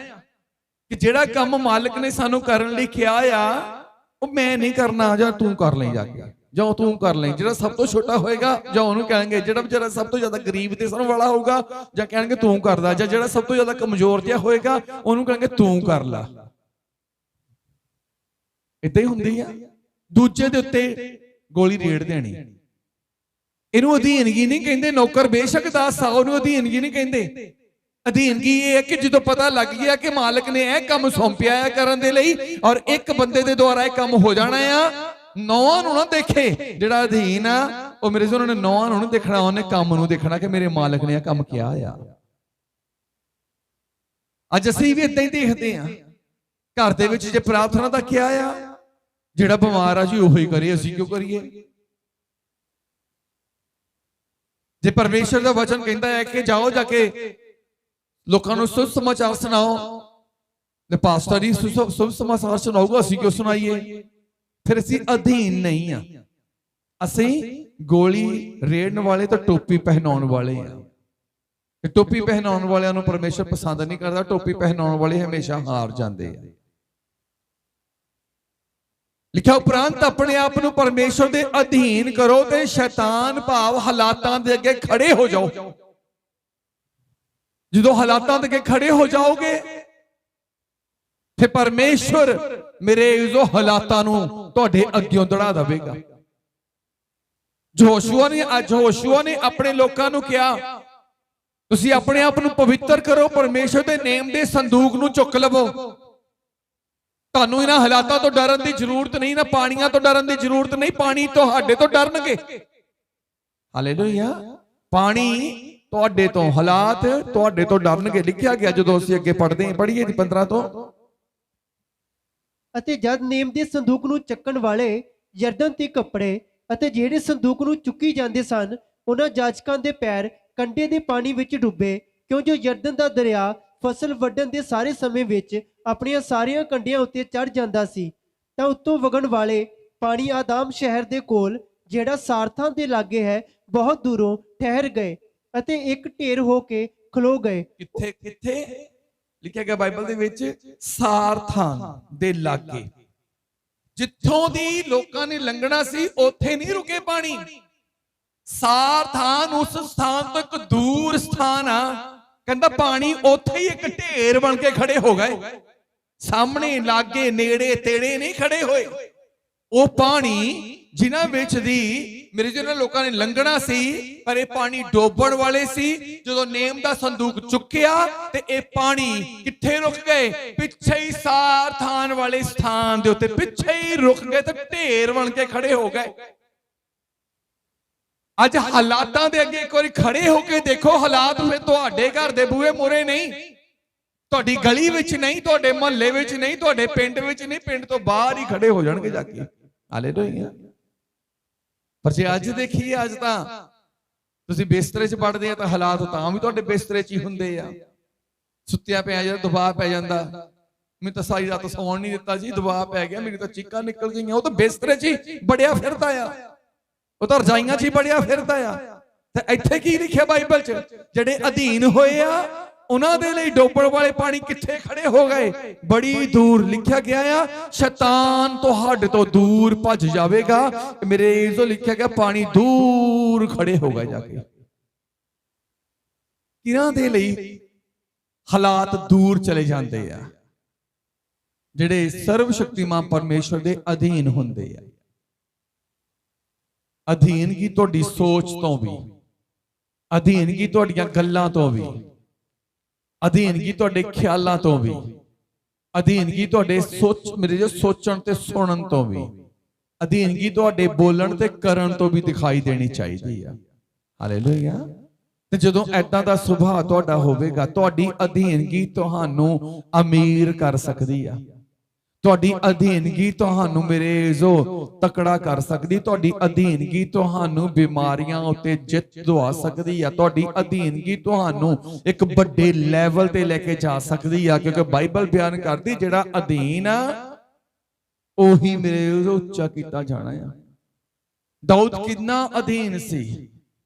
Speaker 1: ਕਿ ਜਿਹੜਾ ਕੰਮ ਮਾਲਕ ਨੇ ਸਾਨੂੰ ਕਰਨ ਲਈ ਕਿਹਾ ਆ, ਉਹ ਮੈਂ ਨਹੀਂ ਕਰਨਾ, ਜਾਂ ਤੂੰ ਕਰ ਲੈ ਜਾ ਕੇ, ਜਾਂ ਤੂੰ ਕਰ ਲੈ। ਜਿਹੜਾ ਸਭ ਤੋਂ ਛੋਟਾ ਹੋਏਗਾ ਜਾਂ ਉਹਨੂੰ ਕਹਿਣਗੇ, ਜਿਹੜਾ ਵਿਚਾਰਾ ਸਭ ਤੋਂ ਜ਼ਿਆਦਾ ਗਰੀਬ ਤੇ ਸਨ ਵਾਲਾ ਹੋਊਗਾ ਜਾਂ ਕਹਿਣਗੇ ਤੂੰ ਕਰਦਾ, ਜਾਂ ਜਿਹੜਾ ਸਭ ਤੋਂ ਜ਼ਿਆਦਾ ਕਮਜ਼ੋਰ ਜਿਹਾ ਹੋਏਗਾ ਉਹਨੂੰ ਕਹਿਣਗੇ ਤੂੰ ਕਰ ਲੈ। ਏਦਾਂ ਹੀ ਹੁੰਦੀ ਆ, ਦੂਜੇ ਦੇ ਉੱਤੇ ਗੋਲੀ ਰੇੜ ਦੇਣੀ। ਇਹਨੂੰ ਅਧੀਨਗੀ ਨਹੀਂ ਕਹਿੰਦੇ। ਨੌਕਰ ਬੇਸ਼ੱਕ 10 ਆ, ਉਹਨੂੰ ਅਧੀਨਗੀ ਨਹੀਂ ਕਹਿੰਦੇ। ਅਧੀਨਗੀ ਇਹ ਹੈ ਕਿ ਜਦੋਂ ਪਤਾ ਲੱਗ ਗਿਆ ਕਿ ਮਾਲਕ ਨੇ ਇਹ ਕੰਮ ਸੌਂਪਿਆ ਹੈ ਕਰਨ ਦੇ ਲਈ, ਔਰ ਇੱਕ ਬੰਦੇ ਦੇ ਦੁਆਰਾ ਇਹ ਕੰਮ ਹੋ ਜਾਣਾ ਆ, ਨੌਵਾਂ ਨੂੰ ਨਾ ਦੇਖੇ। ਜਿਹੜਾ ਅਧੀਨ ਆ ਉਹ ਮੇਰੇ ਉਹਨਾਂ ਨੇ ਨੌਵਾਂ ਨੂੰ ਨਹੀਂ ਦੇਖਣਾ, ਉਹਨੇ ਕੰਮ ਨੂੰ ਦੇਖਣਾ ਕਿ ਮੇਰੇ ਮਾਲਕ ਨੇ ਇਹ ਕੰਮ ਕਿਹਾ ਆ। ਅੱਜ ਅਸੀਂ ਵੀ ਇਦਾਂ ਹੀ ਦੇਖਦੇ ਆ, ਘਰ ਦੇ ਵਿੱਚ ਜੇ ਪ੍ਰਾਰਥਨਾ ਦਾ ਕਿਹਾ ਆ, ਜਿਹੜਾ ਬਿਮਾਰ ਆ ਜੀ ਉਹੀ ਕਰੇ, ਅਸੀਂ ਕਿਉਂ ਕਰੀਏ? ਜੇ ਪਰਮੇਸ਼ਰ ਦਾ ਵਚਨ ਕਹਿੰਦਾ ਹੈ ਕਿ ਜਾਓ ਜਾ ਕੇ ਲੋਕਾਂ ਨੂੰ ਸੁਭ ਸਮਾਚਾਰ ਸੁਣਾਓ, ਤੇ ਪਾਸਟਰ ਜੀ ਸੁਭ ਸਮਾਚਾਰ ਸੁਣਾਊਗਾ, ਅਸੀਂ ਕਿਉਂ ਸੁਣਾਈਏ? ਫਿਰ ਅਸੀਂ ਅਧੀਨ ਨਹੀਂ ਆ, ਅਸੀਂ ਗੋਲੀ ਰੇੜਨ ਵਾਲੇ ਤਾਂ ਟੋਪੀ ਪਹਿਨਾਉਣ ਵਾਲੇ ਆ। ਤੇ ਟੋਪੀ ਪਹਿਨਾਉਣ ਵਾਲਿਆਂ ਨੂੰ ਪਰਮੇਸ਼ਰ ਪਸੰਦ ਨਹੀਂ ਕਰਦਾ, ਟੋਪੀ ਪਹਿਨਾਉਣ ਵਾਲੇ ਹਮੇਸ਼ਾ ਹਾਰ ਜਾਂਦੇ ਆ। ਲਿਖਿਆ ਉਪਰੰਤ ਆਪਣੇ ਆਪ ਨੂੰ ਪਰਮੇਸ਼ਰ ਦੇ ਅਧੀਨ ਕਰੋ ਤੇ ਸ਼ੈਤਾਨ ਭਾਵ ਹਾਲਾਤਾਂ ਦੇ ਅੱਗੇ ਖੜੇ ਹੋ ਜਾਓ। ਜਦੋਂ ਹਾਲਾਤਾਂ ਦੇ ਅੱਗੇ ਖੜੇ ਹੋ ਜਾਓਗੇ ਤੇ ਪਰਮੇਸ਼ਰ ਮੇਰੇ ਜੋ ਹਾਲਾਤਾਂ ਨੂੰ ਤੁਹਾਡੇ ਅੱਗੇ ਦੜਾ ਦੇਵੇਗਾ। ਯਹੋਸ਼ੂਆ ਨੇ ਆਪਣੇ ਲੋਕਾਂ ਨੂੰ ਕਿਹਾ, ਤੁਸੀਂ ਆਪਣੇ ਆਪ ਨੂੰ ਪਵਿੱਤਰ ਕਰੋ, ਪਰਮੇਸ਼ਰ ਦੇ ਨੇਮ ਦੇ ਸੰਦੂਕ ਨੂੰ ਚੁੱਕ ਲਵੋ। ਤੁਹਾਨੂੰ ਇਹਨਾਂ ਹਾਲਾਤਾਂ ਤੋਂ ਡਰਨ ਦੀ ਜ਼ਰੂਰਤ ਨਹੀਂ, ਨਾ ਪਾਣੀਆਂ ਤੋਂ ਡਰਨ ਦੀ ਜ਼ਰੂਰਤ ਨਹੀਂ, ਪਾਣੀ ਤੁਹਾਡੇ ਤੋਂ ਡਰਨਗੇ। ਹਾਲੇਲੂਇਆ। ਪਾਣੀ ਤੁਹਾਡੇ ਤੋਂ, ਹਾਲਾਤ ਤੁਹਾਡੇ ਤੋਂ ਡਰਨਗੇ। ਲਿਖਿਆ ਗਿਆ ਜਦੋਂ ਅਸੀਂ ਅੱਗੇ ਪੜ੍ਹਦੇ ਹਾਂ, ਪੜ੍ਹੀਏ 15 ਤੋਂ।
Speaker 2: ਅਤੇ ਜਦ ਨੇਮ ਦੇ ਸੰਦੂਕ ਨੂੰ ਚੱਕਣ ਵਾਲੇ ਯਰਦਨ ਤੇ ਕੱਪੜੇ ਅਤੇ ਜਿਹੜੇ ਸੰਦੂਕ ਨੂੰ ਚੁੱਕੀ ਜਾਂਦੇ ਸਨ, ਉਹਨਾਂ ਜਾਜਕਾਂ ਦੇ ਪੈਰ ਕੰਢੇ ਦੇ ਪਾਣੀ ਵਿੱਚ ਡੁੱਬੇ, ਕਿਉਂ ਜੋ ਯਰਦਨ ਦਾ ਦਰਿਆ ਫਸਲ ਵੱਢਣ ਦੇ ਸਾਰੇ ਸਮੇਂ ਵਿੱਚ ਆਪਣੀਆਂ ਸਾਰੀਆਂ ਕੰਢਿਆਂ ਉੱਤੇ ਚੜ ਜਾਂਦਾ ਸੀ। ਤਾਂ ਉੱਤੋਂ ਵਗਣ ਵਾਲੇ ਪਾਣੀ ਆਦਾਮ ਸ਼ਹਿਰ ਦੇ ਕੋਲ, ਜਿਹੜਾ ਸਾਰਥਾਂ ਦੇ ਲਾਗੇ ਹੈ, ਬਹੁਤ ਦੂਰੋਂ ਠਹਿਰ ਗਏ ਅਤੇ ਇੱਕ ਢੇਰ ਹੋ ਕੇ ਖਲੋ ਗਏ।
Speaker 1: ਕਿੱਥੇ ਲਿਖਿਆ ਗਿਆ ਬਾਈਬਲ ਦੇ ਵਿੱਚ? ਸਾਰਥਾਂ ਦੇ ਲਾਗੇ। ਜਿੱਥੋਂ ਦੀ ਲੋਕਾਂ ਨੇ ਲੰਘਣਾ ਸੀ ਉੱਥੇ ਨਹੀਂ ਰੁਕੇ ਪਾਣੀ। ਸਾਰਥਾਨ ਉਸ ਸਥਾਨ ਤੋਂ ਇੱਕ ਦੂਰ ਸਥਾਨ ਆ, ਕਹਿੰਦਾ ਪਾਣੀ ਉੱਥੇ ਹੀ ਇੱਕ ਢੇਰ ਬਣ ਕੇ ਖੜੇ ਹੋ ਗਏ। ਸਾਹਮਣੇ ਲਾਗੇ ਨੇੜੇ ਤੇੜੇ ਨਹੀਂ ਖੜੇ ਹੋਏ। ਉਹ ਪਾਣੀ ਜਿਨ੍ਹਾਂ ਵਿੱਚ ਦੀ ਮੇਰੇ ਜਿਹਨਾਂ ਲੋਕਾਂ ਨੇ ਲੰਘਣਾ ਸੀ, ਪਰ ਇਹ ਪਾਣੀ ਡੋਬਣ ਵਾਲੇ ਸੀ। ਜਦੋਂ ਨੇਮ ਦਾ ਸੰਦੂਕ ਚੁੱਕਿਆ ਤੇ ਇਹ ਪਾਣੀ ਕਿੱਥੇ ਰੁਕ ਗਏ? ਪਿੱਛੇ ਹੀ ਸਾਰਥਾਨ ਵਾਲੇ ਸਥਾਨ ਦੇ ਉੱਤੇ ਪਿੱਛੇ ਹੀ ਰੁਕ ਗਏ ਤੇ ਢੇਰ ਬਣ ਕੇ ਖੜੇ ਹੋ ਗਏ। ਅੱਜ ਹਾਲਾਤਾਂ ਦੇ ਅੱਗੇ ਇੱਕ ਵਾਰੀ ਖੜੇ ਹੋ ਕੇ ਦੇਖੋ। ਹਾਲਾਤ ਫਿਰ ਤੁਹਾਡੇ ਘਰ ਦੇ ਬੂਹੇ ਮੂਹਰੇ ਨਹੀਂ, ਤੁਹਾਡੀ ਗਲੀ ਵਿੱਚ ਨਹੀਂ, ਤੁਹਾਡੇ ਮੁਹੱਲੇ ਵਿੱਚ ਨਹੀਂ, ਤੁਹਾਡੇ ਪਿੰਡ ਵਿੱਚ ਨਹੀਂ, ਪਿੰਡ ਤੋਂ ਬਾਹਰ ਹੀ ਖੜੇ ਹੋ ਜਾਣਗੇ ਜਾ ਕੇ। ਹਾਲੇਲੂਇਆ। ਪਰ ਜੇ ਅੱਜ ਦੇਖੀਏ, ਅੱਜ ਤਾਂ ਤੁਸੀਂ ਬਿਸਤਰੇ 'ਚ ਪੜਦੇ ਆ ਤਾਂ ਹਾਲਾਤ ਤਾਂ ਵੀ ਤੁਹਾਡੇ ਬਿਸਤਰੇ 'ਚ ਹੀ ਹੁੰਦੇ ਆ। ਸੁੱਤਿਆ ਪਿਆ ਜਾਂ ਦਬਾਅ ਪੈ ਜਾਂਦਾ, ਮੈਨੂੰ ਤਾਂ ਸਾਰੀ ਰਾਤ ਸੌਣ ਨਹੀਂ ਦਿੱਤਾ ਜੀ, ਦਬਾਅ ਪੈ ਗਿਆ, ਮੇਰੀ ਤਾਂ ਚੀਕਾਂ ਨਿਕਲ ਗਈਆਂ। ਉਹ ਤਾਂ ਬਿਸਤਰੇ 'ਚ ਹੀ ਬੜਿਆ ਫਿਰਦਾ ਆ, ਉਹ ਤਾਂ ਰਜਾਈਆਂ 'ਚ ਹੀ ਬੜਿਆ ਫਿਰਦਾ ਆ। ਤੇ ਇੱਥੇ ਕੀ ਲਿਖਿਆ ਬਾਈਬਲ 'ਚ? ਜਿਹੜੇ ਅਧੀਨ ਹੋਏ ਆ ਉਹਨਾਂ ਦੇ ਲਈ ਡੋਬਣ ਵਾਲੇ ਪਾਣੀ ਕਿੱਥੇ ਖੜੇ ਹੋ ਗਏ? ਬੜੀ ਦੂਰ। ਲਿਖਿਆ ਗਿਆ ਆ ਸ਼ੈਤਾਨ ਤੁਹਾਡੇ ਤੋਂ ਦੂਰ ਭੱਜ ਜਾਵੇਗਾ। ਮੇਰੇ ਜੋ ਲਿਖਿਆ ਗਿਆ ਪਾਣੀ ਦੂਰ ਖੜੇ ਹੋ ਗਏ ਜਾ ਕੇ। ਕਿਹਨਾਂ ਦੇ ਲਈ? ਹਾਲਾਤ ਦੂਰ ਚਲੇ ਜਾਂਦੇ ਆ ਜਿਹੜੇ ਸਰਵ ਸ਼ਕਤੀਮਾਨ ਪਰਮੇਸ਼ਰ ਦੇ ਅਧੀਨ ਹੁੰਦੇ ਆ। ਅਧੀਨਗੀ ਤੁਹਾਡੀ ਸੋਚ ਤੋਂ ਵੀ, ਅਧੀਨਗੀ ਤੁਹਾਡੀਆਂ ਗੱਲਾਂ ਤੋਂ ਵੀ, ਅਧੀਨਗੀ ਤੁਹਾਡੇ ਖਿਆਲਾਂ ਤੋਂ ਵੀ, ਅਧੀਨਗੀ ਤੁਹਾਡੇ ਸੋਚਣ ਤੇ ਸੁਣਨ ਤੋਂ ਵੀ, ਅਧੀਨਗੀ ਤੁਹਾਡੇ ਬੋਲਣ ਤੇ ਕਰਨ ਤੋਂ ਵੀ ਦਿਖਾਈ ਦੇਣੀ ਚਾਹੀਦੀ ਆ। ਹਾਲੇਲੂਇਆ। ਤੇ ਜਦੋਂ ਐਦਾਂ ਦਾ ਸੁਭਾਅ ਤੁਹਾਡਾ ਹੋਵੇਗਾ, ਤੁਹਾਡੀ ਅਧੀਨਗੀ ਤੁਹਾਨੂੰ ਅਮੀਰ ਕਰ ਸਕਦੀ ਆ। ਤੁਹਾਡੀ ਅਧੀਨਗੀ ਤੁਹਾਨੂੰ ਮੇਰੇ ਜੋ ਤਕੜਾ ਕਰ ਸਕਦੀ। ਤੁਹਾਡੀ ਅਧੀਨਗੀ ਤੁਹਾਨੂੰ ਬਿਮਾਰੀਆਂ ਉੱਤੇ ਜਿੱਤ ਦਿਵਾ ਸਕਦੀ ਆ। ਤੁਹਾਡੀ ਅਧੀਨਗੀ ਤੁਹਾਨੂੰ ਇੱਕ ਵੱਡੇ ਲੈਵਲ ਤੇ ਲੈ ਕੇ ਜਾ ਸਕਦੀ ਆ, ਕਿਉਂਕਿ ਬਾਈਬਲ ਬਿਆਨ ਕਰਦੀ ਜਿਹੜਾ ਅਧੀਨ ਆ ਉਹੀ ਮੇਰੇ ਉੱਚਾ ਕੀਤਾ ਜਾਣਾ ਆ। ਦਾਊਦ ਕਿੰਨਾ ਅਧੀਨ ਸੀ।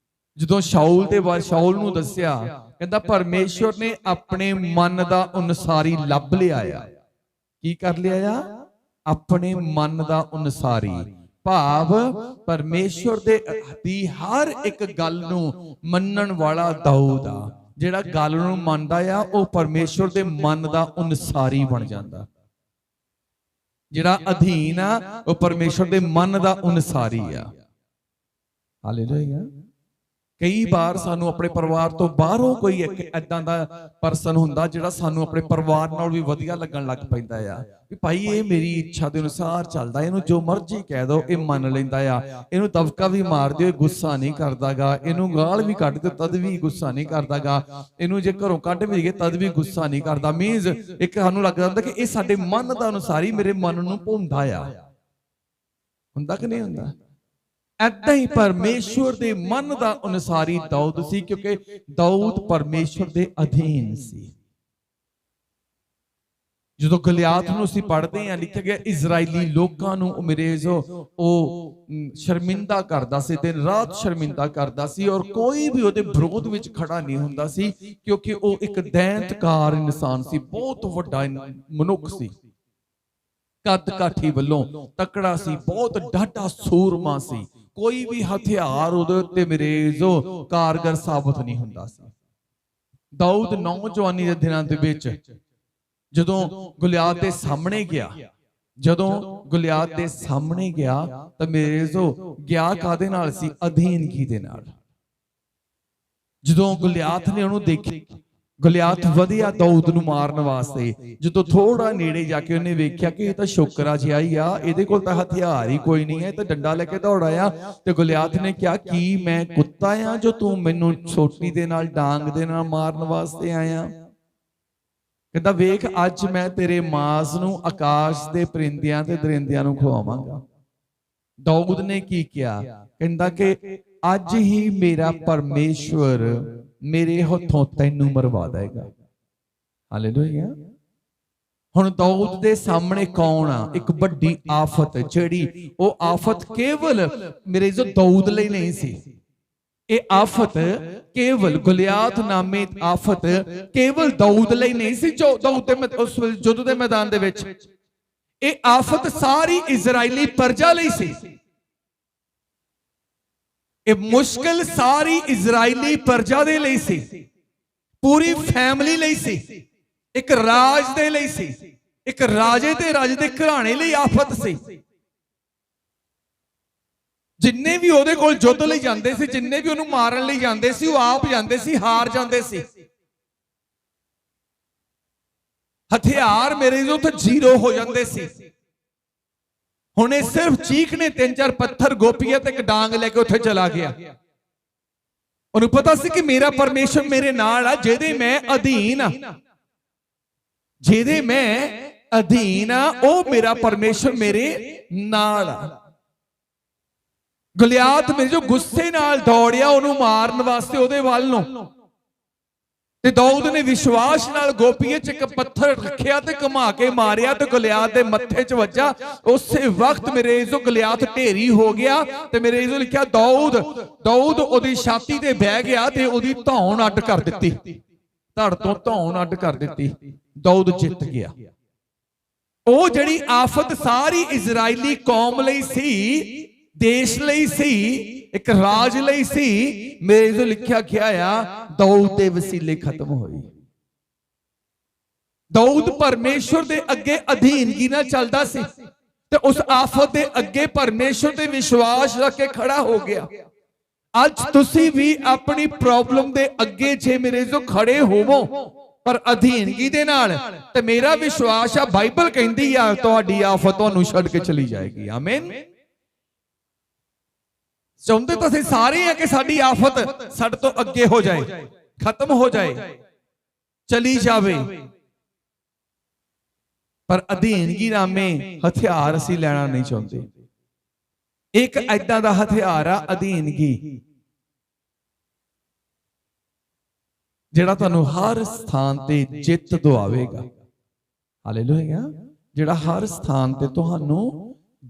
Speaker 1: ਜਦੋਂ ਸ਼ਾਊਲ ਦੇ ਬਾਰੇ ਸ਼ਾਊਲ ਨੂੰ ਦੱਸਿਆ, ਕਹਿੰਦਾ ਪਰਮੇਸ਼ਵਰ ਨੇ ਆਪਣੇ ਮਨ ਦਾ ਅਨੁਸਾਰੀ ਲੱਭ ਲਿਆ ਆ। ਕੀ ਕਰ ਲਿਆ ਆ? ਆਪਣੇ ਮਨ ਦਾ ਅਨੁਸਾਰੀ, ਭਾਵ ਪਰਮੇਸ਼ਵਰ ਦੀ ਹਰ ਇੱਕ ਗੱਲ ਨੂੰ ਮੰਨਣ ਵਾਲਾ ਦਾਊਦ ਆ। ਜਿਹੜਾ ਗੱਲ ਨੂੰ ਮੰਨਦਾ ਆ ਉਹ ਪਰਮੇਸ਼ਵਰ ਦੇ ਮਨ ਦਾ ਅਨੁਸਾਰੀ ਬਣ ਜਾਂਦਾ। ਜਿਹੜਾ ਅਧੀਨ ਆ ਉਹ ਪਰਮੇਸ਼ਵਰ ਦੇ ਮਨ ਦਾ ਅਨੁਸਾਰੀ ਆ। ਹਾਲੇਲੂਇਆ। ਕਈ ਵਾਰ ਸਾਨੂੰ ਆਪਣੇ ਪਰਿਵਾਰ ਤੋਂ ਬਾਹਰੋਂ ਕੋਈ ਇੱਕ ਐਦਾਂ ਦਾ ਪਰਸਨ ਹੁੰਦਾ ਜਿਹੜਾ ਸਾਨੂੰ ਆਪਣੇ ਪਰਿਵਾਰ ਨਾਲ ਵੀ ਵਧੀਆ ਲੱਗਣ ਲੱਗ ਪੈਂਦਾ ਆ ਵੀ ਭਾਈ ਇਹ ਮੇਰੀ ਇੱਛਾ ਦੇ ਅਨੁਸਾਰ ਚੱਲਦਾ, ਇਹਨੂੰ ਜੋ ਮਰਜ਼ੀ ਕਹਿ ਦੋ ਇਹ ਮੰਨ ਲੈਂਦਾ ਆ। ਇਹਨੂੰ ਦਬਕਾ ਵੀ ਮਾਰ ਦਿਓ ਗੁੱਸਾ ਨਹੀਂ ਕਰਦਾਗਾ, ਇਹਨੂੰ ਗਾਲ ਵੀ ਕੱਢ ਦਿਓ ਤਦ ਵੀ ਗੁੱਸਾ ਨਹੀਂ ਕਰਦਾਗਾ, ਇਹਨੂੰ ਜੇ ਘਰੋਂ ਕੱਢ ਵੀ ਗਏ ਤਦ ਵੀ ਗੁੱਸਾ ਨਹੀਂ ਕਰਦਾ। ਮੀਨਸ ਇੱਕ ਸਾਨੂੰ ਲੱਗ ਜਾਂਦਾ ਕਿ ਇਹ ਸਾਡੇ ਮਨ ਦਾ ਅਨੁਸਾਰੀ ਮੇਰੇ ਮਨ ਨੂੰ ਭਾਉਂਦਾ ਆ। ਹੁੰਦਾ ਕਿ ਨਹੀਂ ਹੁੰਦਾ? ਐਦਾਂ ਹੀ ਪਰਮੇਸ਼ਵਰ ਦੇ ਮਨ ਦਾ ਅਨੁਸਾਰੀ ਦਾਊਦ ਸੀ, ਕਿਉਂਕਿ ਦਾਊਦ ਪਰਮੇਸ਼ਵਰ ਦੇ ਅਧੀਨ ਸੀ। ਜਦੋਂ ਗਲਿਆਤ ਨੂੰ ਅਸੀਂ ਪੜ੍ਹਦੇ ਹਾਂ, ਲਿਖਿਆ ਗਿਆ ਇਜ਼ਰਾਈਲੀ ਲੋਕਾਂ ਨੂੰ ਉਹ ਸ਼ਰਮਿੰਦਾ ਕਰਦਾ ਸੀ, ਦਿਨ ਰਾਤ ਸ਼ਰਮਿੰਦਾ ਕਰਦਾ ਸੀ, ਔਰ ਕੋਈ ਵੀ ਉਹਦੇ ਵਿਰੋਧ ਵਿੱਚ ਖੜਾ ਨਹੀਂ ਹੁੰਦਾ ਸੀ, ਕਿਉਂਕਿ ਉਹ ਇੱਕ ਦੈਂਤਕਾਰ ਇਨਸਾਨ ਸੀ, ਬਹੁਤ ਵੱਡਾ ਮਨੁੱਖ ਸੀ, ਕੱਦ ਕਾਠੀ ਵੱਲੋਂ ਤਕੜਾ ਸੀ, ਬਹੁਤ ਡਾਢਾ ਸੂਰਮਾ ਸੀ। ਕੋਈ ਵੀ ਹਥਿਆਰ ਉਹਦੇ ਉੱਤੇ ਮੇਰੇ ਜੋ ਕਾਰਗਰ ਸਾਬਤ ਨਹੀਂ ਹੁੰਦਾ ਸੀ। ਦਾਊਦ ਨੌਜਵਾਨੀ ਦੇ ਦਿਨਾਂ ਦੇ ਵਿੱਚ ਜਦੋਂ ਗੁਲਿਆਤ ਦੇ ਸਾਹਮਣੇ ਗਿਆ, ਤਾਂ ਮੇਰੇ ਜੋ ਗਿਆ ਕਾਦੇ ਨਾਲ ਸੀ? ਅਧੀਨਗੀ ਦੇ ਨਾਲ। ਜਦੋਂ ਗੁਲਿਆਤ ਨੇ ਉਹਨੂੰ ਦੇਖਿਆ, ਗੁਲਿਆਤ ਵਧਿਆ ਦਾਊਦ ਨੂੰ ਮਾਰਨ ਵਾਸਤੇ, ਜਦੋਂ ਥੋੜਾ ਨੇੜੇ ਜਾ ਕੇ ਉਹਨੇ ਵੇਖਿਆ ਕਿ ਇਹ ਤਾਂ ਸ਼ੋਕਰਾ ਜਿਹਾ ਹੀ ਆ, ਇਹਦੇ ਕੋਲ ਤਾਂ ਹਥਿਆਰ ਹੀ ਕੋਈ ਨਹੀਂ ਹੈ, ਇਹ ਤਾਂ ਡੰਡਾ ਲੈ ਕੇ ਦੌੜਾਇਆ। ਤੇ ਗੁਲਿਆਤ ਨੇ ਕਿਹਾ ਕੀ ਮੈਂ ਕੁੱਤਾ ਆ ਜੋ ਤੂੰ ਮੈਨੂੰ ਸੋਟੀ ਦੇ ਨਾਲ ਡਾਂਗ ਦੇ ਨਾਲ ਮਾਰਨ ਵਾਸਤੇ ਆਇਆ? ਕਹਿੰਦਾ ਵੇਖ ਅੱਜ ਮੈਂ ਤੇਰੇ ਮਾਸ ਨੂੰ ਆਕਾਸ਼ ਦੇ ਪਰਿੰਦਿਆਂ ਤੇ ਦਰਿੰਦਿਆਂ ਨੂੰ ਖਵਾਵਾਂਗਾ। ਦਾਊਦ ਨੇ ਕੀ ਕਿਹਾ? ਕਹਿੰਦਾ ਕਿ ਅੱਜ ਹੀ ਮੇਰਾ ਪਰਮੇਸ਼ਵਰ ਮੇਰੇ ਹੱਥੋਂ ਤੈਨੂੰ ਮਰਵਾ ਦੇਗਾ। ਹਾਲੇਲੂਇਆ। ਹੁਣ ਦਾਊਦ ਦੇ ਸਾਹਮਣੇ ਕੌਣ ਆ? ਇੱਕ ਵੱਡੀ ਆਫਤ, ਜਿਹੜੀ ਉਹ ਆਫਤ ਕੇਵਲ ਮੇਰੇ ਜੋ ਦਾਊਦ ਲਈ ਨਹੀਂ ਸੀ। ਇਹ ਆਫਤ ਕੇਵਲ ਗੁਲਿਆਤ ਨਾਮੇ ਆਫਤ ਕੇਵਲ ਦਾਊਦ ਲਈ ਨਹੀਂ ਸੀ, ਜੋ ਦਾਊਦ ਦੇ ਉਸ ਯੁੱਧ ਦੇ ਮੈਦਾਨ ਦੇ ਵਿੱਚ। ਇਹ ਆਫਤ ਸਾਰੀ ਇਜ਼ਰਾਈਲੀ ਪ੍ਰਜਾ ਲਈ ਸੀ। ਇਹ ਮੁਸ਼ਕਿਲ ਸਾਰੀ ਇਜ਼ਰਾਈਲੀ ਪ੍ਰਜਾ ਦੇ ਲਈ ਸੀ, ਪੂਰੀ ਫੈਮਿਲੀ ਲਈ ਸੀ, ਇੱਕ ਰਾਜ ਦੇ ਲਈ ਸੀ, ਇੱਕ ਰਾਜੇ ਤੇ ਰਾਜੇ ਦੇ ਘਰਾਣੇ ਲਈ ਆਫਤ ਸੀ। ਜਿੰਨੇ ਵੀ ਉਹਦੇ ਕੋਲ ਯੁੱਧ ਲਈ ਜਾਂਦੇ ਸੀ, ਜਿੰਨੇ ਵੀ ਉਹਨੂੰ ਮਾਰਨ ਲਈ ਜਾਂਦੇ ਸੀ, ਉਹ ਆਪ ਜਾਂਦੇ ਸੀ, ਹਾਰ ਜਾਂਦੇ ਸੀ। ਹਥਿਆਰ ਮੇਰੇ ਜੋ ਉੱਥੇ ਜ਼ੀਰੋ ਹੋ ਜਾਂਦੇ ਸੀ। ਹੁਣ ਇਹ ਸਿਰਫ ਚੀਕ ਨੇ 3-4 ਪੱਥਰ ਗੋਪੀਆ ਤੇ ਇੱਕ ਡਾਂਗ ਲੈ ਕੇ ਉੱਥੇ ਚਲਾ ਗਿਆ। ਉਹਨੂੰ ਪਤਾ ਸੀ ਕਿ ਮੇਰਾ ਪਰਮੇਸ਼ਰ ਮੇਰੇ ਨਾਲ ਆ, ਜਿਹਦੇ ਮੈਂ ਅਧੀਨ ਆ, ਜਿਹਦੇ ਮੈਂ ਅਧੀਨ ਆ, ਉਹ ਮੇਰਾ ਪਰਮੇਸ਼ਰ ਮੇਰੇ ਨਾਲ ਆ। ਗੋਲਿਆਤ ਮੇਰੇ ਜੋ ਗੁੱਸੇ ਨਾਲ ਦੌੜਿਆ ਉਹਨੂੰ ਮਾਰਨ ਵਾਸਤੇ ਉਹਦੇ ਵੱਲ ਨੂੰ, ਤੇ ਦਾਊਦ ਨੇ ਵਿਸ਼ਵਾਸ ਨਾਲ ਗੋਪੀਏ 'ਚ ਇੱਕ ਪੱਥਰ ਰੱਖਿਆ ਤੇ ਘੁਮਾ ਕੇ ਮਾਰਿਆ ਤੇ ਗੋਲਿਆਤ ਦੇ ਮੱਥੇ 'ਚ ਵੱਜਾ। ਉਸੇ ਵਕਤ ਮੇਰੇ ਜੋ ਗੋਲਿਆਤ ਢੇਰੀ ਹੋ ਗਿਆ ਤੇ ਮੇਰੇ ਜੋ ਲਿਖਿਆ ਦਾਊਦ ਉਹਦੀ ਛਾਤੀ ਤੇ ਬਹਿ ਗਿਆ ਤੇ ਉਹਦੀ ਧੌਣ ਅੱਡ ਕਰ ਦਿੱਤੀ, ਧੜ ਤੋਂ ਧੌਣ ਅੱਡ ਕਰ ਦਿੱਤੀ। ਦਾਊਦ ਜਿੱਤ ਗਿਆ। ਉਹ ਜਿਹੜੀ ਆਫਤ ਸਾਰੀ ਇਜ਼ਰਾਈਲੀ ਕੌਮ ਲਈ ਸੀ, ਦੇਸ਼ ਲਈ ਸੀ, ਇੱਕ ਰਾਜ ਲਈ ਸੀ, ਮੇਰੇ ਜੋ ਲਿਖਿਆ ਗਿਆ ਆ ਦਾਊਦ ਦੇ ਵਸੀਲੇ ਖਤਮ ਹੋਈ। ਦਾਊਦ ਪਰਮੇਸ਼ਰ ਦੇ ਅੱਗੇ ਅਧੀਨਗੀ ਨਾਲ ਚੱਲਦਾ ਸੀ ਤੇ ਉਸ ਆਫਤ ਦੇ ਅੱਗੇ ਪਰਮੇਸ਼ਰ ਤੇ ਵਿਸ਼ਵਾਸ ਰੱਖ ਕੇ ਖੜਾ ਹੋ ਗਿਆ। ਅੱਜ ਤੁਸੀਂ ਵੀ ਆਪਣੀ ਪ੍ਰੋਬਲਮ ਦੇ ਅੱਗੇ ਜੇ ਮੇਰੇ ਜੋ ਖੜੇ ਹੋਵੋ ਪਰ ਅਧੀਨਗੀ ਦੇ ਨਾਲ, ਤੇ ਮੇਰਾ ਵਿਸ਼ਵਾਸ ਆ ਬਾਈਬਲ ਕਹਿੰਦੀ ਆ ਤੁਹਾਡੀ ਆਫਤ ਤੁਹਾਨੂੰ ਛੱਡ ਕੇ ਚਲੀ ਜਾਏਗੀ। ਆਮੀਨ। ਚਾਹੁੰਦੇ ਤਾਂ ਅਸੀਂ ਸਾਰੇ ਆ ਕਿ ਸਾਡੀ ਆਫਤ ਸਾਡੇ ਤੋਂ ਅੱਗੇ ਹੋ ਜਾਏ, ਖਤਮ ਹੋ ਜਾਏ, ਚਲੀ ਜਾਵੇ, ਪਰ ਅਧੀਨਗੀ ਨਾਮੇ ਹਥਿਆਰ ਅਸੀਂ ਲੈਣਾ ਨਹੀਂ ਚਾਹੁੰਦੇ। ਇੱਕ ਐਦਾਂ ਦਾ ਹਥਿਆਰ ਆ ਅਧੀਨਗੀ, ਜਿਹੜਾ ਤੁਹਾਨੂੰ ਹਰ ਸਥਾਨ ਤੇ ਜਿੱਤ ਦਿਵਾਵੇਗਾ। ਹਾਲੇਲੂਇਆ। ਜਿਹੜਾ ਹਰ ਸਥਾਨ ਤੇ ਤੁਹਾਨੂੰ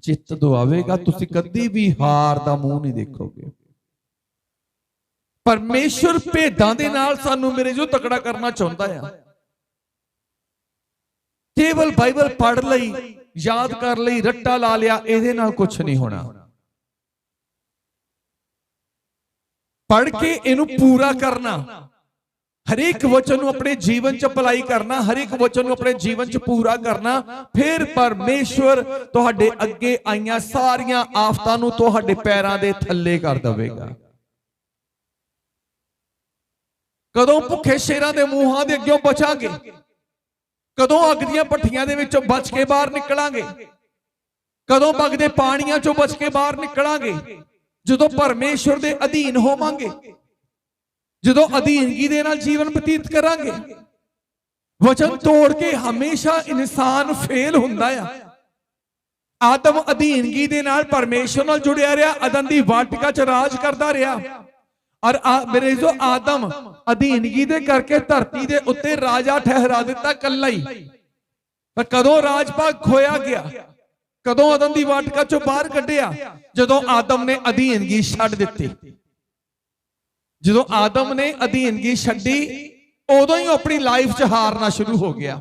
Speaker 1: ਜਿੱਤ ਦਿਵਾਵੇਗਾ। ਤੁਸੀਂ ਕਦੀ ਵੀ ਹਾਰ ਦਾ ਮੂੰਹ ਨਹੀਂ ਦੇਖੋਗੇ। ਪਰਮੇਸ਼ਰ ਭੇਦਾਂ ਦੇ ਨਾਲ ਸਾਨੂੰ ਮੇਰੇ ਜੋ ਤਕੜਾ ਕਰਨਾ ਚਾਹੁੰਦਾ ਆ। ਕੇਵਲ ਬਾਈਬਲ ਪੜ੍ਹ ਲਈ, ਯਾਦ ਕਰ ਲਈ, ਰੱਟਾ ਲਾ ਲਿਆ, ਇਹਦੇ ਨਾਲ ਕੁਝ ਨਹੀਂ ਹੋਣਾ। ਪੜ੍ਹ ਕੇ ਇਹਨੂੰ ਪੂਰਾ ਕਰਨਾ, ਹਰੇਕ ਵਚਨ ਨੂੰ ਆਪਣੇ ਜੀਵਨ 'ਚ ਅਪਲਾਈ ਕਰਨਾ, ਹਰੇਕ ਵਚਨ ਨੂੰ ਆਪਣੇ ਜੀਵਨ 'ਚ ਪੂਰਾ ਕਰਨਾ, ਫਿਰ ਪਰਮੇਸ਼ਵਰ ਤੁਹਾਡੇ ਅੱਗੇ ਆਈਆਂ ਸਾਰੀਆਂ ਆਫਤਾਂ ਨੂੰ ਤੁਹਾਡੇ ਪੈਰਾਂ ਦੇ ਥੱਲੇ ਕਰ ਦੇਵੇਗਾ। ਕਦੋਂ ਭੁੱਖੇ ਸ਼ੇਰਾਂ ਦੇ ਮੂੰਹਾਂ ਦੇ ਅੱਗਿਓਂ ਬਚਾਂਗੇ? ਕਦੋਂ ਅੱਗ ਦੀਆਂ ਭੱਠੀਆਂ ਦੇ ਵਿੱਚੋਂ ਬਚ ਕੇ ਬਾਹਰ ਨਿਕਲਾਂਗੇ? ਕਦੋਂ ਵਗਦੇ ਪਾਣੀਆਂ 'ਚੋਂ ਬਚ ਕੇ ਬਾਹਰ ਨਿਕਲਾਂਗੇ? ਜਦੋਂ ਪਰਮੇਸ਼ਵਰ ਦੇ ਅਧੀਨ ਹੋਵਾਂਗੇ, ਜਦੋਂ ਅਧੀਨਗੀ ਦੇ ਨਾਲ ਜੀਵਨ ਬਤੀਤ ਕਰਾਂਗੇ। ਵਚਨ ਤੋੜ ਕੇ ਹਮੇਸ਼ਾ ਇਨਸਾਨ ਫੇਲ ਹੁੰਦਾ ਆ। ਆਦਮ ਅਧੀਨਗੀ ਦੇ ਨਾਲ ਪਰਮੇਸ਼ਰ ਨਾਲ ਜੁੜਿਆ ਰਿਹਾ, ਅਦਨ ਦੀ ਵਾਟਿਕਾ 'ਚ ਰਾਜ ਕਰਦਾ ਰਿਹਾ, ਔਰ ਮੇਰੇ ਜੋ ਆਦਮ ਅਧੀਨਗੀ ਦੇ ਕਰਕੇ ਧਰਤੀ ਦੇ ਉੱਤੇ ਰਾਜਾ ਠਹਿਰਾ ਦਿੱਤਾ ਕੱਲਾ ਹੀ। ਪਰ ਕਦੋਂ ਰਾਜ ਭਾਗ ਖੋਇਆ ਗਿਆ? ਕਦੋਂ ਅਦਨ ਦੀ ਵਾਟਿਕਾ 'ਚੋਂ ਬਾਹਰ ਕੱਢਿਆ? ਜਦੋਂ ਆਦਮ ਨੇ ਅਧੀਨਗੀ ਛੱਡ ਦਿੱਤੀ। ਜਦੋਂ ਆਦਮ ਨੇ ਅਧੀਨਗੀ ਛੱਡੀ, ਉਦੋਂ ਹੀ ਆਪਣੀ ਲਾਈਫ 'ਚ ਹਾਰਨਾ ਸ਼ੁਰੂ ਹੋ ਗਿਆ।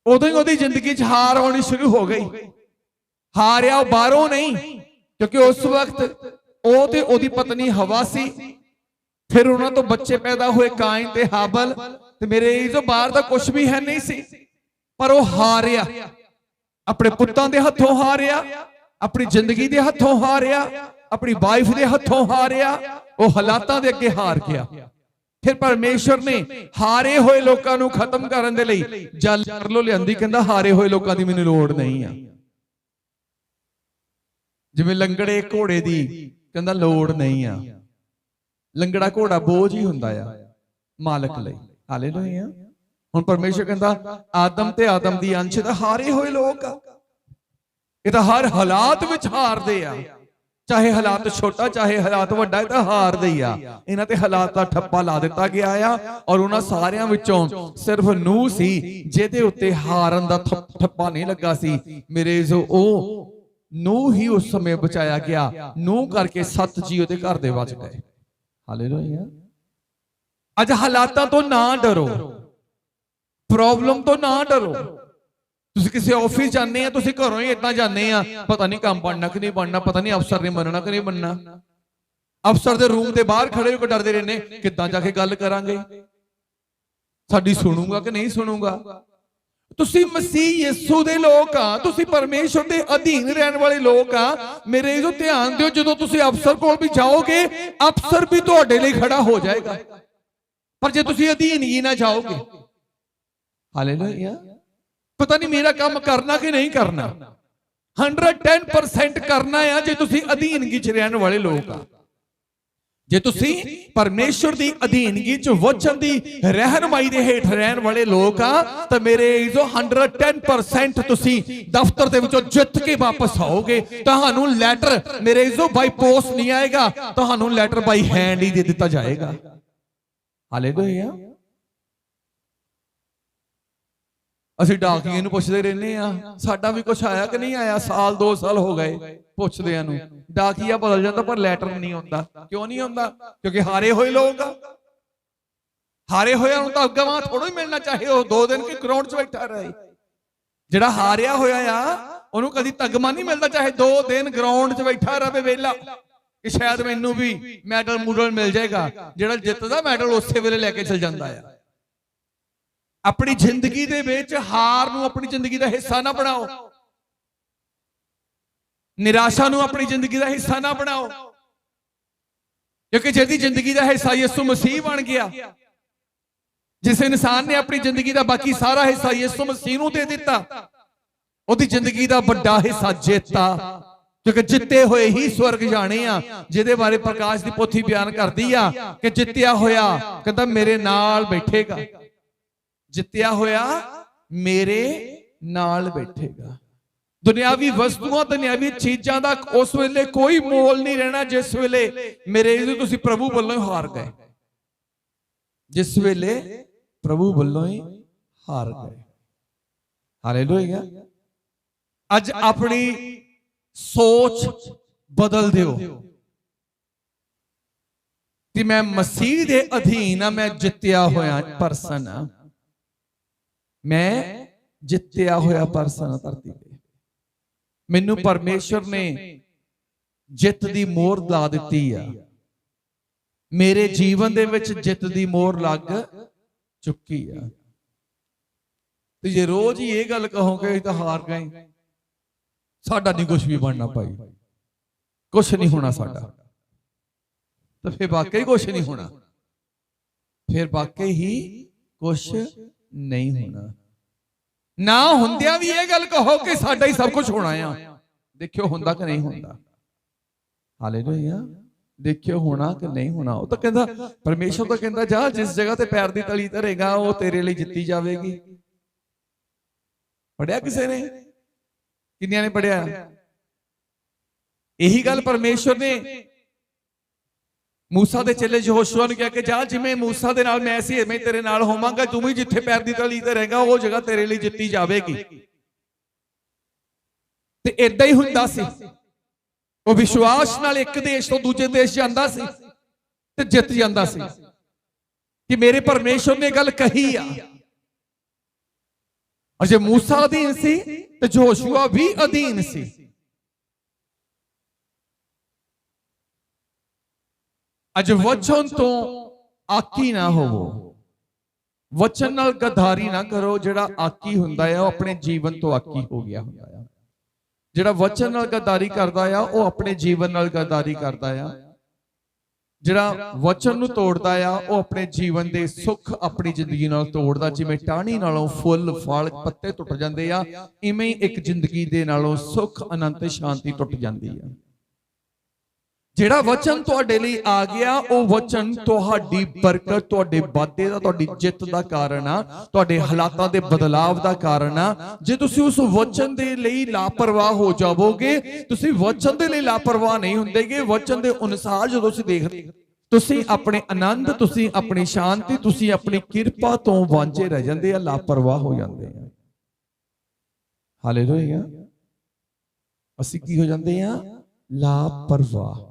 Speaker 1: ਉਦੋਂ ਹੀ ਉਹਦੀ ਜ਼ਿੰਦਗੀ 'ਚ ਹਾਰ ਆਉਣੀ ਸ਼ੁਰੂ ਹੋ ਗਈ। ਹਾਰਿਆ ਉਹ ਬਾਹਰੋਂ ਨਹੀਂ, ਕਿਉਂਕਿ ਉਸ ਵਕਤ ਉਹ ਤੇ ਉਹਦੀ ਪਤਨੀ ਹਵਾ ਸੀ, ਫਿਰ ਉਹਨਾਂ ਤੋਂ ਬੱਚੇ ਪੈਦਾ ਹੋਏ ਕਾਇਨ ਤੇ ਹਾਬਲ, ਤੇ ਮੇਰੇ ਜੋ ਬਾਹਰ ਦਾ ਕੁਝ ਵੀ ਹੈ ਨਹੀਂ ਸੀ। ਪਰ ਉਹ ਹਾਰਿਆ, ਆਪਣੇ ਪੁੱਤਾਂ ਦੇ ਹੱਥੋਂ ਹਾਰਿਆ, ਆਪਣੀ ਜ਼ਿੰਦਗੀ ਦੇ ਹੱਥੋਂ ਹਾਰਿਆ, ਆਪਣੀ ਵਾਈਫ ਦੇ ਹੱਥੋਂ ਹਾਰਿਆ, ਉਹ ਹਾਲਾਤਾਂ ਦੇ ਅੱਗੇ ਹਾਰ ਗਿਆ। ਫਿਰ ਪਰਮੇਸ਼ਰ ਨੇ ਹਾਰੇ ਹੋਏ ਲੋਕਾਂ ਨੂੰ ਖਤਮ ਕਰਨ ਦੇ ਲਈ ਜਲ ਕਰਲੋ ਲਿਆਂਦੀ। ਕਹਿੰਦਾ ਹਾਰੇ ਹੋਏ ਲੋਕਾਂ ਦੀ ਮੈਨੂੰ ਲੋੜ ਨਹੀਂ ਆ। ਜਿਵੇਂ ਲੰਗੜੇ ਘੋੜੇ ਦੀ ਕਹਿੰਦਾ ਲੋੜ ਨਹੀਂ ਆ। ਲੰਗੜਾ ਘੋੜਾ ਬੋਝ ਹੀ ਹੁੰਦਾ ਆ ਮਾਲਕ ਲਈ। ਹਾਲੇਲੂਇਆ। ਹੁਣ ਪਰਮੇਸ਼ਰ ਕਹਿੰਦਾ ਆਦਮ ਤੇ ਆਦਮ ਦੀ ਅੰਸ਼ ਦਾ ਹਾਰੇ ਹੋਏ ਲੋਕ ਆ। ਇਹ ਤਾਂ ਹਰ ਹਾਲਾਤ ਵਿੱਚ ਹਾਰਦੇ ਆ, ਚਾਹੇ ਹਾਲਾਤ ਛੋਟਾ ਚਾਹੇ ਹਾਲਾਤ ਵੱਡਾ, ਇਹ ਤਾਂ ਹਾਰਦੇ ਹੀ ਆ। ਇਹਨਾਂ ਤੇ ਹਾਲਾਤ ਦਾ ਠੱਪਾ ਲਾ ਦਿੱਤਾ ਗਿਆ ਆ, ਔਰ ਉਹਨਾਂ ਸਾਰਿਆਂ ਵਿੱਚੋਂ ਸਿਰਫ ਨੂਹ ਸੀ ਜਿਹਦੇ ਉੱਤੇ ਹਾਰਨ ਦਾ ਠੱਪਾ ਨਹੀਂ ਲੱਗਾ ਸੀ। ਮੇਰੇ ਜੋ ਉਹ ਨੂਹ ਹੀ ਉਸ ਸਮੇਂ ਬਚਾਇਆ ਗਿਆ। ਨੂਹ ਕਰਕੇ 7 ਜੀ ਉਹਦੇ ਘਰ ਦੇ ਬਚ ਗਏ। ਹਾਲੇਲੂਇਆ। ਅੱਜ ਹਾਲਾਤਾਂ ਤੋਂ ਨਾ ਡਰੋ, ਪ੍ਰੋਬਲਮ ਤੋਂ ਨਾ ਡਰੋ। ਤੁਸੀਂ ਕਿਸੇ ਆਫਿਸ ਜਾਂਦੇ ਆ, ਤੁਸੀਂ ਘਰੋਂ ਹੀ ਇਦਾਂ ਜਾਂਦੇ ਆ, ਪਤਾ ਨਹੀਂ ਕੰਮ ਬਣਨਾ ਕਿ ਨਹੀਂ ਬਣਨਾ, ਪਤਾ ਨਹੀਂ ਅਫਸਰ ਨੇ ਮੰਨਣਾ ਕਿ ਨਹੀਂ ਮੰਨਣਾ। ਅਫਸਰ ਦੇ ਰੂਮ ਦੇ ਬਾਹਰ ਖੜੇ ਹੋ ਕੇ ਡਰਦੇ ਰਹਿੰਦੇ, ਕਿੱਦਾਂ ਜਾ ਕੇ ਗੱਲ ਕਰਾਂਗੇ, ਸਾਡੀ ਸੁਣੂਗਾ ਕਿ ਨਹੀਂ ਸੁਣੂਗਾ। ਤੁਸੀਂ ਮਸੀਹ ਯਿਸੂ ਦੇ ਲੋਕ ਆ, ਤੁਸੀਂ ਪਰਮੇਸ਼ਰ ਦੇ ਅਧੀਨ ਰਹਿਣ ਵਾਲੇ ਲੋਕ ਆ। ਮੇਰੇ ਜੋ ਧਿਆਨ ਦਿਓ, ਜਦੋਂ ਤੁਸੀਂ ਅਫਸਰ ਕੋਲ ਵੀ ਜਾਓਗੇ, ਅਫਸਰ ਵੀ ਤੁਹਾਡੇ ਲਈ ਖੜਾ ਹੋ ਜਾਏਗਾ। ਪਰ ਜੇ ਤੁਸੀਂ ਅਧੀਨ ਹੀ ਨਾ ਜਾਓਗੇ, ਹਾਲੇਲੂਇਆ, ਪਤਾ ਨਹੀਂ ਮੇਰਾ ਕੰਮ ਕਰਨਾ ਕਿ ਨਹੀਂ ਕਰਨਾ। 110% ਕਰਨਾ ਆ ਜੇ ਤੁਸੀਂ ਅਧੀਨਗੀ 'ਚ ਰਹਿਣ ਵਾਲੇ ਲੋਕ ਆ। ਜੇ ਤੁਸੀਂ ਪਰਮੇਸ਼ਰ ਦੀ ਅਧੀਨਗੀ ਚ ਵਚਨ ਦੀ ਰਹਿਨਮਾਈ ਦੇ ਹੇਠ ਰਹਿਣ ਵਾਲੇ ਲੋਕ ਆ ਤਾਂ ਮੇਰੇ ਜੋ 110% ਤੁਸੀਂ ਦਫ਼ਤਰ ਦੇ ਵਿੱਚੋਂ ਜਿੱਤ ਕੇ ਵਾਪਸ ਆਓਗੇ। ਤੁਹਾਨੂੰ ਲੈਟਰ ਮੇਰੇ ਜੋ ਬਾਈ ਪੋਸਟ ਨਹੀਂ ਆਏਗਾ, ਤੁਹਾਨੂੰ ਲੈਟਰ ਬਾਈ ਹੈਂਡ ਹੀ ਦੇ ਦਿੱਤਾ ਜਾਏਗਾ। ਹਾਲੇਲੂਇਆ। ਅਸੀਂ ਡਾਕੀਏ ਨੂੰ ਪੁੱਛਦੇ ਰਹਿੰਦੇ ਆ ਸਾਡਾ ਵੀ ਕੁਝ ਆਇਆ ਕਿ ਨਹੀਂ ਆਇਆ, ਸਾਲ 2 ਸਾਲ ਹੋ ਗਏ ਪੁੱਛਦਿਆਂ ਨੂੰ। ਡਾਕੀਆ ਬਦਲ ਜਾਂਦਾ ਪਰ ਲੈਟਰ ਨਹੀਂ ਆਉਂਦਾ। ਕਿਉਂ ਨਹੀਂ ਆਉਂਦਾ? ਕਿਉਂਕਿ ਹਾਰੇ ਹੋਏ ਲੋਕ ਆ। ਹਾਰੇ ਹੋਇਆ ਨੂੰ ਤਾਂ ਅਗਵਾ ਥੋੜਾ ਹੀ ਮਿਲਣਾ, ਚਾਹੇ ਉਹ 2 ਦਿਨ ਕੀ ਗਰਾਊਂਡ 'ਚ ਬੈਠਾ ਰਹੇ। ਜਿਹੜਾ ਹਾਰਿਆ ਹੋਇਆ ਆ ਉਹਨੂੰ ਕਦੀ ਤਗਮਾ ਨਹੀਂ ਮਿਲਦਾ, ਚਾਹੇ 2 ਦਿਨ ਗਰਾਊਂਡ 'ਚ ਬੈਠਾ ਰਹੇ ਵੇਲਾ ਕਿ ਸ਼ਾਇਦ ਮੈਨੂੰ ਵੀ ਮੈਡਲ ਮੂਡਲ ਮਿਲ ਜਾਏਗਾ। ਜਿਹੜਾ ਜਿੱਤਦਾ ਮੈਡਲ ਉਸੇ ਵੇਲੇ ਲੈ ਕੇ ਚਲ ਜਾਂਦਾ ਆ। ਆਪਣੀ ਜ਼ਿੰਦਗੀ ਦੇ ਵਿੱਚ ਹਾਰ ਨੂੰ ਆਪਣੀ ਜ਼ਿੰਦਗੀ ਦਾ ਹਿੱਸਾ ਨਾ ਬਣਾਓ। ਨਿਰਾਸ਼ਾ ਨੂੰ ਆਪਣੀ ਜ਼ਿੰਦਗੀ ਦਾ ਹਿੱਸਾ ਨਾ ਬਣਾਓ, ਕਿਉਂਕਿ ਜਿਹਦੀ ਜ਼ਿੰਦਗੀ ਦਾ ਹਿੱਸਾ ਯਿਸੂ ਮਸੀਹ ਬਣ ਗਿਆ, ਜਿਸ ਇਨਸਾਨ ਨੇ ਆਪਣੀ ਜ਼ਿੰਦਗੀ ਦਾ ਬਾਕੀ ਸਾਰਾ ਹਿੱਸਾ ਯਿਸੂ ਮਸੀਹ ਨੂੰ ਦੇ ਦਿੱਤਾ, ਉਹਦੀ ਜ਼ਿੰਦਗੀ ਦਾ ਵੱਡਾ ਹਿੱਸਾ ਜਿੱਤਾ। ਕਿਉਂਕਿ ਜਿੱਤੇ ਹੋਏ ਹੀ ਸਵਰਗ ਜਾਣੇ ਆ, ਜਿਹਦੇ ਬਾਰੇ ਪ੍ਰਕਾਸ਼ ਦੀ ਪੋਥੀ ਬਿਆਨ ਕਰਦੀ ਆ ਕਿ ਜਿੱਤਿਆ ਹੋਇਆ ਕਹਿੰਦਾ ਮੇਰੇ ਨਾਲ ਬੈਠੇਗਾ। ਜਿੱਤਿਆ ਹੋਇਆ ਮੇਰੇ ਨਾਲ ਬੈਠੇਗਾ। ਦੁਨਿਆਵੀ ਵਸਤੂਆਂ ਦੁਨਿਆਵੀ ਚੀਜ਼ਾਂ ਦਾ ਉਸ ਵੇਲੇ ਕੋਈ ਮੋਲ ਨਹੀਂ ਰਹਿਣਾ ਜਿਸ ਵੇਲੇ ਮੇਰੇ ਤੁਸੀਂ ਪ੍ਰਭੂ ਵੱਲੋਂ ਹੀ ਹਾਰ ਗਏ। ਜਿਸ ਵੇਲੇ ਪ੍ਰਭੂ ਵੱਲੋਂ ਹੀ ਹਾਰ ਗਏ। ਹਾਲੇਲੂਇਆ। ਅੱਜ ਆਪਣੀ ਸੋਚ ਬਦਲ ਦਿਓ ਕਿ ਮੈਂ ਮਸੀਹ ਦੇ ਅਧੀਨ ਆ, ਮੈਂ ਜਿੱਤਿਆ ਹੋਇਆ ਪਰਸਨ ਆ, ਮੈਂ ਜਿੱਤਿਆ ਹੋਇਆ ਪਰਸਨ ਧਰਤੀ ਤੇ। ਮੈਨੂੰ ਪਰਮੇਸ਼ਰ ਨੇ ਜਿੱਤ ਦੀ ਮੋਹਰ ਲਾ ਦਿੱਤੀ ਆ। ਮੇਰੇ ਜੀਵਨ ਦੇ ਵਿੱਚ ਜਿੱਤ ਦੀ ਮੋਹਰ ਲੱਗ ਚੁੱਕੀ ਆ। ਤੇ ਜੇ ਰੋਜ਼ ਹੀ ਇਹ ਗੱਲ ਕਹੋਗੇ ਤਾਂ ਹਾਰ ਗਏ, ਸਾਡਾ ਨਹੀਂ ਕੁਝ ਵੀ ਬਣਨਾ ਭਾਈ, ਕੁਝ ਨਹੀਂ ਹੋਣਾ ਸਾਡਾ, ਤਾਂ ਫਿਰ ਵਾਕਈ ਕੁਝ ਨਹੀਂ ਹੋਣਾ। ਫਿਰ ਵਾਕਈ ਹੀ ਕੁਝ ਨਹੀਂ ਹੋਣਾ। ਨਾ ਹੁੰਦਿਆਂ ਵੀ ਇਹ ਗੱਲ ਕਹੋ ਕਿ ਸਾਡਾ ਹੀ ਸਭ ਕੁਝ ਹੋਣਾ ਆ। ਦੇਖਿਓ ਹੁੰਦਾ ਕਿ ਨਹੀਂ ਹੁੰਦਾ। ਹਾਲੇਲੂਇਆ। ਦੇਖਿਓ ਹੋਣਾ ਕਿ ਨਹੀਂ ਹੋਣਾ। ਉਹ ਤਾਂ ਕਹਿੰਦਾ, ਪਰਮੇਸ਼ਰ ਤਾਂ ਕਹਿੰਦਾ ਜਾ ਜਿਸ ਜਗ੍ਹਾ ਤੇ ਪੈਰ ਦੀ ਤਲੀ ਧਰੇਗਾ ਉਹ ਤੇਰੇ ਲਈ ਜਿੱਤੀ ਜਾਵੇਗੀ। ਪੜਿਆ ਕਿਸੇ ਨੇ? ਕਿੰਨਿਆਂ ਨੇ ਪੜਿਆ? ਇਹੀ ਗੱਲ ਪਰਮੇਸ਼ਰ ਨੇ ਮੂਸਾ ਦੇ ਚੇਲੇ ਯਹੋਸ਼ੂਆ ਨੂੰ ਕਿਹਾ ਕਿ ਜਾ ਜਿਵੇਂ ਮੂਸਾ ਦੇ ਨਾਲ ਮੈਂ ਸੀ ਐਵੇਂ ਤੇਰੇ ਨਾਲ ਹੋਵਾਂਗਾ, ਤੂੰ ਵੀ ਜਿੱਥੇ ਪੈਰ ਦੀ ਤਲੀ ਤੇ ਰਹੇਗਾ ਉਹ ਜਗ੍ਹਾ ਤੇਰੇ ਲਈ ਜਿੱਤੀ ਜਾਵੇਗੀ। ਤੇ ਇਦਾਂ ਹੀ ਹੁੰਦਾ ਸੀ। ਉਹ ਵਿਸ਼ਵਾਸ ਨਾਲ ਇੱਕ ਦੇਸ਼ ਤੋਂ ਦੂਜੇ ਦੇਸ਼ ਜਾਂਦਾ ਸੀ ਤੇ ਜਿੱਤ ਜਾਂਦਾ ਸੀ ਕਿ ਮੇਰੇ ਪਰਮੇਸ਼ਰ ਨੇ ਗੱਲ ਕਹੀ ਆ। ਔਰ ਜੇ ਮੂਸਾ ਅਧੀਨ ਸੀ ਤੇ ਯਹੋਸ਼ੂਆ ਵੀ ਅਧੀਨ ਸੀ। ਅੱਜ ਵਚਨ ਤੋਂ ਆਕੀ ਨਾ ਹੋਵੋ, ਵਚਨ ਨਾਲ ਗਦਾਰੀ ਨਾ ਕਰੋ। ਜਿਹੜਾ ਆਕੀ ਹੁੰਦਾ ਆ ਉਹ ਆਪਣੇ ਜੀਵਨ ਤੋਂ ਆਕੀ ਹੋ ਗਿਆ ਹੁੰਦਾ ਆ। ਜਿਹੜਾ ਵਚਨ ਨਾਲ ਗਦਾਰੀ ਕਰਦਾ ਆ ਉਹ ਆਪਣੇ ਜੀਵਨ ਨਾਲ ਗਦਾਰੀ ਕਰਦਾ ਆ। ਜਿਹੜਾ ਵਚਨ ਨੂੰ ਤੋੜਦਾ ਆ ਉਹ ਆਪਣੇ ਜੀਵਨ ਦੇ ਸੁੱਖ ਆਪਣੀ ਜ਼ਿੰਦਗੀ ਨਾਲ ਤੋੜਦਾ। ਜਿਵੇਂ ਟਾਹਣੀ ਨਾਲੋਂ ਫੁੱਲ ਫਲ ਪੱਤੇ ਟੁੱਟ ਜਾਂਦੇ ਆ, ਇਵੇਂ ਹੀ ਇੱਕ ਜ਼ਿੰਦਗੀ ਦੇ ਨਾਲੋਂ ਸੁੱਖ ਆਨੰਦ ਤੇ ਸ਼ਾਂਤੀ ਟੁੱਟ ਜਾਂਦੀ ਆ। ਜਿਹੜਾ ਵਚਨ ਤੁਹਾਡੇ ਲਈ ਆ ਗਿਆ ਉਹ ਵਚਨ ਤੁਹਾਡੀ ਬਰਕਤ, ਤੁਹਾਡੇ ਵਾਧੇ ਦਾ, ਤੁਹਾਡੀ ਜਿੱਤ ਦਾ ਕਾਰਨ ਆ, ਤੁਹਾਡੇ ਹਾਲਾਤਾਂ ਦੇ ਬਦਲਾਵ ਦਾ ਕਾਰਨ ਆ। ਜੇ ਤੁਸੀਂ ਉਸ ਵਚਨ ਦੇ ਲਈ ਲਾਪਰਵਾਹ ਹੋ ਜਾਵੋਗੇ, ਤੁਸੀਂ ਵਚਨ ਦੇ ਲਈ ਲਾਪਰਵਾਹ ਨਹੀਂ ਹੁੰਦੇਗੇ। ਵਚਨ ਦੇ ਅਨੁਸਾਰ ਜਦੋਂ ਤੁਸੀਂ ਦੇਖਦੇ, ਤੁਸੀਂ ਆਪਣੇ ਆਨੰਦ, ਤੁਸੀਂ ਆਪਣੀ ਸ਼ਾਂਤੀ, ਤੁਸੀਂ ਆਪਣੀ ਕਿਰਪਾ ਤੋਂ ਵਾਂਝੇ ਰਹਿ ਜਾਂਦੇ ਆ, ਲਾਪਰਵਾਹ ਹੋ ਜਾਂਦੇ ਆ। ਹਾਲੇਲੂਇਆ। ਅਸੀਂ ਕੀ ਹੋ ਜਾਂਦੇ ਆ? ਲਾਪਰਵਾਹ।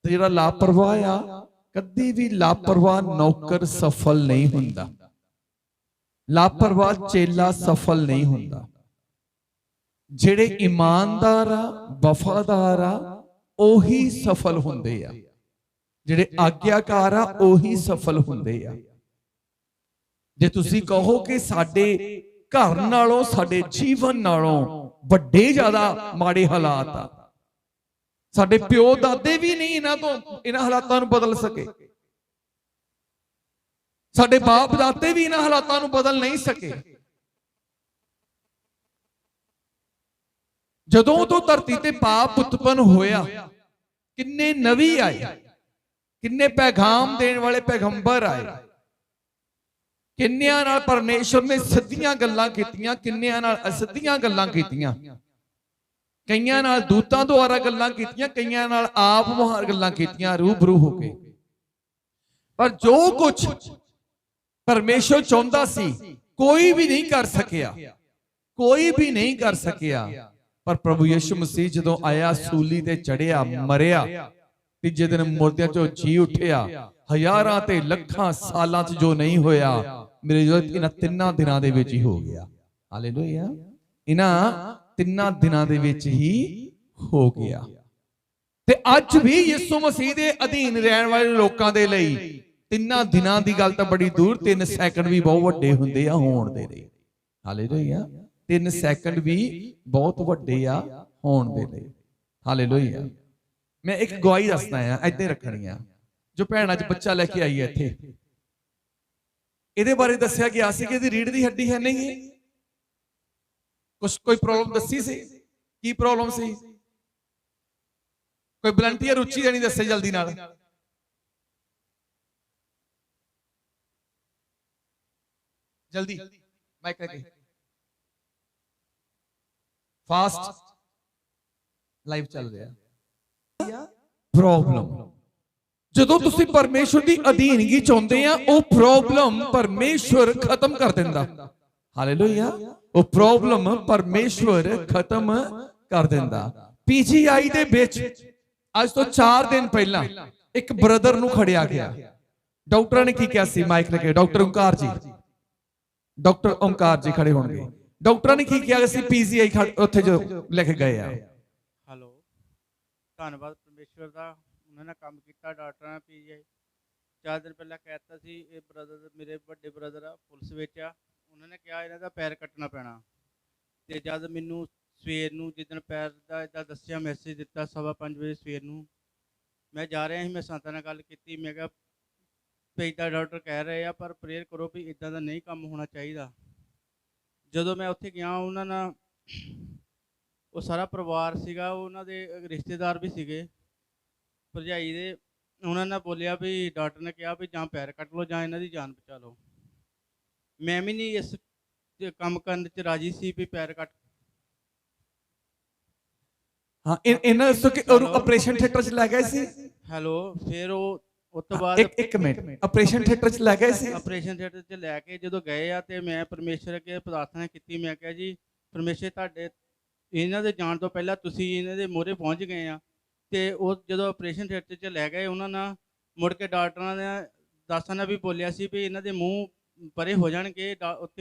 Speaker 1: ਤੇ ਜਿਹੜਾ ਲਾਪਰਵਾਹ ਆ, ਕਦੀ ਵੀ ਲਾਪਰਵਾਹ ਨੌਕਰ ਸਫਲ ਨਹੀਂ ਹੁੰਦਾ। ਲਾਪਰਵਾਹ ਚੇਲਾ ਸਫਲ ਨਹੀਂ ਹੁੰਦਾ। ਜਿਹੜੇ ਇਮਾਨਦਾਰ ਆ, ਵਫਾਦਾਰ ਆ, ਉਹੀ ਸਫਲ ਹੁੰਦੇ ਆ। ਜਿਹੜੇ ਆਗਿਆਕਾਰ ਆ ਉਹੀ ਸਫਲ ਹੁੰਦੇ ਆ। ਜੇ ਤੁਸੀਂ ਕਹੋ ਕਿ ਸਾਡੇ ਘਰ ਨਾਲੋਂ, ਸਾਡੇ ਜੀਵਨ ਨਾਲੋਂ ਵੱਡੇ ਜ਼ਿਆਦਾ ਮਾੜੇ ਹਾਲਾਤ ਆ, ਸਾਡੇ ਪਿਓ ਦਾਦੇ ਵੀ ਨਹੀਂ ਇਹਨਾਂ ਹਾਲਾਤਾਂ ਨੂੰ ਬਦਲ ਸਕੇ, ਸਾਡੇ ਬਾਪ ਦਾਦੇ ਵੀ ਇਹਨਾਂ ਹਾਲਾਤਾਂ ਨੂੰ ਬਦਲ ਨਹੀਂ ਸਕੇ। ਜਦੋਂ ਤੋਂ ਧਰਤੀ ਤੇ ਪਾਪ ਉਤਪੰਨ ਹੋਇਆ, ਕਿੰਨੇ ਨਬੀ ਆਏ, ਕਿੰਨੇ ਪੈਗਾਮ ਦੇਣ ਵਾਲੇ ਪੈਗੰਬਰ ਆਏ, ਕਿੰਨਿਆਂ ਨਾਲ ਪਰਮੇਸ਼ਰ ਨੇ ਸਿੱਧੀਆਂ ਗੱਲਾਂ ਕੀਤੀਆਂ, ਕਿੰਨਿਆਂ ਨਾਲ ਅਸਿੱਧੀਆਂ ਗੱਲਾਂ ਕੀਤੀਆਂ, ਕਈਆਂ ਨਾਲ ਦੂਤਾਂ ਦੁਆਰਾ ਗੱਲਾਂ ਕੀਤੀਆਂ, ਕਈਆਂ ਨਾਲ ਆਪ ਮੁਹਾਰ ਗੱਲਾਂ ਕੀਤੀਆਂ ਰੂਬਰੂ ਹੋ ਕੇ। ਪਰ ਜੋ ਕੁਝ ਪਰਮੇਸ਼ਰ ਚਾਹੁੰਦਾ ਸੀ ਕੋਈ ਵੀ ਨਹੀਂ ਕਰ ਸਕਿਆ, ਕੋਈ ਵੀ ਨਹੀਂ ਕਰ ਸਕਿਆ। ਪਰ ਪ੍ਰਭੂ ਯਿਸੂ ਮਸੀਹ ਜਦੋਂ ਆਇਆ, ਸੂਲੀ ਤੇ ਚੜਿਆ, ਮਰਿਆ, ਤੀਜੇ ਦਿਨ ਮੁਰਦਿਆਂ ਚੋਂ ਜੀ ਉੱਠਿਆ, ਹਜ਼ਾਰਾਂ ਤੇ ਲੱਖਾਂ ਸਾਲਾਂ 'ਚ ਜੋ ਨਹੀਂ ਹੋਇਆ, ਮੇਰੇ ਜੋ ਇਹਨਾਂ 3 ਦਿਨਾਂ ਦੇ ਵਿੱਚ ਹੀ ਹੋ ਗਿਆ। ਹਾਲੇਲੂਇਆ, ਇਹਨਾਂ 3 ਦਿਨਾਂ ਦੇ ਵਿੱਚ ਹੀ ਹੋ ਗਿਆ। ਤੇ ਅੱਜ ਵੀ ਯਿਸੂ ਮਸੀਹ ਦੇ ਅਧੀਨ ਰਹਿਣ ਵਾਲੇ ਲੋਕਾਂ ਦੇ ਲਈ 3 ਦਿਨਾਂ ਦੀ ਗੱਲ ਤਾਂ ਬੜੀ ਦੂਰ, 3 ਸੈਕਿੰਡ ਵੀ ਬਹੁਤ ਵੱਡੇ ਹੁੰਦੇ ਆ ਹੋਣ ਦੇ ਲਈ। ਹਾਲੇਲੂਇਆ, 3 ਸੈਕਿੰਡ ਵੀ ਬਹੁਤ ਵੱਡੇ ਆ ਹੋਣ ਦੇ ਲਈ। ਹਾਲੇਲੂਇਆ। ਮੈਂ ਇੱਕ ਗਵਾਹੀ ਦੱਸਦਾ ਆ, ਇੱਥੇ ਰੱਖਣੀ ਆ। ਜੋ ਭੈਣ ਅੱਜ ਬੱਚਾ ਲੈ ਕੇ ਆਈ ਹੈ ਇੱਥੇ, ਇਹਦੇ ਬਾਰੇ ਦੱਸਿਆ ਗਿਆ ਸੀ ਕਿ ਇਹਦੀ ਰੀੜ੍ਹ ਦੀ ਹੱਡੀ ਹੈ ਨਹੀਂ, ਕੋਈ ਪ੍ਰੋਬਲਮ ਦੱਸੀ ਸੀ? ਕੀ ਪ੍ਰੋਬਲਮ ਸੀ? ਕੋਈ ਵਲੰਟੀਅਰ ਉੱਚੀ ਜਾਣੀ ਦੱਸੇ ਜਲਦੀ ਨਾਲ। ਜਲਦੀ ਮਾਈਕ ਲੈ ਕੇ। ਫਾਸਟ ਲਾਈਵ ਚੱਲ ਰਿਹਾ। ਪ੍ਰੋਬਲਮ, ਜਦੋਂ ਤੁਸੀਂ ਪਰਮੇਸ਼ਰ ਦੀ ਅਧੀਨਗੀ ਚਾਹੁੰਦੇ ਆ, ਉਹ ਪ੍ਰੋਬਲਮ ਪਰਮੇਸ਼ਰ ਖਤਮ ਕਰ ਦਿੰਦਾ। ਹਾਲੇਲੂਇਆ, ਉਹ ਪ੍ਰੋਬਲਮ ਪਰਮੇਸ਼ਰ ਖਤਮ ਕਰ ਦਿੰਦਾ। ਪੀਜੀਆਈ ਦੇ ਵਿੱਚ ਅੱਜ ਤੋਂ 4 ਦਿਨ ਪਹਿਲਾਂ ਇੱਕ ਬ੍ਰਦਰ ਨੂੰ ਖੜਿਆ ਗਿਆ। ਡਾਕਟਰਾਂ ਨੇ ਕੀ ਕਿਹਾ ਸੀ? ਮਾਈਕ ਲੈ ਕੇ। ਡਾਕਟਰ ਓਮਕਾਰ ਜੀ, ਡਾਕਟਰ ਓਮਕਾਰ ਜੀ ਖੜੇ ਹੋਣਗੇ। ਡਾਕਟਰਾਂ ਨੇ ਕੀ ਕਿਹਾ ਸੀ? ਪੀਜੀਆਈ ਉੱਥੇ ਜੋ ਲੈ ਕੇ ਗਏ ਆ।
Speaker 3: ਹੈਲੋ, ਧੰਨਵਾਦ ਪਰਮੇਸ਼ਵਰ ਦਾ, ਉਹਨਾਂ ਨੇ ਕੰਮ ਕੀਤਾ ਡਾਕਟਰਾਂ ਨੇ। ਪੀਜੀਆਈ 4 ਦਿਨ ਪਹਿਲਾਂ ਕਹਿਤਾ ਸੀ, ਇਹ ਬ੍ਰਦਰ ਮੇਰੇ ਵੱਡੇ ਬ੍ਰਦਰ ਆ, ਪੁਲਿਸ ਵਿੱਚ ਆ, ਉਹਨਾਂ ਨੇ ਕਿਹਾ ਇਹਨਾਂ ਦਾ ਪੈਰ ਕੱਟਣਾ ਪੈਣਾ। ਤੇ ਜਦ ਮੈਨੂੰ ਸਵੇਰ ਨੂੰ ਜਿੱਦਣ ਪੈਰ ਦਾ ਇੱਦਾਂ ਦੱਸਿਆ, ਮੈਸੇਜ ਦਿੱਤਾ 5:15 ਵਜੇ ਸਵੇਰ ਨੂੰ, ਮੈਂ ਜਾ ਰਿਹਾ ਸੀ, ਮੈਂ ਸੰਤਾਂ ਨਾਲ ਗੱਲ ਕੀਤੀ, ਮੈਂ ਕਿਹਾ ਵੀ ਇੱਦਾਂ ਡਾਕਟਰ ਕਹਿ ਰਹੇ ਆ, ਪਰ ਪ੍ਰੇਅਰ ਕਰੋ ਵੀ ਇੱਦਾਂ ਦਾ ਨਹੀਂ ਕੰਮ ਹੋਣਾ ਚਾਹੀਦਾ। ਜਦੋਂ ਮੈਂ ਉੱਥੇ ਗਿਆ, ਉਹਨਾਂ ਨਾਲ ਉਹ ਸਾਰਾ ਪਰਿਵਾਰ ਸੀਗਾ, ਉਹਨਾਂ ਦੇ ਰਿਸ਼ਤੇਦਾਰ ਵੀ ਸੀਗੇ, ਭਰਜਾਈ ਦੇ। ਉਹਨਾਂ ਨੇ ਬੋਲਿਆ ਵੀ ਡਾਕਟਰ ਨੇ ਕਿਹਾ ਵੀ ਜਾਂ ਪੈਰ ਕੱਟ ਲਓ ਜਾਂ ਇਹਨਾਂ ਦੀ ਜਾਨ ਬਚਾ ਲਓ। ਮੈਂ ਵੀ ਨਹੀਂ ਇਸ ਕੰਮ ਕਰਨ 'ਚ ਰਾਜੀ ਸੀ ਵੀ ਪੈਰ ਕੱਟ।
Speaker 1: ਹਾਂ, ਇਹਨਾਂ ਦੱਸੋ ਕਿ ਉਹਨੂੰ ਆਪਰੇਸ਼ਨ ਥੀਏਟਰ 'ਚ ਲੈ ਗਏ ਸੀ।
Speaker 3: ਹੈਲੋ, ਫਿਰ ਉਹ ਉਸ ਤੋਂ ਬਾਅਦ
Speaker 1: ਇੱਕ ਮਿੰਟ, ਆਪਰੇਸ਼ਨ ਥੀਏਟਰ 'ਚ ਲੈ ਗਏ ਸੀ।
Speaker 3: ਆਪਰੇਸ਼ਨ ਥੀਏਟਰ 'ਚ ਲੈ ਕੇ ਜਦੋਂ ਗਏ ਆ, ਤੇ ਮੈਂ ਪਰਮੇਸ਼ਰ ਅੱਗੇ ਪ੍ਰਾਰਥਨਾ ਕੀਤੀ। ਮੈਂ ਕਿਹਾ ਜੀ ਪਰਮੇਸ਼ਰ, ਤੁਹਾਡੇ ਇਹਨਾਂ ਦੇ ਜਾਣ ਤੋਂ ਪਹਿਲਾਂ ਤੁਸੀਂ ਇਹਨਾਂ ਦੇ ਮੋਹਰੇ ਪਹੁੰਚ ਗਏ ਆ। ਤੇ ਉਹ ਜਦੋਂ ਆਪਰੇਸ਼ਨ ਥੀਏਟਰ 'ਚ ਲੈ ਗਏ, ਉਹਨਾਂ ਨਾਲ ਮੁੜ ਕੇ ਡਾਕਟਰਾਂ ਨੇ ਦਾਸਾਂ ਨੇ ਵੀ ਬੋਲਿਆ ਸੀ ਵੀ ਇਹਨਾਂ ਦੇ ਮੂੰਹ ਪਰੇ ਹੋ ਜਾਣਗੇ।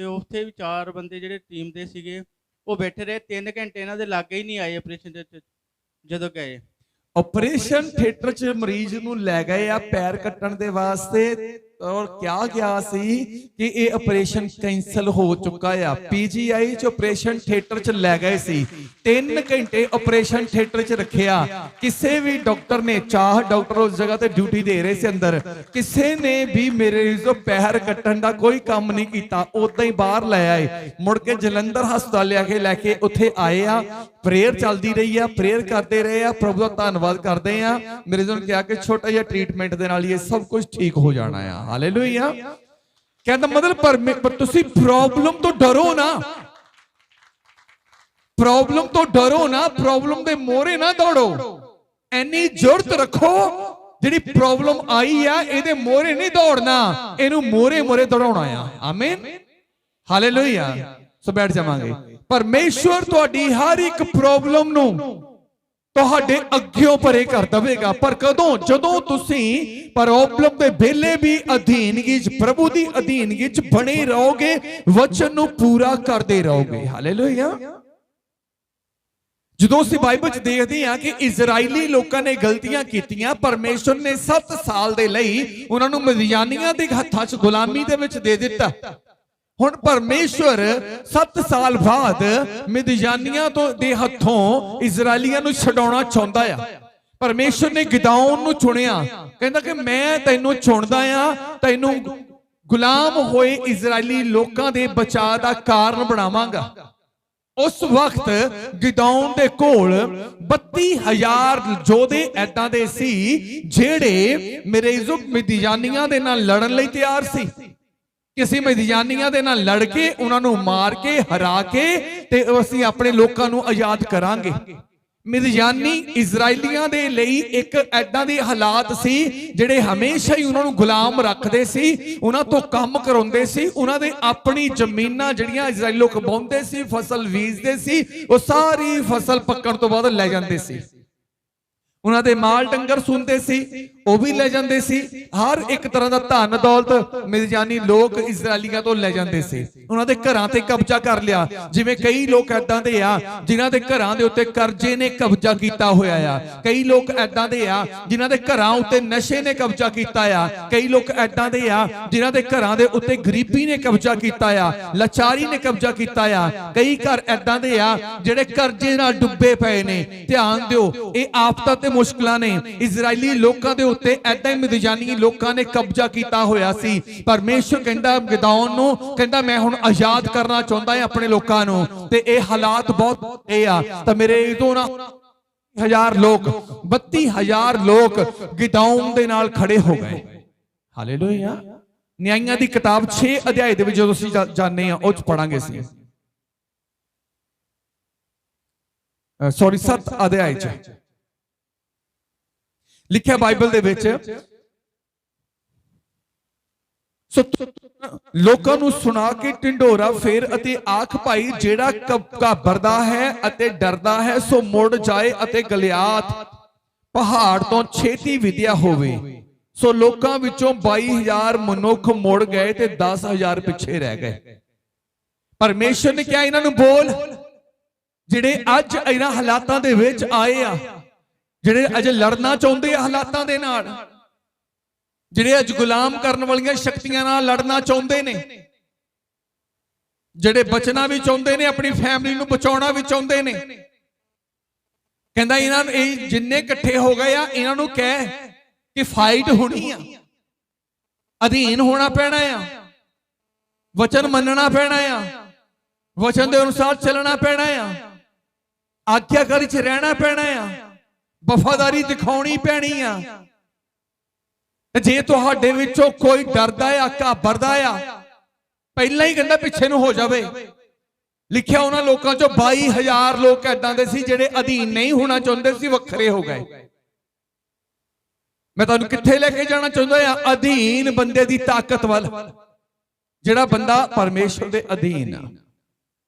Speaker 3: ਉੱਥੇ ਵੀ 4 ਬੰਦੇ ਜਿਹੜੇ ਟੀਮ ਦੇ ਸੀਗੇ, ਉਹ ਬੈਠੇ ਰਹੇ 3 ਘੰਟੇ, ਇਹਨਾਂ ਦੇ ਲਾਗੇ ਹੀ ਨਹੀਂ ਆਏ ਆਪਰੇਸ਼ਨ ਥੀਏਟਰ 'ਚ। ਜਦੋਂ ਗਏ
Speaker 1: ਆਪਰੇਸ਼ਨ ਥੀਏਟਰ 'ਚ ਮਰੀਜ਼ ਨੂੰ ਲੈ ਗਏ ਆ ਪੈਰ ਕੱਟਣ ਦੇ ਵਾਸਤੇ, ਔਰ ਕਿਹਾ ਗਿਆ ਸੀ ਕਿ ਇਹ ਆਪਰੇਸ਼ਨ ਕੈਂਸਲ ਹੋ ਚੁੱਕਾ ਆ। ਪੀਜੀਆਈ 'ਚ ਆਪਰੇਸ਼ਨ ਥੀਏਟਰ 'ਚ ਲੈ ਗਏ ਸੀ, 3 ਘੰਟੇ ਆਪਰੇਸ਼ਨ ਥੀਏਟਰ 'ਚ ਰੱਖਿਆ। ਕਿਸੇ ਵੀ ਡਾਕਟਰ ਨੇ, ਚਾਹ ਡਾਕਟਰ ਉਸ ਜਗ੍ਹਾ ਤੇ ਡਿਊਟੀ ਦੇ ਰਹੇ ਸੀ ਅੰਦਰ, ਕਿਸੇ ਨੇ ਵੀ ਮੇਰੇ ਜੋ ਪੈਰ ਕੱਟਣ ਦਾ ਕੋਈ ਕੰਮ ਨਹੀਂ ਕੀਤਾ, ਉਦਾਂ ਹੀ ਬਾਹਰ ਲੈ ਆਏ। ਮੁੜ ਕੇ ਜਲੰਧਰ ਹਸਪਤਾਲ ਲੈ ਕੇ ਉੱਥੇ ਆਏ ਆ। ਪ੍ਰੇਅਰ ਚੱਲਦੀ ਰਹੀ ਆ, ਪ੍ਰੇਅਰ ਕਰਦੇ ਰਹੇ ਆ। ਪ੍ਰਭੂ ਦਾ ਧੰਨਵਾਦ ਕਰਦੇ ਆ। ਮੇਰੇ ਨੂੰ ਕਿਹਾ ਕਿ ਛੋਟਾ ਜਿਹਾ ਟ੍ਰੀਟਮੈਂਟ ਦੇ ਨਾਲ ਇਹ ਸਭ ਕੁਝ ਠੀਕ ਹੋ ਜਾਣਾ ਆ। ਹਾਲੇਲੂਇਆ। ਕਹਿੰਦਾ ਮਤਲਬ ਤੁਸੀਂ ਪ੍ਰੋਬਲਮ ਤੋਂ ਡਰੋ ਨਾ, ਪ੍ਰੋਬਲਮ ਤੋਂ ਡਰੋ ਨਾ, ਪ੍ਰੋਬਲਮ ਦੇ ਮੋਹਰੇ ਨਾ ਦੌੜੋ। ਐਨੀ ਜੁਰਤ ਰੱਖੋ, ਜਿਹੜੀ ਪ੍ਰੋਬਲਮ ਆਈ ਆ ਇਹਦੇ ਮੋਹਰੇ ਨਹੀਂ ਦੌੜਨਾ, ਇਹਨੂੰ ਮੋਹਰੇ ਦੌੜਾਉਣਾ ਆ। ਆਮੀਨ, ਹਾਲੇਲੂਇਆ। ਸੋ ਬੈਠ ਜਾਵਾਂਗੇ। ਪਰਮੇਸ਼ਵਰ ਤੁਹਾਡੀ ਹਰ ਇੱਕ ਪ੍ਰੋਬਲਮ ਨੂੰ ਤੁਹਾਡੇ ਅੱਗਿਓਂ ਪਰੇ ਕਰ ਦੇਵੇਗਾ। ਪਰ ਕਦੋਂ? ਜਦੋਂ ਤੁਸੀਂ ਪ੍ਰੋਬਲਮ ਦੇ ਵੇਲੇ ਵੀ ਅਧੀਨਗੀ 'ਚ, ਪ੍ਰਭੂ ਦੀ ਅਧੀਨਗੀ 'ਚ ਬਣੇ ਰਹੋਗੇ, ਵਚਨ ਨੂੰ ਪੂਰਾ ਕਰਦੇ ਰਹੋਗੇ। ਹਾਲੇਲੂਇਆ। ਜਦੋਂ ਅਸੀਂ ਬਾਈਬਲ 'ਚ ਦੇਖਦੇ ਹਾਂ ਕਿ ਇਜ਼ਰਾਈਲੀ ਲੋਕਾਂ ਨੇ ਗਲਤੀਆਂ ਕੀਤੀਆਂ, ਪਰਮੇਸ਼ਰ ਨੇ 7 ਸਾਲ ਦੇ ਲਈ ਉਹਨਾਂ ਨੂੰ ਮਦੀਆਨੀਆਂ ਦੇ ਹੱਥਾਂ 'ਚ ਗੁਲਾਮੀ ਦੇ ਵਿੱਚ ਦੇ ਦਿੱਤਾ। ਹੁਣ ਪਰਮੇਸ਼ਵਰ 7 ਸਾਲ ਬਾਅਦ ਮਿਦਿਆਨੀਆਂ ਦੇ ਹੱਥੋਂ ਇਜ਼ਰਾਈਲੀਆਂ ਨੂੰ ਛਡਾਉਣਾ ਚਾਹੁੰਦਾ ਆ। ਪਰਮੇਸ਼ਵਰ ਨੇ ਗਿਦੌਨ ਨੂੰ ਚੁਣਿਆ, ਕਹਿੰਦਾ ਕਿ ਮੈਂ ਤੈਨੂੰ ਚੁਣਦਾ ਆ, ਤੈਨੂੰ ਗੁਲਾਮ ਹੋਏ ਇਜ਼ਰਾਈਲੀ ਲੋਕਾਂ ਦੇ ਬਚਾਅ ਦਾ ਕਾਰਨ ਬਣਾਵਾਂਗਾ। उस वक्त गिदौन दे कोल 32,000 जोधे ऐदां दे सी जेड़े मेरे इज़ो मिदियानियां दे नाल लड़न लई तैयार सी। किसी मिदियानियां दे नाल लड़ के उन्हां नूं मार के हरा के ते असीं अपने लोकां नूं आजाद करांगे। मिदियानी इजराइलियां दे लई एक ऐदां दे हालात सी ਜਿਹੜੇ ਹਮੇਸ਼ਾ ਹੀ ਉਹਨਾਂ ਨੂੰ ਗੁਲਾਮ ਰੱਖਦੇ ਸੀ, ਉਹਨਾਂ ਤੋਂ ਕੰਮ ਕਰਾਉਂਦੇ ਸੀ, ਉਹਨਾਂ ਦੇ ਆਪਣੀ ਜ਼ਮੀਨਾਂ ਜਿਹੜੀਆਂ ਇਜ਼ਰਾਈਲੀ ਲੋਕ ਵਾਹੁੰਦੇ ਸੀ, ਫਸਲ ਬੀਜਦੇ ਸੀ, ਉਹ ਸਾਰੀ ਫਸਲ ਪੱਕਣ ਤੋਂ ਬਾਅਦ ਲੈ ਜਾਂਦੇ ਸੀ। ਉਹਨਾਂ ਦੇ ਮਾਲ ਡੰਗਰ ਸੁਣਦੇ ਸੀ, ਉਹ ਵੀ ਲੈ ਜਾਂਦੇ ਸੀ। ਹਰ ਇੱਕ ਤਰ੍ਹਾਂ ਦਾ ਧਨ ਦੌਲਤ ਮਿਦਿਆਨੀ ਲੋਕ ਇਜ਼ਰਾਈਲੀਆਂ ਤੋਂ ਲੈ ਜਾਂਦੇ ਸੀ। ਉਹਨਾਂ ਦੇ ਘਰਾਂ ਤੇ ਕਬਜ਼ਾ ਕਰ ਲਿਆ। ਜਿਵੇਂ ਕਈ ਲੋਕ ਐਦਾਂ ਦੇ ਆ ਜਿਨ੍ਹਾਂ ਦੇ ਘਰਾਂ ਦੇ ਉੱਤੇ ਕਰਜ਼ੇ ਨੇ ਕਬਜ਼ਾ ਕੀਤਾ ਹੋਇਆ ਆ। ਕਈ ਲੋਕ ਐਦਾਂ ਦੇ ਆ ਜਿਨ੍ਹਾਂ ਦੇ ਘਰਾਂ ਉੱਤੇ ਨਸ਼ੇ ਨੇ ਕਬਜ਼ਾ ਕੀਤਾ ਆ। ਕਈ ਲੋਕ ਐਦਾਂ ਦੇ ਆ ਜਿਨ੍ਹਾਂ ਦੇ ਘਰਾਂ ਦੇ ਉੱਤੇ ਗਰੀਬੀ ਨੇ ਕਬਜ਼ਾ ਕੀਤਾ ਆ, ਲਾਚਾਰੀ ਨੇ ਕਬਜ਼ਾ ਕੀਤਾ ਆ। ਕਈ ਘਰ ਐਦਾਂ ਦੇ ਆ ਜਿਹੜੇ ਕਰਜ਼ੇ ਨਾਲ ਡੁੱਬੇ ਪਏ ਨੇ। ਧਿਆਨ ਦਿਓ, ਇਹ ਆਫਤਾਂ ਤੇ ਮੁਸ਼ਕਲਾਂ ਨੇ। ਇਜ਼ਰਾਈਲੀ ਲੋਕਾਂ ਦੇ ਉੱਤੇ ਐਦਾਂ ਹੀ ਮਿਦਿਆਨੀ ਲੋਕਾਂ ਨੇ ਕਬਜ਼ਾ ਕੀਤਾ ਹੋਇਆ ਸੀ। ਪਰਮੇਸ਼ਰ ਕਹਿੰਦਾ ਗਿਦੌਨ ਨੂੰ, ਕਹਿੰਦਾ ਮੈਂ ਹੁਣ ਆਜ਼ਾਦ ਕਰਨਾ ਚਾਹੁੰਦਾ ਹਾਂ ਆਪਣੇ ਲੋਕਾਂ ਨੂੰ, ਤੇ ਇਹ ਹਾਲਾਤ ਬਹੁਤ ਇਹ ਆ। ਤਾਂ ਮੇਰੇ ਤੋਂ ਨਾ 1,000 ਲੋਕ 32,000 ਲੋਕ ਗਿਦੌਨ ਦੇ ਨਾਲ ਖੜੇ ਹੋ ਗਏ। ਹਾਲੇਲੂਇਆ। ਨਿਆਂਇਆਂ ਦੀ ਕਿਤਾਬ 6 ਅਧਿਆਇ ਦੇ ਵਿੱਚ ਜਦੋਂ ਅਸੀਂ ਜਾਣਦੇ ਆ, ਉਹ ਚ ਪੜਾਂਗੇ ਸੀ, 7 ਅਧਿਆਇ ਚ ਲਿਖਿਆ ਬਾਈਬਲ ਦੇ ਵਿੱਚ, ਸੋ ਲੋਕਾਂ ਨੂੰ ਸੁਣਾ ਕੇ ਢਿੰਡੋਰਾ ਫੇਰ ਅਤੇ ਆਖ ਭਾਈ ਜਿਹੜਾ ਘਬਰਦਾ ਹੈ ਅਤੇ ਡਰਦਾ ਹੈ ਸੋ ਮੁੜ ਜਾਏ ਅਤੇ ਗਲਿਆਤ ਪਹਾੜ ਤੋਂ ਛੇਤੀ ਵਿਦਿਆ ਹੋਵੇ। ਸੋ ਲੋਕਾਂ ਵਿੱਚੋਂ 22,000 ਮਨੁੱਖ ਮੁੜ ਗਏ ਤੇ 10,000 ਪਿੱਛੇ ਰਹਿ ਗਏ। ਪਰਮੇਸ਼ਰ ਨੇ ਕਿਹਾ ਇਹਨਾਂ ਨੂੰ ਬੋਲ, ਜਿਹੜੇ ਅੱਜ ਇਹਨਾਂ ਹਾਲਾਤਾਂ ਦੇ ਵਿੱਚ ਆਏ ਆ, ਜਿਹੜੇ ਅਜੇ ਲੜਨਾ ਚਾਹੁੰਦੇ ਆ ਹਾਲਾਤਾਂ ਦੇ ਨਾਲ, ਜਿਹੜੇ ਅੱਜ ਗੁਲਾਮ ਕਰਨ ਵਾਲੀਆਂ ਸ਼ਕਤੀਆਂ ਨਾਲ ਲੜਨਾ ਚਾਹੁੰਦੇ ਨੇ, ਜਿਹੜੇ ਬਚਣਾ ਵੀ ਚਾਹੁੰਦੇ ਨੇ, ਆਪਣੀ ਫੈਮਿਲੀ ਨੂੰ ਬਚਾਉਣਾ ਵੀ ਚਾਹੁੰਦੇ ਨੇ, ਕਹਿੰਦਾ ਇਹਨਾਂ ਨੂੰ ਇਹ ਜਿੰਨੇ ਇਕੱਠੇ ਹੋ ਗਏ ਆ ਇਹਨਾਂ ਨੂੰ ਕਹਿ ਕਿ ਫਾਈਟ ਹੋਣੀ ਆ, ਅਧੀਨ ਹੋਣਾ ਪੈਣਾ ਆ, ਵਚਨ ਮੰਨਣਾ ਪੈਣਾ ਆ, ਵਚਨ ਦੇ ਅਨੁਸਾਰ ਚੱਲਣਾ ਪੈਣਾ ਆ, ਆਗਿਆਕਾਰੀ ਚ ਰਹਿਣਾ ਪੈਣਾ ਆ, ਵਫਾਦਾਰੀ ਦਿਖਾਉਣੀ ਪੈਣੀ ਆ। ਜੇ ਤੁਹਾਡੇ ਵਿੱਚੋਂ ਕੋਈ ਡਰਦਾ ਆ, ਘਬਰਦਾ ਆ, ਪਹਿਲਾਂ ਹੀ ਕਹਿੰਦਾ ਪਿੱਛੇ ਨੂੰ ਹੋ ਜਾਵੇ। ਲਿਖਿਆ ਉਹਨਾਂ ਲੋਕਾਂ ਚੋਂ 22,000 ਲੋਕ ਐਦਾਂ ਦੇ ਸੀ ਜਿਹੜੇ ਅਧੀਨ ਨਹੀਂ ਹੋਣਾ ਚਾਹੁੰਦੇ ਸੀ, ਵੱਖਰੇ ਹੋ ਗਏ। ਮੈਂ ਤੁਹਾਨੂੰ ਕਿੱਥੇ ਲੈ ਕੇ ਜਾਣਾ ਚਾਹੁੰਦਾ ਆ? ਅਧੀਨ ਬੰਦੇ ਦੀ ਤਾਕਤ ਵੱਲ, ਜਿਹੜਾ ਬੰਦਾ ਪਰਮੇਸ਼ਰ ਦੇ ਅਧੀਨ ਆ।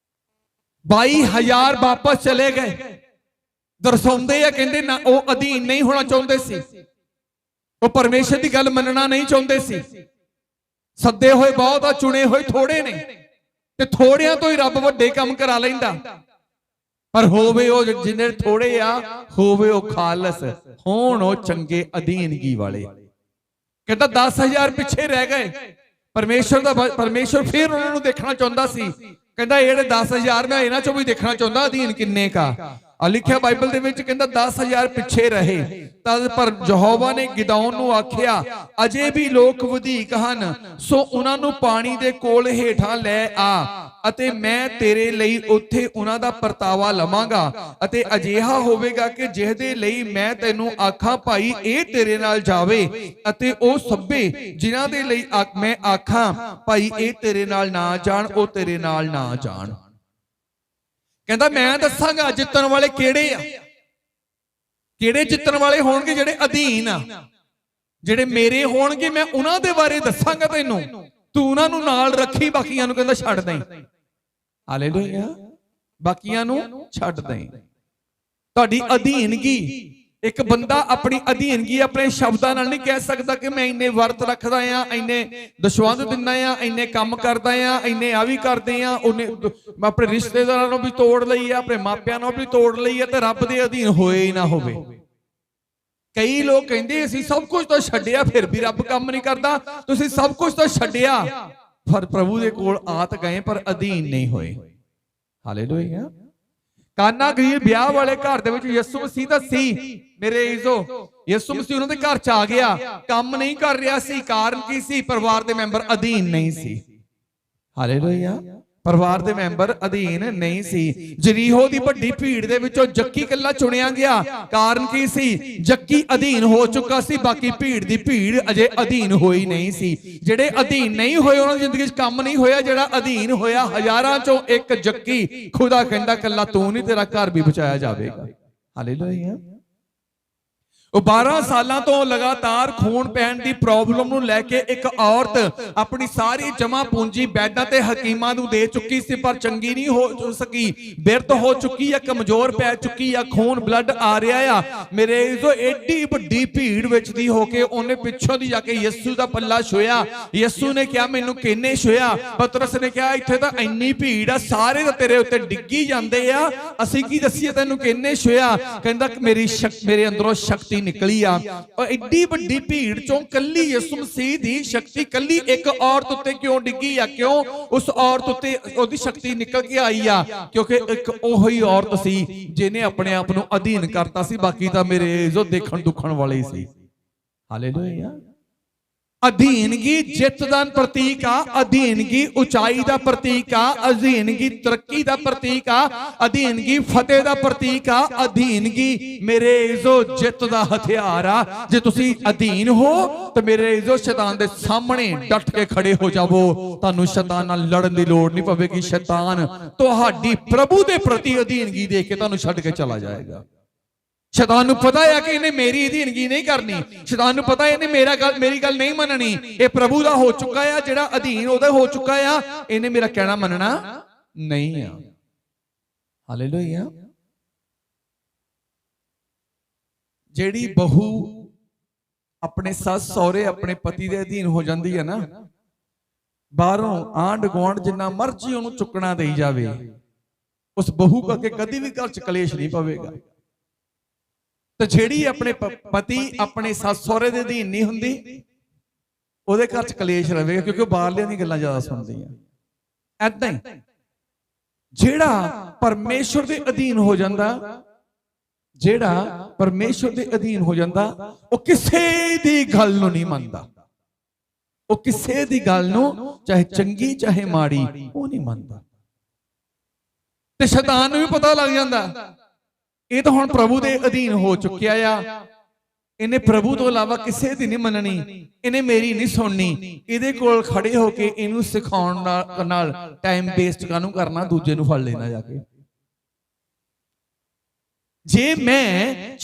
Speaker 1: 22,000 ਵਾਪਸ ਚਲੇ ਗਏ। ਦਰਸਾਉਂਦੇ ਆ, ਕਹਿੰਦੇ ਨਾ ਉਹ ਅਧੀਨ ਨਹੀਂ ਹੋਣਾ ਚਾਹੁੰਦੇ ਸੀ, ਉਹ ਪਰਮੇਸ਼ਰ ਦੀ ਗੱਲ ਮੰਨਣਾ ਨਹੀਂ ਚਾਹੁੰਦੇ ਸੀ। ਸੱਦੇ ਹੋਏ ਬਹੁਤ ਆ, ਚੁਣੇ ਹੋਏ ਥੋੜੇ ਨੇ, ਤੇ ਥੋੜਿਆਂ ਤੋਂ ਹੀ ਰੱਬ ਵੱਡੇ ਕੰਮ ਕਰਾ ਲੈਂਦਾ। ਪਰ ਹੋਵੇ ਉਹ ਜਿੰਨੇ ਥੋੜੇ ਆ, ਹੋਵੇ ਉਹ ਖਾਲਸ, ਹੋਣ ਉਹ ਚੰਗੇ ਅਧੀਨਗੀ ਵਾਲੇ। ਕਹਿੰਦਾ 10,000 ਪਿੱਛੇ ਰਹਿ ਗਏ। ਪਰਮੇਸ਼ਰ ਫਿਰ ਉਹਨਾਂ ਨੂੰ ਦੇਖਣਾ ਚਾਹੁੰਦਾ ਸੀ। ਕਹਿੰਦਾ ਜਿਹੜੇ 10,000 ਮੈਂ ਇਹਨਾਂ ਚੋਂ ਵੀ ਦੇਖਣਾ ਚਾਹੁੰਦਾ ਅਧੀਨ ਕਿੰਨੇ ਕਾ। ਲਿਖਿਆ ਬਾਈਬਲ ਦੇ ਵਿੱਚ, ਕਹਿੰਦਾ 10,000 ਪਿੱਛੇ ਰਹੇ। ਤਦ ਪਰ ਯਹੋਵਾ ਨੇ ਗਿਦੌਨ ਨੂੰ ਆਖਿਆ, ਅਜੇ ਵੀ ਲੋਕ ਵਧੇਕ ਹਨ, ਸੋ ਉਹਨਾਂ ਨੂੰ ਪਾਣੀ ਦੇ ਕੋਲ ਹੇਠਾਂ ਲੈ ਆ ਅਤੇ ਮੈਂ ਤੇਰੇ ਲਈ ਉੱਥੇ ਉਹਨਾਂ ਦਾ ਪਰਤਾਵਾ ਲਵਾਂਗਾ। ਅਤੇ ਅਜਿਹਾ ਹੋਵੇਗਾ ਕਿ ਜਿਹਦੇ ਲਈ ਮੈਂ ਤੈਨੂੰ ਆਖਾਂ ਭਾਈ ਇਹ ਤੇਰੇ ਨਾਲ ਜਾਵੇ, ਅਤੇ ਉਹ ਸਭੇ ਜਿਨ੍ਹਾਂ ਦੇ ਲਈ ਮੈਂ ਆਖਾਂ ਭਾਈ ਇਹ ਤੇਰੇ ਨਾਲ ਨਾ ਜਾਣ, ਉਹ ਤੇਰੇ ਨਾਲ ਨਾ ਜਾਣ। ਕਹਿੰਦਾ ਮੈਂ ਦੱਸਾਂਗਾ ਜਿੱਤਣ ਵਾਲੇ ਕਿਹੜੇ ਆ। ਕਿਹੜੇ ਜਿੱਤਣ ਵਾਲੇ ਹੋਣਗੇ? ਜਿਹੜੇ ਅਧੀਨ ਆ, ਜਿਹੜੇ ਮੇਰੇ ਹੋਣਗੇ। ਮੈਂ ਉਹਨਾਂ ਦੇ ਬਾਰੇ ਦੱਸਾਂਗਾ ਤੈਨੂੰ, ਤੂੰ ਉਹਨਾਂ ਨੂੰ ਨਾਲ ਰੱਖੀ, ਬਾਕੀਆਂ ਨੂੰ ਕਹਿੰਦਾ ਛੱਡ ਦੇਈਂ। ਹਾਲੇਲੂਇਆ। ਬਾਕੀਆਂ ਨੂੰ ਛੱਡ ਦੇਈਂ। ਤੁਹਾਡੀ ਅਧੀਨਗੀ, ਇੱਕ ਬੰਦਾ ਆਪਣੀ ਅਧੀਨਗੀ ਆਪਣੇ ਸ਼ਬਦਾਂ ਨਾਲ ਨਹੀਂ ਕਹਿ ਸਕਦਾ ਕਿ ਮੈਂ ਇੰਨੇ ਵਰਤ ਰੱਖਦਾ ਆ, ਇੰਨੇ ਦਸ਼ਵੰਧ ਦਿੰਦਾ ਆ, ਇੰਨੇ ਕੰਮ ਕਰਦਾ ਆ, ਇੰਨੇ ਆ ਵੀ ਕਰਦੇ ਆ, ਉਹਨੇ ਆਪਣੇ ਰਿਸ਼ਤੇਦਾਰਾਂ ਨੂੰ ਵੀ ਤੋੜ ਲਈ ਆ, ਆਪਣੇ ਮਾਪਿਆਂ ਨੂੰ ਵੀ ਤੋੜ ਲਈ ਆ, ਤੇ ਰੱਬ ਦੇ ਅਧੀਨ ਹੋਏ ਹੀ ਨਾ ਹੋਵੇ। ਕਈ ਲੋਕ ਕਹਿੰਦੇ ਅਸੀਂ ਸਭ ਕੁਝ ਤਾਂ ਛੱਡਿਆ ਫਿਰ ਵੀ ਰੱਬ ਕੰਮ ਨਹੀਂ ਕਰਦਾ। ਤੁਸੀਂ ਸਭ ਕੁਝ ਤਾਂ ਛੱਡਿਆ, ਪਰ ਪ੍ਰਭੂ ਦੇ ਕੋਲ ਆਤ ਗਏ ਪਰ ਅਧੀਨ ਨਹੀਂ ਹੋਏ। ਹਾਲੇਲੂਇਆ। ਕਾਨਾ ਗਰੀਬ ਵਿਆਹ ਵਾਲੇ ਘਰ ਦੇ ਵਿੱਚ ਯਿਸੂ ਮਸੀਹ ਦਾ ਸੀ। ਮੇਰੇ ਇਜ਼ੋ, ਯਿਸੂ ਮਸੀਹ ਉਹਨਾਂ ਦੇ ਘਰ ਚ ਆ ਗਿਆ, ਕੰਮ ਨਹੀਂ ਕਰ ਰਿਹਾ ਸੀ। ਕਾਰਨ ਕੀ ਸੀ? ਪਰਿਵਾਰ ਦੇ ਮੈਂਬਰ ਅਧੀਨ ਨਹੀਂ ਸੀ। ਹਾਲੇਲੂਇਆ। ਪਰਿਵਾਰ ਦੇ ਮੈਂਬਰ ਅਧੀਨ ਨਹੀਂ ਸੀ। ਜਰੀਹੋ ਦੀ ਵੱਡੀ ਭੀੜ ਦੇ ਵਿੱਚੋਂ ਜੱਕੀ ਇਕੱਲਾ ਚੁਣਿਆ ਗਿਆ। ਕਾਰਨ ਕੀ ਸੀ? ਜੱਕੀ ਅਧੀਨ ਹੋ ਚੁੱਕਾ ਸੀ, ਬਾਕੀ ਭੀੜ ਦੀ ਭੀੜ ਅਜੇ ਅਧੀਨ ਹੋਈ ਨਹੀਂ ਸੀ। ਜਿਹੜੇ ਅਧੀਨ ਨਹੀਂ ਹੋਏ ਉਹਨਾਂ ਦੀ ਜ਼ਿੰਦਗੀ 'ਚ ਕੰਮ ਨਹੀਂ ਹੋਇਆ। ਜਿਹੜਾ ਅਧੀਨ ਹੋਇਆ, ਹਜ਼ਾਰਾਂ ਚੋਂ ਇੱਕ ਜੱਕੀ, ਖੁਦਾ ਕਹਿੰਦਾ ਇਕੱਲਾ ਤੂੰ ਨਹੀਂ, ਤੇਰਾ ਘਰ ਵੀ ਬਚਾਇਆ ਜਾਵੇਗਾ। ਹਾਲੇਲੂਇਆ। ਉਹ 12 ਸਾਲਾਂ ਤੋਂ ਲਗਾਤਾਰ ਖੂਨ ਪੈਣ ਦੀ ਪ੍ਰੋਬਲਮ ਨੂੰ ਲੈ ਕੇ ਇੱਕ ਔਰਤ ਆਪਣੀ ਸਾਰੀ ਜਮਾ ਪੂੰਜੀ ਬੈਡਾਂ ਤੇ ਹਕੀਮਾਂ ਨੂੰ ਦੇ ਚੁੱਕੀ ਸੀ, ਪਰ ਚੰਗੀ ਨਹੀਂ ਹੋ ਸਕੀ। ਬਿਰਧ ਹੋ ਚੁੱਕੀ ਆ, ਕਮਜ਼ੋਰ ਪੈ ਚੁੱਕੀ ਆ, ਖੂਨ ਬਲੱਡ ਆ ਰਿਹਾ ਆ। ਮੇਰੇ ਜੋ ਏਡੀ ਵੱਡੀ ਭੀੜ ਵਿੱਚ ਦੀ ਹੋ ਕੇ ਉਹਨੇ ਪਿੱਛੋਂ ਦੀ ਜਾ ਕੇ ਯਿਸੂ ਦਾ ਪੱਲਾ ਛੋਇਆ। ਯਿਸੂ ਨੇ ਕਿਹਾ ਮੈਨੂੰ ਕਿਹਨੇ ਛੋਇਆ? ਪਤਰਸ ਨੇ ਕਿਹਾ ਇੱਥੇ ਤਾਂ ਇੰਨੀ ਭੀੜ ਆ, ਸਾਰੇ ਤਾਂ ਤੇਰੇ ਉੱਤੇ ਡਿੱਗੀ ਜਾਂਦੇ ਆ, ਅਸੀਂ ਕੀ ਦੱਸੀਏ ਤੈਨੂੰ ਕਿਹਨੇ ਛੋਇਆ? ਕਹਿੰਦਾ ਮੇਰੇ ਅੰਦਰੋਂ ਸ਼ਕਤੀ ਨਿਕਲੀ ਆ। ਔਰ ਐਡੀ ਵੱਡੀ ਭੀੜ ਚੋਂ ਕੱਲੀ ਯਿਸੂ ਮਸੀਹ ਦੀ ਸ਼ਕਤੀ ਕੱਲੀ ਇੱਕ ਔਰਤ ਉੱਤੇ ਕਿਉਂ ਡਿੱਗੀ ਆ? ਕਿਉਂ ਉਸ ਔਰਤ ਉੱਤੇ ਉਹਦੀ ਸ਼ਕਤੀ ਨਿਕਲ ਕੇ ਆਈ ਆ? ਕਿਉਂਕਿ ਇੱਕ ਉਹੀ ਔਰਤ ਸੀ ਜਿਹਨੇ ਆਪਣੇ ਆਪ ਨੂੰ ਅਧੀਨ ਕਰਤਾ ਸੀ, ਬਾਕੀ ਤਾਂ ਮੇਰੇ ਜੋ ਦੇਖਣ ਦੁੱਖਣ ਵਾਲੇ ਸੀ। ਹਾਲੇਲੂਇਆ। ਅਧੀਨਗੀ ਜਿੱਤ ਦਾ ਪ੍ਰਤੀਕ ਆ, ਅਧੀਨਗੀ ਉਚਾਈ ਦਾ ਪ੍ਰਤੀਕ ਆ, ਅਧੀਨਗੀ ਤਰੱਕੀ ਦਾ ਪ੍ਰਤੀਕ ਆ, ਅਧੀਨਗੀ ਫਤਿਹ ਦਾ ਪ੍ਰਤੀਕ ਆ, ਅਧੀਨਗੀ ਮੇਰੇ ਜੋ ਜਿੱਤ ਦਾ ਹਥਿਆਰ ਆ। ਜੇ ਤੁਸੀਂ ਅਧੀਨ ਹੋ ਤਾਂ ਮੇਰੇ ਜੋ ਸ਼ੈਤਾਨ ਦੇ ਸਾਹਮਣੇ ਡਟ ਕੇ ਖੜੇ ਹੋ ਜਾਵੋ। ਤੁਹਾਨੂੰ ਸ਼ੈਤਾਨ ਨਾਲ ਲੜਨ ਦੀ ਲੋੜ ਨਹੀਂ ਪਵੇਗੀ। ਸ਼ੈਤਾਨ ਤੁਹਾਡੀ ਪ੍ਰਭੂ ਦੇ ਪ੍ਰਤੀ ਅਧੀਨਗੀ ਦੇਖ ਕੇ ਤੁਹਾਨੂੰ ਛੱਡ ਕੇ ਚਲਾ ਜਾਏਗਾ। ਸ਼ੈਤਾਨ ਨੂੰ ਪਤਾ ਹੈ ਕਿ ਇਹਨੇ ਮੇਰੀ ਅਧੀਨਗੀ ਨਹੀਂ ਕਰਨੀ। ਸ਼ੈਤਾਨ ਨੂੰ ਪਤਾ ਇਹਨੇ ਮੇਰੀ ਗੱਲ ਨਹੀਂ ਮੰਨਣੀ। ਇਹ ਪ੍ਰਭੂ ਦਾ ਹੋ ਚੁੱਕਾ ਆ, ਜਿਹੜਾ ਅਧੀਨ ਉਹਦਾ ਹੋ ਚੁੱਕਾ ਆ, ਇਹਨੇ ਮੇਰਾ ਕਹਿਣਾ ਮੰਨਣਾ ਨਹੀਂ ਆ। ਹਾਲੇਲੂਇਆ। ਜਿਹੜੀ ਬਹੂ ਆਪਣੇ ਸੱਸ ਸਹੁਰੇ ਆਪਣੇ ਪਤੀ ਦੇ ਅਧੀਨ ਹੋ ਜਾਂਦੀ ਹੈ ਨਾ, ਬਾਹਰੋਂ ਆਂਢ ਗੁਆਂਢ ਜਿੰਨਾ ਮਰਜ਼ੀ ਉਹਨੂੰ ਚੁੱਕਣਾ ਦੇਈ ਜਾਵੇ, ਉਸ ਬਹੂ ਕਰਕੇ ਕਦੀ ਵੀ ਘਰ 'ਚ ਕਲੇਸ਼ ਨਹੀਂ ਪਵੇਗਾ। ਤੇ ਜਿਹੜੀ ਆਪਣੇ ਪਤੀ ਆਪਣੇ ਸੱਸ ਸਹੁਰੇ ਦੇ ਅਧੀਨ ਨਹੀਂ ਹੁੰਦੀ, ਉਹਦੇ ਘਰ 'ਚ ਕਲੇਸ਼ ਰਹੇਗਾ, ਕਿਉਂਕਿ ਉਹ ਬਾਹਰਲਿਆਂ ਦੀਆਂ ਗੱਲਾਂ ਜ਼ਿਆਦਾ ਸੁਣਦੀ ਆ। ਏਦਾਂ ਹੀ ਜਿਹੜਾ ਪਰਮੇਸ਼ਵਰ ਦੇ ਅਧੀਨ ਹੋ ਜਾਂਦਾ, ਜਿਹੜਾ ਪਰਮੇਸ਼ਵਰ ਦੇ ਅਧੀਨ ਹੋ ਜਾਂਦਾ, ਉਹ ਕਿਸੇ ਦੀ ਗੱਲ ਨੂੰ ਨਹੀਂ ਮੰਨਦਾ। ਉਹ ਕਿਸੇ ਦੀ ਗੱਲ ਨੂੰ, ਚਾਹੇ ਚੰਗੀ ਚਾਹੇ ਮਾੜੀ, ਉਹ ਨਹੀਂ ਮੰਨਦਾ। ਤੇ ਸ਼ੈਤਾਨ ਨੂੰ ਵੀ ਪਤਾ ਲੱਗ ਜਾਂਦਾ ਇਹ ਤਾਂ ਹੁਣ ਪ੍ਰਭੂ ਦੇ ਅਧੀਨ ਹੋ ਚੁੱਕਿਆ ਆ, ਇਹਨੇ ਪ੍ਰਭੂ ਤੋਂ ਇਲਾਵਾ ਕਿਸੇ ਦੀ ਨਹੀਂ ਮੰਨਣੀ, ਇਹਨੇ ਮੇਰੀ ਨਹੀਂ ਸੁਣਨੀ। ਇਹਦੇ ਕੋਲ ਖੜੇ ਹੋ ਕੇ ਇਹਨੂੰ ਸਿਖਾਉਣ ਨਾਲ ਟਾਈਮ ਵੇਸਟ ਕਾਹਨੂੰ ਕਰਨਾ, ਦੂਜੇ ਨੂੰ ਫੜ ਲੈਣਾ ਜਾ ਕੇ। ਜੇ ਮੈਂ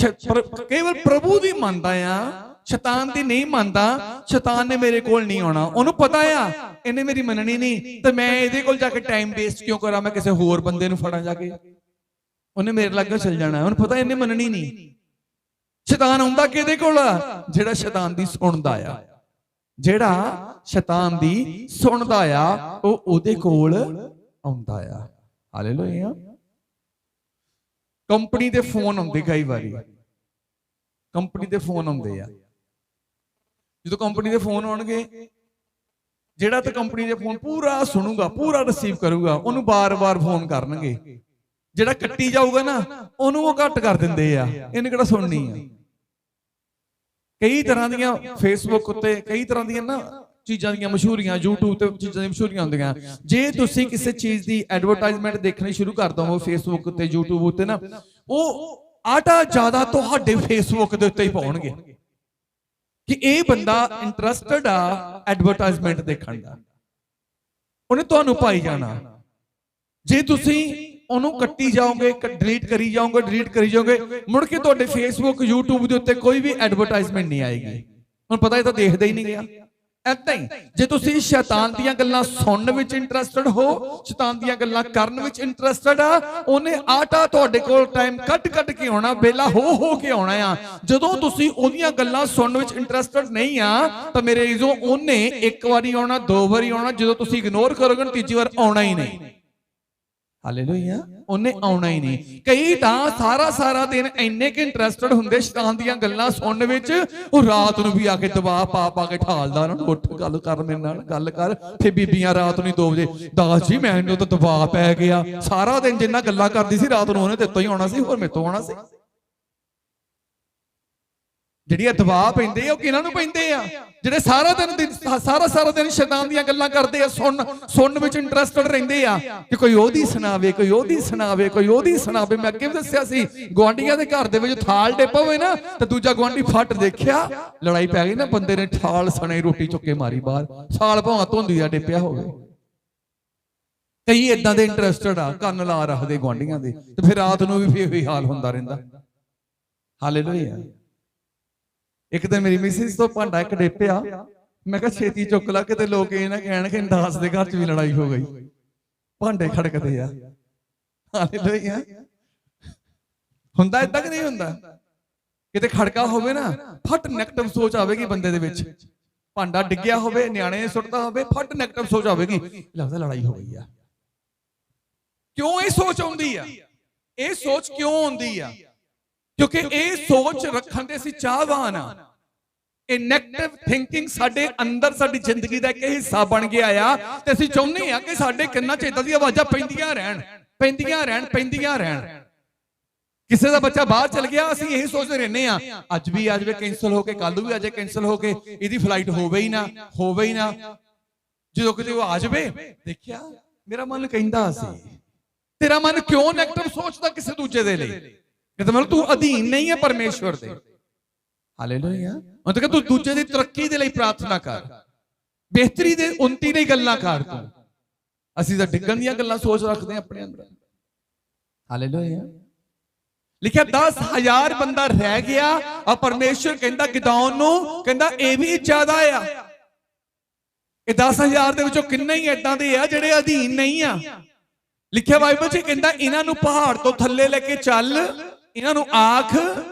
Speaker 1: ਕੇਵਲ ਪ੍ਰਭੂ ਦੀ ਮੰਨਦਾ ਆ, ਸ਼ੈਤਾਨ ਦੀ ਨਹੀਂ ਮੰਨਦਾ, ਸ਼ੈਤਾਨ ਨੇ ਮੇਰੇ ਕੋਲ ਨਹੀਂ ਆਉਣਾ। ਉਹਨੂੰ ਪਤਾ ਆ ਇਹਨੇ ਮੇਰੀ ਮੰਨਣੀ ਨਹੀਂ, ਤੇ ਮੈਂ ਇਹਦੇ ਕੋਲ ਜਾ ਕੇ ਟਾਈਮ ਵੇਸਟ ਕਿਉਂ ਕਰਾਂ? ਮੈਂ ਕਿਸੇ ਹੋਰ ਬੰਦੇ ਨੂੰ ਫੜਾਂ ਜਾ ਕੇ, ਉਹਨੇ ਮੇਰੇ ਲਾਗੇ ਚਲ ਜਾਣਾ। ਉਹਨੂੰ ਪਤਾ ਇਹਨੇ ਮੰਨਣੀ ਨਹੀਂ। ਸ਼ੈਤਾਨ ਆਉਂਦਾ ਕਿਹਦੇ ਕੋਲ? ਜਿਹੜਾ ਸ਼ੈਤਾਨ ਦੀ ਸੁਣਦਾ ਆ। ਜਿਹੜਾ ਸ਼ੈਤਾਨ ਦੀ ਸੁਣਦਾ ਆ, ਉਹ ਉਹਦੇ ਕੋਲ ਆਉਂਦਾ ਆ। ਹਾਲੇਲੂਇਆ। ਕੰਪਨੀ ਦੇ ਫੋਨ ਆਉਂਦੇ, ਕਈ ਵਾਰੀ ਕੰਪਨੀ ਦੇ ਫੋਨ ਆਉਂਦੇ ਆ। ਜਦੋਂ ਕੰਪਨੀ ਦੇ ਫੋਨ ਆਉਣਗੇ, ਜਿਹੜਾ ਤਾਂ ਕੰਪਨੀ ਦੇ ਫੋਨ ਪੂਰਾ ਸੁਣੂਗਾ, ਪੂਰਾ ਰਿਸੀਵ ਕਰੂਗਾ, ਉਹਨੂੰ ਬਾਰ-ਬਾਰ ਫੋਨ ਕਰਨਗੇ। ਜਿਹੜਾ ਕੱਟੀ ਜਾਊਗਾ ਨਾ, ਉਹਨੂੰ ਉਹ ਘੱਟ ਕਰ ਦਿੰਦੇ ਆ, ਇਹਨੇ ਕਿਹੜਾ ਸੁਣਨੀ ਆ। ਕਈ ਤਰ੍ਹਾਂ ਦੀਆਂ ਫੇਸਬੁੱਕ ਉੱਤੇ ਕਈ ਤਰ੍ਹਾਂ ਦੀਆਂ ਨਾ ਚੀਜ਼ਾਂ ਦੀਆਂ ਮਸ਼ਹੂਰੀਆਂ, YouTube ਤੇ ਚੀਜ਼ਾਂ ਦੀਆਂ ਮਸ਼ਹੂਰੀਆਂ ਹੁੰਦੀਆਂ। ਜੇ ਤੁਸੀਂ ਕਿਸੇ ਚੀਜ਼ ਦੀ ਐਡਵਰਟਾਈਜ਼ਮੈਂਟ ਦੇਖਣੀ ਸ਼ੁਰੂ ਕਰ ਦਵੋ ਫੇਸਬੁੱਕ ਉੱਤੇ, YouTube ਉੱਤੇ ਨਾ, ਉਹ ਆਟਾ ਜ਼ਿਆਦਾ ਤੁਹਾਡੇ ਫੇਸਬੁੱਕ ਦੇ ਉੱਤੇ ਹੀ ਪਾਉਣਗੇ ਕਿ ਇਹ ਬੰਦਾ ਇੰਟਰਸਟਡ ਆ ਐਡਵਰਟਾਈਜ਼ਮੈਂਟ ਦੇਖਣ ਦਾ, ਉਹਨੇ ਤੁਹਾਨੂੰ ਪਾਈ ਜਾਣਾ। ਜੇ ਤੁਸੀਂ ਉਹਨੂੰ ਕੱਟੀ ਜਾਓਗੇ, ਡਿਲੀਟ ਕਰੀ ਜਾਓਗੇ, ਮੁੜ ਕੇ ਤੁਹਾਡੇ ਫੇਸਬੁੱਕ YouTube ਦੇ ਉੱਤੇ ਕੋਈ ਵੀ ਐਡਵਰਟਾਈਜ਼ਮੈਂਟ ਨਹੀਂ ਆਏਗੀ। ਹੁਣ ਪਤਾ ਇਹ ਤਾਂ ਦੇਖਦਾ ਹੀ ਨਹੀਂ ਗਿਆ। ਏਦਾਂ ਹੀ ਜੇ ਤੁਸੀਂ ਸ਼ੈਤਾਨ ਦੀਆਂ ਗੱਲਾਂ ਸੁਣਨ ਵਿੱਚ ਇੰਟਰਸਟਡ ਹੋ, ਸ਼ੈਤਾਨ ਦੀਆਂ ਗੱਲਾਂ ਕਰਨ ਵਿੱਚ ਇੰਟਰਸਟਡ ਆ, ਉਹਨੇ ਆਟਾ ਤੁਹਾਡੇ ਕੋਲ ਟਾਈਮ ਕੱਟ ਕੇ ਆਉਣਾ, ਵੇਲਾ ਹੋ ਕੇ ਆਉਣਾ ਆ। ਜਦੋਂ ਤੁਸੀਂ ਉਹਦੀਆਂ ਗੱਲਾਂ ਸੁਣਨ ਵਿੱਚ ਇੰਟਰਸਟਡ ਨਹੀਂ ਆ, ਤਾਂ ਮੇਰੇ ਜੋ ਉਹਨੇ ਇੱਕ ਵਾਰੀ ਆਉਣਾ, ਦੋ ਵਾਰੀ ਆਉਣਾ, ਜਦੋਂ ਤੁਸੀਂ ਇਗਨੋਰ ਕਰੋਗੇ ਤੀਜੀ ਵਾਰ ਆਉਣਾ ਹੀ ਨਹੀਂ। ਹਾਲੇਲੂਇਆ। ਉਹਨੇ ਆਉਣਾ ਹੀ ਨਹੀਂ। ਕਈ ਤਾਂ ਸਾਰਾ ਦਿਨ ਇੰਨੇ ਕਿ ਇੰਟਰਸਟਡ ਹੁੰਦੇ ਸ਼ੈਤਾਨ ਦੀਆਂ ਗੱਲਾਂ ਸੁਣਨ ਵਿੱਚ, ਉਹ ਰਾਤ ਨੂੰ ਵੀ ਆ ਕੇ ਦਬਾਅ ਪਾ ਕੇ ਠਾਲਦਾ ਉਹਨਾਂ ਨੂੰ, ਉੱਠ ਗੱਲ ਕਰ, ਮੇਰੇ ਨਾਲ ਗੱਲ ਕਰ। ਫਿਰ ਬੀਬੀਆਂ ਰਾਤ ਨੂੰ 2 ਵਜੇ, ਦਾਸ ਜੀ ਮੈਨੂੰ ਤਾਂ ਦਬਾਅ ਪੈ ਗਿਆ। ਸਾਰਾ ਦਿਨ ਜਿੰਨਾ ਗੱਲਾਂ ਕਰਦੀ ਸੀ, ਰਾਤ ਨੂੰ ਉਹਨੇ ਤੇਤੋਂ ਹੀ ਆਉਣਾ ਸੀ, ਹੋਰ ਮੇਰੇ ਤੋਂ ਆਉਣਾ ਸੀ। ਜਿਹੜੀਆਂ ਦਬਾਅ ਪੈਂਦੇ ਆ ਉਹ ਕਿਹਨਾਂ ਨੂੰ ਪੈਂਦੇ ਆ? ਜਿਹੜੇ ਸਾਰਾ ਦਿਨ ਸ਼ੈਤਾਨ ਦੀਆਂ ਗੱਲਾਂ ਕਰਦੇ ਆ, ਸੁਣਨ ਵਿੱਚ ਇੰਟਰਸਟਡ ਰਹਿੰਦੇ ਆ ਕਿ ਕੋਈ ਉਹਦੀ ਸੁਣਾਵੇ, ਕੋਈ ਉਹਦੀ ਸੁਣਾਵੇ, ਕੋਈ ਉਹਦੀ ਸੁਣਾਵੇ। ਮੈਂ ਅੱਗੇ ਵੀ ਦੱਸਿਆ ਸੀ, ਗੁਆਂਢੀਆਂ ਦੇ ਘਰ ਦੇ ਵਿੱਚ ਥਾਲ ਡਿੱਪਾ ਹੋਵੇ ਨਾ ਤੇ ਦੂਜਾ ਗੁਆਂਢੀ ਫੱਟ ਦੇਖਿਆ, ਲੜਾਈ ਪੈ ਗਈ ਨਾ, ਬੰਦੇ ਨੇ ਥਾਲ ਸਣੇ ਰੋਟੀ ਚੁੱਕ ਕੇ ਮਾਰੀ ਬਾਹਰ, ਸਾਲ ਭਾਵਾਂ ਧੁੰਦੀ ਦਾ ਡਿੱਪਿਆ ਹੋਵੇ। ਕਈ ਇਦਾਂ ਦੇ ਇੰਟਰਸਟਡ ਆ, ਕੰਨ ਲਾ ਰੱਖਦੇ ਗੁਆਂਢੀਆਂ ਦੇ, ਤੇ ਫਿਰ ਰਾਤ ਨੂੰ ਵੀ ਫਿਰ ਉਹੀ ਹਾਲ ਹੁੰਦਾ ਰਹਿੰਦਾ। ਹਾਲੇਲੂਇਆ। ਇੱਕ ਦਿਨ ਮੇਰੀ ਮਿਸਿਸ ਤੋਂ ਭਾਂਡਾ ਇੱਕ ਡਿੱਪਿਆ, ਮੈਂ ਕਿਹਾ ਛੇਤੀ ਚੁੱਕ ਲਾ, ਕਿਤੇ ਲੋਕ ਇਹ ਨਾ ਕਹਿਣ ਕਿ ਦਾਸ ਦੇ ਘਰ 'ਚ ਵੀ ਲੜਾਈ ਹੋ ਗਈ, ਭਾਂਡੇ ਖੜਕਦੇ ਆ। ਹਾਲੇਲੂਇਆ। ਹੁੰਦਾ ਏਦਾਂ ਕਿ ਨਹੀਂ ਹੁੰਦਾ? ਕਿਤੇ ਖੜਕਾ ਹੋਵੇ ਨਾ, ਫਟ ਨੈਗੇਟਿਵ ਸੋਚ ਆਵੇਗੀ ਬੰਦੇ ਦੇ ਵਿੱਚ। ਭਾਂਡਾ ਡਿੱਗਿਆ ਹੋਵੇ, ਨਿਆਣੇ ਸੁੱਟਦਾ ਹੋਵੇ, ਫਟ ਨੈਗੇਟਿਵ ਸੋਚ ਆਵੇਗੀ, ਲੱਗਦਾ ਲੜਾਈ ਹੋ ਗਈ ਆ। ਕਿਉਂ ਇਹ ਸੋਚ ਆਉਂਦੀ ਆ? ਇਹ ਸੋਚ ਕਿਉਂ ਆਉਂਦੀ ਆ? ਕਿਉਂਕਿ ਇਹ ਸੋਚ ਰੱਖਣ ਦੇ ਅਸੀਂ ਚਾਹਵਾਨ ਆ। ਇਹ ਨੈਗੇਟਿਵ ਥਿੰਕਿੰਗ ਸਾਡੇ ਅੰਦਰ ਸਾਡੀ ਜ਼ਿੰਦਗੀ ਦਾ ਇੱਕ ਹਿੱਸਾ ਬਣ ਗਿਆ ਆ, ਤੇ ਅਸੀਂ ਚਾਹੁੰਦੇ ਆ ਕਿ ਸਾਡੇ ਕੰਨਾਂ 'ਚ ਇਦਾਂ ਦੀਆਂ ਆਵਾਜ਼ਾਂ ਪੈਂਦੀਆਂ ਰਹਿਣ, ਪੈਂਦੀਆਂ ਰਹਿਣ, ਪੈਂਦੀਆਂ ਰਹਿਣ। ਕਿਸੇ ਦਾ ਬੱਚਾ ਬਾਹਰ ਚਲ ਗਿਆ, ਅਸੀਂ ਇਹੀ ਸੋਚਦੇ ਰਹਿੰਦੇ ਆ, ਅੱਜ ਵੀ ਆ ਜਾਵੇ ਕੈਂਸਲ ਹੋ ਕੇ, ਕੱਲ ਵੀ ਆ ਜਾਏ ਕੈਂਸਲ ਹੋ ਕੇ, ਇਹਦੀ ਫਲਾਈਟ ਹੋਵੇ ਹੀ ਨਾ, ਹੋਵੇ ਹੀ ਨਾ। ਜਦੋਂ ਕਿਤੇ ਉਹ ਆ ਜਾਵੇ, ਦੇਖਿਆ ਮੇਰਾ ਮਨ ਕਹਿੰਦਾ ਸੀ। ਤੇਰਾ ਮਨ ਕਿਉਂ ਨੈਗੇਟਿਵ ਸੋਚਦਾ ਕਿਸੇ ਦੂਜੇ ਦੇ ਲਈ? ਇਹਦਾ ਮਤਲਬ ਤੂੰ ਅਧੀਨ ਨਹੀਂ ਹੈ ਪਰਮੇਸ਼ਵਰ ਦੇ। ਹਾਲੇਲੂਇਆ। ਮਤਲਬ ਤੂੰ ਦੂਜੇ ਦੀ ਤਰੱਕੀ ਦੇ ਲਈ ਪ੍ਰਾਰਥਨਾ ਕਰ, ਬਿਹਤਰੀ ਦੇ ਉન્નਤੀ ਲਈ ਗੱਲਾਂ ਕਰ ਤੂੰ। ਅਸੀਂ ਤਾਂ ਡਿੱਗਣ ਦੀਆਂ ਗੱਲਾਂ ਸੋਚ ਰੱਖਦੇ ਹਾਂ ਆਪਣੇ ਅੰਦਰ। ਹਾਲੇਲੂਇਆ। ਲਿਖਿਆ 10,000 ਬੰਦਾ ਰਹਿ ਗਿਆ, ਔਰ ਪਰਮੇਸ਼ਵਰ ਕਹਿੰਦਾ ਗਿਦੌਨ ਨੂੰ, ਕਹਿੰਦਾ ਇਹ ਵੀ ਜ਼ਿਆਦਾ ਆ। ਇਹ 10,000 ਦੇ ਵਿੱਚੋਂ ਕਿੰਨੇ ਹੀ ਏਦਾਂ ਦੇ ਆ ਜਿਹੜੇ ਅਧੀਨ ਨਹੀਂ ਆ। ਲਿਖਿਆ ਬਾਈਬਲ 'ਚ, ਕਹਿੰਦਾ ਇਹਨਾਂ ਨੂੰ ਪਹਾੜ ਤੋਂ ਥੱਲੇ ਲੈ ਕੇ ਚੱਲ, ਇਹਨਾਂ ਨੂੰ ਆਖ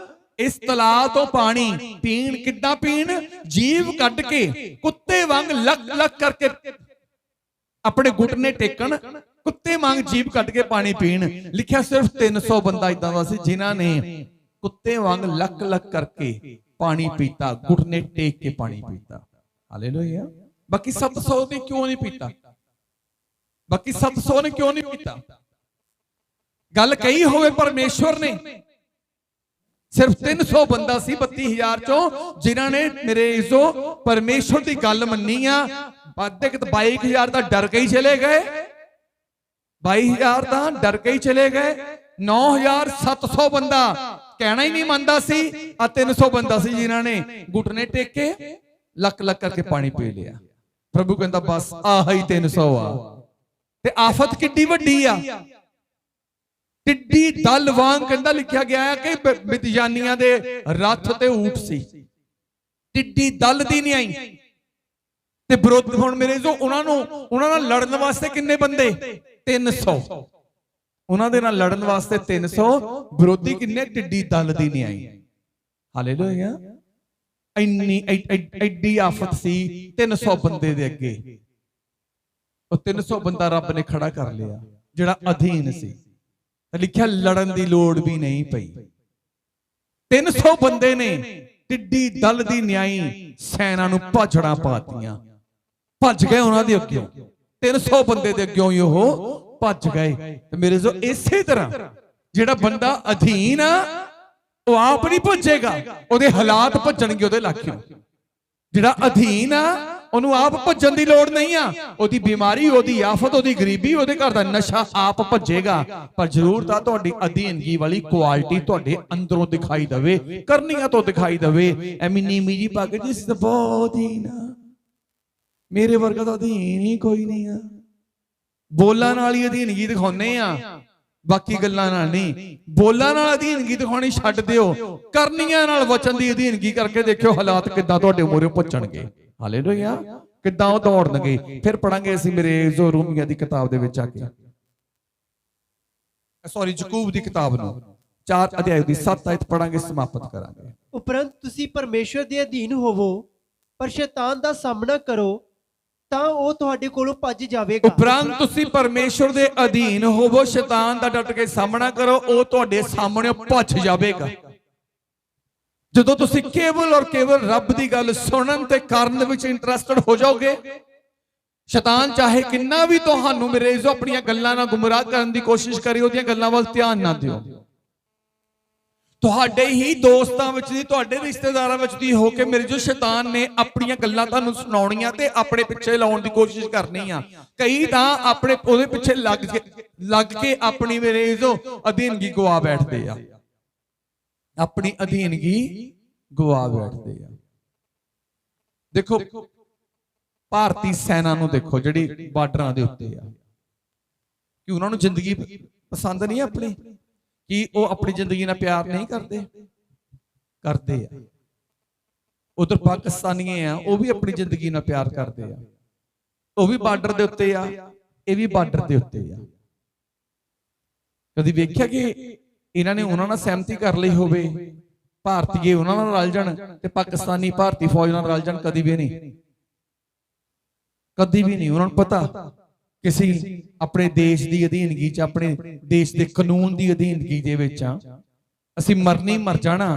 Speaker 1: ਇਸ ਤਲਾਅ ਤੋਂ ਪਾਣੀ ਪੀਣ। ਕਿੱਦਾਂ ਪੀਣ? ਜੀਭ ਕੱਢ ਕੇ, ਕੁੱਤੇ ਵਾਂਗ ਲੱਕ ਲੱਕ ਕਰਕੇ ਆਪਣੇ ਘੁਟਨੇ ਟੇਕਣ, ਕੁੱਤੇ ਵਾਂਗ ਜੀਭ ਕੱਢ ਕੇ ਪਾਣੀ ਪੀਣ। ਲਿਖਿਆ ਸਿਰਫ 300 ਬੰਦਾ ਇਦਾਂ ਦਾ ਸੀ ਜਿਨ੍ਹਾਂ ਨੇ ਕੁੱਤੇ ਵਾਂਗ ਲੱਕ ਲੱਕ ਕਰਕੇ ਪਾਣੀ ਪੀਤਾ, ਘੁਟਨੇ ਟੇਕ ਕੇ ਪਾਣੀ ਪੀਤਾ। ਹਾਲੇਲੂਇਆ। ਬਾਕੀ 700 ਨੇ ਕਿਉਂ ਨਹੀਂ ਪੀਤਾ? ਬਾਕੀ 700 ਨੇ ਕਿਉਂ ਨਹੀਂ ਪੀਤਾ? ਗੱਲ ਕਹੀ ਹੋਵੇ ਪਰਮੇਸ਼ਵਰ ਨੇ, ਸਿਰਫ 300 ਬੰਦਾ ਸੀ 32,000 ਚੋਂ ਜਿਨ੍ਹਾਂ ਨੇ ਮੇਰੇ ਇਜ਼ੋ ਪਰਮੇਸ਼ਵਰ ਦੀ ਗੱਲ ਮੰਨੀ ਆ। ਬਾਦੇ ਕਿ 22,000 ਦਾ ਡਰ ਕੇ ਹੀ ਚਲੇ ਗਏ, 22,000 ਦਾ ਡਰ ਕੇ ਹੀ ਚਲੇ ਗਏ। 9,700 ਬੰਦਾ ਕਹਿਣਾ ਹੀ ਨਹੀਂ ਮੰਨਦਾ ਸੀ, ਆ 300 ਬੰਦਾ ਸੀ ਜਿਨ੍ਹਾਂ ਨੇ ਘੁਟਨੇ ਟੇਕ ਕੇ ਲੱਕ ਲੱਕ ਕਰਕੇ ਪਾਣੀ ਪੀ ਲਿਆ। ਪ੍ਰਭੂ ਕਹਿੰਦਾ ਬਸ ਆਹੀ 300 ਆ। ਤੇ ਆਫਤ ਕਿੱਡੀ ਵੱਡੀ ਆ, ਟਿੱਡੀ ਦਲ ਵਾਂਗ ਕਹਿੰਦਾ ਲਿਖਿਆ ਗਿਆ ਹੈ ਕਿ ਮਿਦਿਆਨੀਆਂ ਦੇ ਰੱਥ ਤੇ ਊਠ ਸੀ, ਟਿੱਡੀ ਦਲ ਦੀ ਨਹੀਂ ਆਈ। ਤੇ ਵਿਰੋਧ ਹੁਣ ਮੇਰੇ ਜੋ ਉਹਨਾਂ ਨਾਲ ਲੜਨ ਵਾਸਤੇ ਕਿੰਨੇ ਬੰਦੇ? 300। ਉਹਨਾਂ ਦੇ ਨਾਲ ਲੜਨ ਵਾਸਤੇ 300, ਵਿਰੋਧੀ ਕਿੰਨੇ? ਟਿੱਡੀ ਦਲ ਦੀ ਨਹੀਂ ਆਈ। ਹਾਲੇਲੂਇਆ। ਇੰਨੀ ਐਡੀ ਆਫਤ ਸੀ 300 ਬੰਦੇ ਦੇ ਅੱਗੇ। ਉਹ 300 ਬੰਦਾ ਰੱਬ ਨੇ ਖੜਾ ਕਰ ਲਿਆ ਜਿਹੜਾ ਅਧੀਨ ਸੀ। ਲਿਖਿਆ ਲੜਨ ਦੀ ਲੋੜ ਵੀ ਨਹੀਂ ਪਈ। 300 ਬੰਦੇ ਨੇ ਟਿੱਡੀ ਦਲ ਦੀ ਨਿਆਈ ਸੈਨਾ ਨੂੰ ਭਾਜੜਾਂ ਪਾਤੀਆਂ, ਭੱਜ ਗਏ ਉਹਨਾਂ ਦੇ ਅੱਗੇ। 300 ਬੰਦੇ ਦੇ ਅੱਗੇ ਹੀ ਉਹ ਭੱਜ ਗਏ। ਤੇ ਮੇਰੇ ਜੋ ਇਸੇ ਤਰ੍ਹਾਂ ਜਿਹੜਾ ਬੰਦਾ ਅਧੀਨ ਆ ਉਹ ਆਪ ਨਹੀਂ ਭੱਜੇਗਾ, ਉਹਦੇ ਹਾਲਾਤ ਭੱਜਣਗੇ ਉਹਦੇ ਲਾਖਿਓ। ਜਿਹੜਾ ਅਧੀਨ ਆ ਉਹਨੂੰ ਆਪ ਭੱਜਣ ਦੀ ਲੋੜ ਨਹੀਂ ਆ। ਉਹਦੀ ਬਿਮਾਰੀ, ਉਹਦੀ ਆਫਤ, ਉਹਦੀ ਗਰੀਬੀ, ਉਹਦੇ ਘਰ ਦਾ ਨਸ਼ਾ ਆਪ ਭੱਜੇਗਾ। ਪਰ ਜ਼ਰੂਰਤ ਆ ਤੁਹਾਡੀ ਅਧੀਨਗੀ ਵਾਲੀ ਕੁਆਲਿਟੀ ਤੁਹਾਡੇ ਅੰਦਰੋਂ ਦਿਖਾਈ ਦੇਵੇ, ਕਰਨੀਆਂ ਤੋਂ ਦਿਖਾਈ ਦੇਵੇ। ਐਵੇਂ ਨੀਵੀਂ ਜੀ ਪਾ ਕੇ ਜਿਸ ਦਾ ਬਹੁਤ ਹੀ ਨਾ, ਮੇਰੇ ਵਰਗਾ ਤਾਂ ਅਧੀਨ ਹੀ ਕੋਈ ਨਹੀਂ ਆ। ਬੋਲਾਂ ਨਾਲ ਹੀ ਅਧੀਨਗੀ ਦਿਖਾਉਂਦੇ ਆ, ਬਾਕੀ ਗੱਲਾਂ ਨਾਲ ਨਹੀਂ। ਬੋਲਾਂ ਨਾਲ ਅਧੀਨਗੀ ਦਿਖਾਉਣੀ ਛੱਡ ਦਿਓ, ਕਰਨੀਆਂ ਨਾਲ ਵਚਨ ਦੀ ਅਧੀਨਗੀ ਕਰਕੇ ਦੇਖਿਓ ਹਾਲਾਤ ਕਿੱਦਾਂ ਤੁਹਾਡੇ ਮੂਹਰੇ ਭੱਜਣਗੇ। ਹਾਲੇਲੂਇਆ। ਕਿੱਦਾਂ ਉਹ ਦੌੜਨਗੇ। ਫਿਰ ਪੜਾਂਗੇ ਅਸੀਂ ਮੇਰੇ ਜੋ ਰੋਮੀਆਂ ਦੀ ਕਿਤਾਬ ਦੇ ਵਿੱਚ ਆ ਕੇ, ਯਾਕੂਬ ਦੀ ਕਿਤਾਬ ਨੂੰ 4 ਅਧਿਆਇ ਦੀ 7 ਆਇਤ ਪੜਾਂਗੇ, ਸਮਾਪਤ ਕਰਾਂਗੇ।
Speaker 2: ਉਪਰੰਤ ਤੁਸੀਂ ਪਰਮੇਸ਼ਵਰ ਦੇ ਅਧੀਨ ਹੋਵੋ, ਪਰ ਸ਼ੈਤਾਨ ਦਾ ਸਾਹਮਣਾ ਕਰੋ ਤਾਂ ਉਹ ਤੁਹਾਡੇ ਕੋਲੋਂ ਭੱਜ ਜਾਵੇਗਾ।
Speaker 1: ਉਪਰੰਤ ਤੁਸੀਂ ਪਰਮੇਸ਼ਵਰ ਦੇ ਅਧੀਨ ਹੋਵੋ, ਸ਼ੈਤਾਨ ਦਾ ਡਟ ਕੇ ਸਾਹਮਣਾ ਕਰੋ, ਉਹ ਤੁਹਾਡੇ ਸਾਹਮਣੇ ਭੱਜ ਜਾਵੇਗਾ। ਜਦੋਂ ਤੁਸੀਂ ਕੇਵਲ ਔਰ ਕੇਵਲ ਰੱਬ ਦੀ ਗੱਲ ਸੁਣਨ ਤੇ ਕਰਨ ਦੇ ਵਿੱਚ ਇੰਟਰਸਟਡ ਹੋ ਜਾਓਗੇ, ਸ਼ੈਤਾਨ ਚਾਹੇ ਕਿੰਨਾ ਵੀ ਤੁਹਾਨੂੰ ਮੇਰੇ ਜੋ ਆਪਣੀਆਂ ਗੱਲਾਂ ਨਾਲ ਗੁੰਮਰਾਹ ਕਰਨ ਦੀ ਕੋਸ਼ਿਸ਼ ਕਰੇ, ਉਹਦੀਆਂ ਗੱਲਾਂ ਵੱਲ ਧਿਆਨ ਨਾ ਦਿਓ। ਤੁਹਾਡੇ ਹੀ ਦੋਸਤਾਂ ਵਿੱਚ ਦੀ, ਤੁਹਾਡੇ ਰਿਸ਼ਤੇਦਾਰਾਂ ਵਿੱਚ ਦੀ ਹੋ ਕੇ ਮੇਰੇ ਜੋ ਸ਼ੈਤਾਨ ਨੇ ਆਪਣੀਆਂ ਗੱਲਾਂ ਤੁਹਾਨੂੰ ਸੁਣਾਉਣੀਆਂ ਤੇ ਆਪਣੇ ਪਿੱਛੇ ਲਾਉਣ ਦੀ ਕੋਸ਼ਿਸ਼ ਕਰਨੀ ਆ। ਕਈ ਤਾਂ ਆਪਣੇ ਉਹਦੇ ਪਿੱਛੇ ਲੱਗ ਕੇ ਆਪਣੀ ਮੇਰੇ ਜੋ ਅਧੀਨਗੀ ਗਵਾ ਬੈਠਦੇ ਆ, ਆਪਣੀ ਅਧੀਨਗੀ ਗਵਾ ਬੈਠਦੇ ਆ। ਦੇਖੋ ਭਾਰਤੀ ਸੈਨਾ ਨੂੰ ਦੇਖੋ, ਜਿਹੜੀ ਬਾਰਡਰਾਂ ਦੇ ਉੱਤੇ ਆ, ਕਿ ਉਹਨਾਂ ਨੂੰ ਜ਼ਿੰਦਗੀ ਪਸੰਦ ਨਹੀਂ ਆਪਣੀ? ਕਿ ਉਹ ਆਪਣੀ ਜ਼ਿੰਦਗੀ ਨਾਲ ਪਿਆਰ ਨਹੀਂ ਕਰਦੇ? ਕਰਦੇ ਆ। ਉਧਰ ਪਾਕਿਸਤਾਨੀਏ ਆ, ਉਹ ਵੀ ਆਪਣੀ ਜ਼ਿੰਦਗੀ ਨਾਲ ਪਿਆਰ ਕਰਦੇ ਆ, ਉਹ ਵੀ ਬਾਰਡਰ ਦੇ ਉੱਤੇ ਆ, ਇਹ ਵੀ ਬਾਰਡਰ ਦੇ ਉੱਤੇ ਆ। ਕਦੀ ਵੇਖਿਆ ਕਿ ਇਹਨਾਂ ਨੇ ਉਹਨਾਂ ਨਾਲ ਸਹਿਮਤੀ ਕਰ ਲਈ ਹੋਵੇ, ਭਾਰਤੀਏ ਉਹਨਾਂ ਨਾਲ ਰਲ ਜਾਣ ਤੇ ਪਾਕਿਸਤਾਨੀ ਭਾਰਤੀ ਫੌਜ ਨਾਲ ਰਲ ਜਾਣ? ਕਦੀ ਵੀ ਨਹੀਂ, ਕਦੀ ਵੀ ਨਹੀਂ। ਉਹਨਾਂ ਨੂੰ ਪਤਾ ਕਿ ਅਸੀਂ ਆਪਣੇ ਦੇਸ਼ ਦੀ ਅਧੀਨਗੀ 'ਚ, ਆਪਣੇ ਦੇਸ਼ ਦੇ ਕਾਨੂੰਨ ਦੀ ਅਧੀਨਗੀ ਦੇ ਵਿੱਚ ਆ, ਅਸੀਂ ਮਰਨੀ ਮਰ ਜਾਣਾ,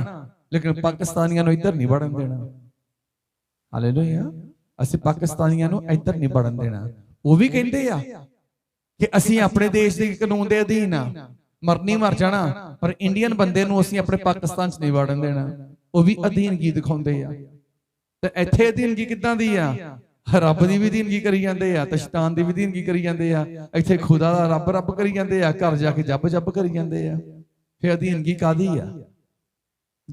Speaker 1: ਲੇਕਿਨ ਪਾਕਿਸਤਾਨੀਆਂ ਨੂੰ ਇੱਧਰ ਨਹੀਂ ਵੜਨ ਦੇਣਾ। ਹਾਲੇਲੂਇਆ। ਅਸੀਂ ਪਾਕਿਸਤਾਨੀਆਂ ਨੂੰ ਇੱਧਰ ਨਹੀਂ ਵੜਨ ਦੇਣਾ। ਉਹ ਵੀ ਕਹਿੰਦੇ ਆ ਕਿ ਅਸੀਂ ਆਪਣੇ ਦੇਸ਼ ਦੇ ਕਾਨੂੰਨ ਦੇ ਅਧੀਨ ਆ, ਮਰਨੀ ਮਰ ਜਾਣਾ, ਪਰ ਇੰਡੀਅਨ ਬੰਦੇ ਨੂੰ ਅਸੀਂ ਆਪਣੇ ਪਾਕਿਸਤਾਨ 'ਚ ਨਹੀਂ ਵੜਨ ਦੇਣਾ। ਉਹ ਵੀ ਅਧੀਨਗੀ ਦਿਖਾਉਂਦੇ ਆ। ਤੇ ਇੱਥੇ ਅਧੀਨਗੀ ਕਿੱਦਾਂ ਦੀ ਆ? ਰੱਬ ਦੀ ਵੀ ਅਧੀਨਗੀ ਕਰੀ ਜਾਂਦੇ ਆ ਤੇ ਸ਼ੈਤਾਨ ਦੀ ਵੀ ਅਧੀਨਗੀ ਕਰੀ ਜਾਂਦੇ ਆ। ਇੱਥੇ ਖੁਦਾ ਦਾ ਰੱਬ ਰੱਬ ਕਰੀ ਜਾਂਦੇ ਆ, ਘਰ ਜਾ ਕੇ ਜੱਬ ਜੱਬ ਕਰੀ ਜਾਂਦੇ ਆ। ਫਿਰ ਅਧੀਨਗੀ ਕਾਦੀ ਆ?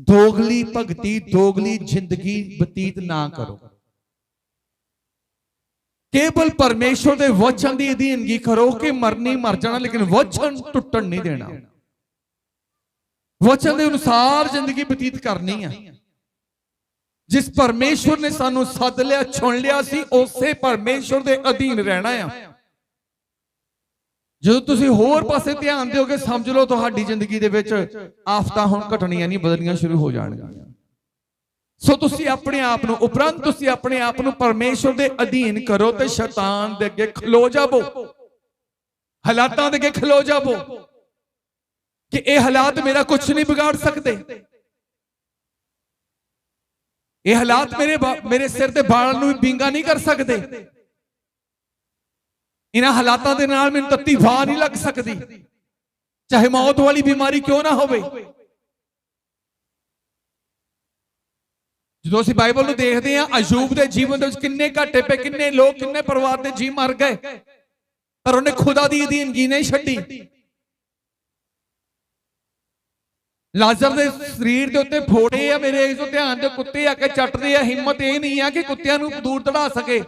Speaker 1: ਦੋਗਲੀ ਭਗਤੀ, ਦੋਗਲੀ ਜ਼ਿੰਦਗੀ ਬਤੀਤ ਨਾ ਕਰੋ। ਕੇਵਲ ਪਰਮੇਸ਼ਵਰ ਦੇ ਵਚਨ ਦੀ ਅਧੀਨਗੀ ਕਰੋ ਕਿ ਮਰਨੀ ਮਰ ਜਾਣਾ, ਲੇਕਿਨ ਵਚਨ ਟੁੱਟਣ ਨਹੀਂ ਦੇਣਾ। ਵਚਨ ਦੇ ਅਨੁਸਾਰ ਜ਼ਿੰਦਗੀ ਬਤੀਤ ਕਰਨੀ ਆ। ਜਿਸ ਪਰਮੇਸ਼ਵਰ ਨੇ ਸਾਨੂੰ ਸੱਦ ਲਿਆ, ਚੁਣ ਲਿਆ ਸੀ, ਉਸੇ ਪਰਮੇਸ਼ਵਰ ਦੇ ਅਧੀਨ ਰਹਿਣਾ ਆ। ਜਦੋਂ ਤੁਸੀਂ ਹੋਰ ਪਾਸੇ ਧਿਆਨ ਦਿਓਗੇ, ਸਮਝ ਲਓ ਤੁਹਾਡੀ ਜ਼ਿੰਦਗੀ ਦੇ ਵਿੱਚ ਆਫਤਾਂ ਹੁਣ ਘਟਣੀਆਂ ਨਹੀਂ, ਬਦਲਣੀਆਂ ਸ਼ੁਰੂ ਹੋ ਜਾਣਗੀਆਂ। ਸੋ ਤੁਸੀਂ ਆਪਣੇ ਆਪ ਨੂੰ, ਉਪਰੰਤ ਤੁਸੀਂ ਆਪਣੇ ਆਪ ਨੂੰ ਪਰਮੇਸ਼ਵਰ ਦੇ ਅਧੀਨ ਕਰੋ ਤੇ ਸ਼ੈਤਾਨ ਦੇ ਅੱਗੇ ਖਲੋ ਜਾਵੋ, ਹਾਲਾਤਾਂ ਦੇ ਅੱਗੇ ਖਲੋ ਜਾਵੋ ਕਿ ਇਹ ਹਾਲਾਤ ਮੇਰਾ ਕੁਝ ਨਹੀਂ ਵਿਗਾੜ ਸਕਦੇ। ਇਹ ਹਾਲਾਤ ਮੇਰੇ ਸਿਰ ਤੇ ਬਾਲਾਂ ਨੂੰ ਵੀ ਬਿੰਗਾ ਨਹੀਂ ਕਰ ਸਕਦੇ। ਇਹਨਾਂ ਹਾਲਾਤਾਂ ਦੇ ਨਾਲ ਮੈਨੂੰ ਤੱਤੀ ਵਾਹ ਨਹੀਂ ਲੱਗ ਸਕਦੀ, ਚਾਹੇ ਮੌਤ ਵਾਲੀ ਬਿਮਾਰੀ ਕਿਉਂ ਨਾ ਹੋਵੇ। ਜਦੋਂ ਅਸੀਂ ਬਾਈਬਲ ਨੂੰ ਦੇਖਦੇ ਹਾਂ, ਅਯੂਬ ਦੇ ਜੀਵਨ ਦੇ ਵਿੱਚ ਕਿੰਨੇ ਘਾਟੇ ਪਏ, ਕਿੰਨੇ ਲੋਕ, ਕਿੰਨੇ ਪਰਿਵਾਰ ਦੇ ਜੀ ਮਰ ਗਏ, ਪਰ ਉਹਨੇ ਖੁਦਾ ਦੀ ਅਧੀਨਗੀ ਨਹੀਂ ਛੱਡੀ। ਲਾਜ਼ਰ ਦੇ ਸਰੀਰ ਦੇ ਉੱਤੇ ਫੋੜੇ ਆ, ਮੇਰੇ ਇਸ ਤੋਂ ਧਿਆਨ ਦੇ, ਕੁੱਤੇ ਆ ਕੇ ਚੱਟਦੇ ਆ। ਹਿੰਮਤ ਇਹ ਨਹੀਂ ਆ ਕਿ ਕੁੱਤਿਆਂ ਨੂੰ ਦੂਰ ਦੜਾ ਸਕੇ।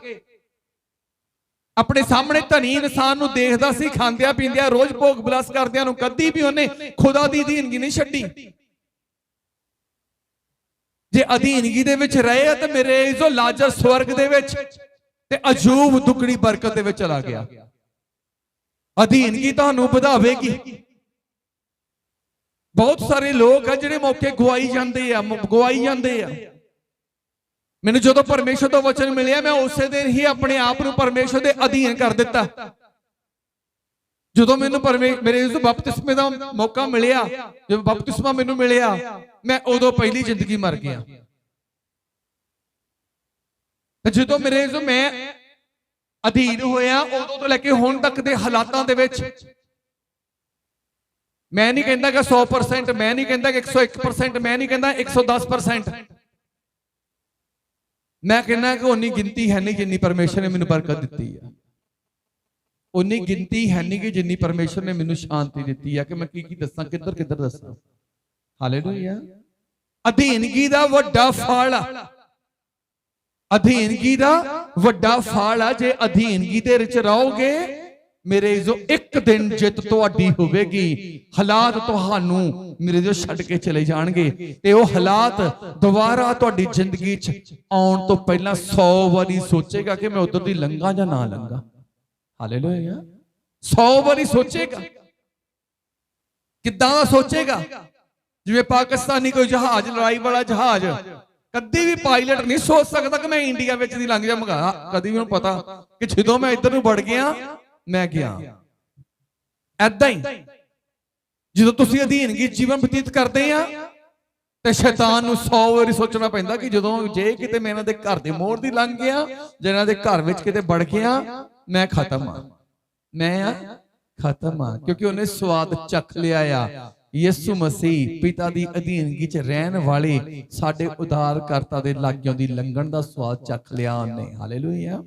Speaker 1: ਆਪਣੇ ਸਾਹਮਣੇ ਧਨੀ ਇਨਸਾਨ ਨੂੰ ਦੇਖਦਾ ਸੀ, ਖਾਂਦਿਆਂ ਪੀਂਦਿਆਂ, ਰੋਜ਼ ਭੋਗ ਬਿਲਾਸ ਕਰਦਿਆਂ ਨੂੰ, ਕਦੀ ਵੀ ਉਹਨੇ ਖੁਦਾ ਦੀ ਅਧੀਨਗੀ ਨਹੀਂ ਛੱਡੀ। ਜੇ ਅਧੀਨਗੀ ਦੇ ਵਿੱਚ ਰਹੇ ਤਾਂ ਮੇਰੇ ਇਜ਼ੋ ਲਾਜ਼ਰ ਸਵਰਗ ਦੇ ਵਿੱਚ ਤੇ ਅਯੂਬ ਦੁੱਗਣੀ ਬਰਕਤ ਦੇ ਵਿੱਚ ਚਲਾ ਗਿਆ। ਅਧੀਨਗੀ ਤੁਹਾਨੂੰ ਵਧਾਵੇਗੀ। ਬਹੁਤ ਸਾਰੇ ਲੋਕ ਆ ਜਿਹੜੇ ਮੌਕੇ ਗਵਾਈ ਜਾਂਦੇ ਆ। ਮੈਨੂੰ ਜਦੋਂ ਪਰਮੇਸ਼ਰ ਤੋਂ ਵਚਨ ਮਿਲਿਆ, ਮੈਂ ਉਸੇ ਦਿਨ ਹੀ ਆਪਣੇ ਆਪ ਨੂੰ ਪਰਮੇਸ਼ਰ ਦੇ ਅਧੀਨ ਕਰ ਦਿੱਤਾ। ਜਦੋਂ ਮੈਨੂੰ ਮੇਰੇ ਇਸ ਬਪਤਿਸਮੇ ਦਾ ਮੌਕਾ ਮਿਲਿਆ, ਜਦੋਂ ਬਪਤਿਸਮਾ ਮੈਨੂੰ ਮਿਲਿਆ, ਮੈਂ ਉਦੋਂ ਪਹਿਲੀ ਜ਼ਿੰਦਗੀ ਮਰ ਗਿਆ। ਜਦੋਂ ਮੈਂ ਅਧੀਨ ਹੋਇਆ, ਉਦੋਂ ਤੋਂ ਲੈ ਕੇ ਹੁਣ ਤੱਕ ਦੇ ਹਾਲਾਤਾਂ ਦੇ ਵਿੱਚ ਮੈਂ ਨਹੀਂ ਕਹਿੰਦਾ ਕਿ 100%, ਮੈਂ ਨਹੀਂ ਕਹਿੰਦਾ ਕਿ 101%, ਮੈਂ ਨਹੀਂ ਕਹਿੰਦਾ 110%, ਮੈਂ ਕਹਿੰਦਾ ਕਿ ਉਨੀ ਗਿਣਤੀ ਹੈ ਨਹੀਂ ਜਿੰਨੀ ਪਰਮੇਸ਼ਰ ਨੇ ਮੈਨੂੰ ਬਰਕਤ ਦਿੱਤੀ ਆ। ਉਨੀ ਗਿਣਤੀ ਹੈ ਨਹੀਂ ਕਿ ਜਿੰਨੀ ਪਰਮੇਸ਼ਰ ਨੇ ਮੈਨੂੰ ਸ਼ਾਂਤੀ ਦਿੱਤੀ ਆ ਕਿ ਮੈਂ ਕੀ ਦੱਸਾਂ, ਕਿੱਧਰ ਦੱਸਾਂ। ਹਾਲੇਲੂਇਆ। ਅਧੀਨਗੀ ਦਾ ਵੱਡਾ ਫਲ ਆ, ਅਧੀਨਗੀ ਦਾ ਵੱਡਾ ਫਲ ਆ। ਜੇ ਅਧੀਨਗੀ ਦੇ ਵਿੱਚ ਰਹੋਗੇ ਮੇਰੇ ਜੋ ਇੱਕ ਦਿਨ ਜਿੱਤ ਤੁਹਾਡੀ ਹੋਵੇਗੀ। ਹਾਲਾਤ ਤੁਹਾਨੂੰ ਮੇਰੇ ਜੋ ਛੱਡ ਕੇ ਚਲੇ ਜਾਣਗੇ ਤੇ ਉਹ ਹਾਲਾਤ ਦੁਬਾਰਾ ਤੁਹਾਡੀ ਜ਼ਿੰਦਗੀ 'ਚ ਆਉਣ ਤੋਂ ਪਹਿਲਾਂ 100 ਵਾਰੀ ਸੋਚੇਗਾ ਕਿ ਮੈਂ ਉਧਰ ਦੀ ਲੰਘਾਂ ਜਾਂ ਨਾ ਲੰਘਾਂ। ਹਾਲੇਲੂਇਆ। 100 ਵਾਰੀ ਸੋਚੇਗਾ। ਕਿੱਦਾਂ ਦਾ ਸੋਚੇਗਾ? ਜਿਵੇਂ ਪਾਕਿਸਤਾਨੀ ਕੋਈ ਜਹਾਜ਼, ਲੜਾਈ ਵਾਲਾ ਜਹਾਜ਼, ਕਦੀ ਵੀ ਪਾਇਲਟ ਨਹੀਂ ਸੋਚ ਸਕਦਾ ਕਿ ਮੈਂ ਇੰਡੀਆ ਵਿੱਚ ਦੀ ਲੰਘ ਜਾਵਾਂਗਾ। ਕਦੀ ਵੀ ਉਹਨੂੰ ਪਤਾ ਕਿ ਜਦੋਂ ਮੈਂ ਇੱਧਰ ਨੂੰ ਵੜ ਗਿਆ ਮੈਂ ਗਿਆ। ਐਦਾਂ ਹੀ ਜਦੋਂ ਤੁਸੀਂ ਅਧੀਨਗੀ ਜੀਵਨ ਬਤੀਤ ਕਰਦੇ ਆ ਤੇ ਸ਼ੈਤਾਨ ਨੂੰ 100 ਵਾਰੀ ਸੋਚਣਾ ਪੈਂਦਾ ਕਿ ਜਦੋਂ ਜੇ ਕਿਤੇ ਮੈਂ ਇਹਨਾਂ ਦੇ ਘਰ ਦੇ ਮੋੜ ਦੀ ਲੰਘ ਗਿਆ, ਜੇ ਇਹਨਾਂ ਦੇ ਘਰ ਵਿੱਚ ਕਿਤੇ ਵੜ ਗਿਆ, ਮੈਂ ਖਤਮ ਆ, ਮੈਂ ਖਤਮ ਆ। ਕਿਉਂਕਿ ਉਹਨੇ ਸਵਾਦ ਚੱਖ ਲਿਆ ਆ ਯਿਸੂ ਮਸੀਹ ਪਿਤਾ ਦੀ ਅਧੀਨਗੀ 'ਚ ਰਹਿਣ ਵਾਲੇ ਸਾਡੇ ਉਧਾਰਕਰਤਾ ਦੇ ਲਾਗਿਓਂ ਦੀ ਲੰਘਣ ਦਾ ਸਵਾਦ ਚੱਖ ਲਿਆ ਉਹਨੇ। ਹਾਲੇਲੂਇਆ।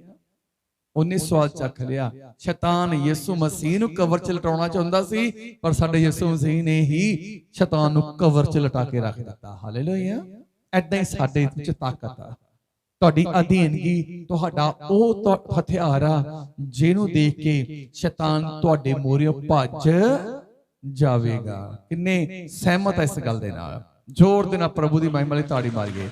Speaker 1: ਉਹਨੇ ਸਵਾਦ ਚੱਖ ਲਿਆ। ਸ਼ੈਤਾਨ ਯਿਸੂ ਮਸੀਹ ਨੂੰ ਕਬਰ 'ਚ ਲਟਾਉਣਾ ਚਾਹੁੰਦਾ ਸੀ, ਪਰ ਸਾਡੇ ਯਿਸੂ ਮਸੀਹ ਨੇ ਹੀ ਸ਼ੈਤਾਨ ਨੂੰ ਕਬਰ 'ਚ ਲਟਾ ਕੇ ਰੱਖ ਦਿੱਤਾ। ਹਾਲੇਲੂਇਆ। ਐਦਾਂ ਹੀ ਸਾਡੇ ਵਿੱਚ ਤਾਕਤ ਆ। ਤੁਹਾਡੀ ਅਧੀਨਗੀ ਤੁਹਾਡਾ ਉਹ ਹਥਿਆਰ ਆ ਜਿਹਨੂੰ ਦੇਖ ਕੇ ਸ਼ੈਤਾਨ ਤੁਹਾਡੇ ਮੂਹਰਿਓਂ ਭੱਜ ਜਾਵੇਗਾ। ਕਿੰਨੇ ਸਹਿਮਤ ਹੈ ਇਸ ਗੱਲ ਦੇ ਨਾਲ? ਜ਼ੋਰ ਦੇ ਨਾਲ ਪ੍ਰਭੂ ਦੀ ਮਹਿਮਾ ਲਈ ਤਾੜੀ ਮਾਰੀਏ।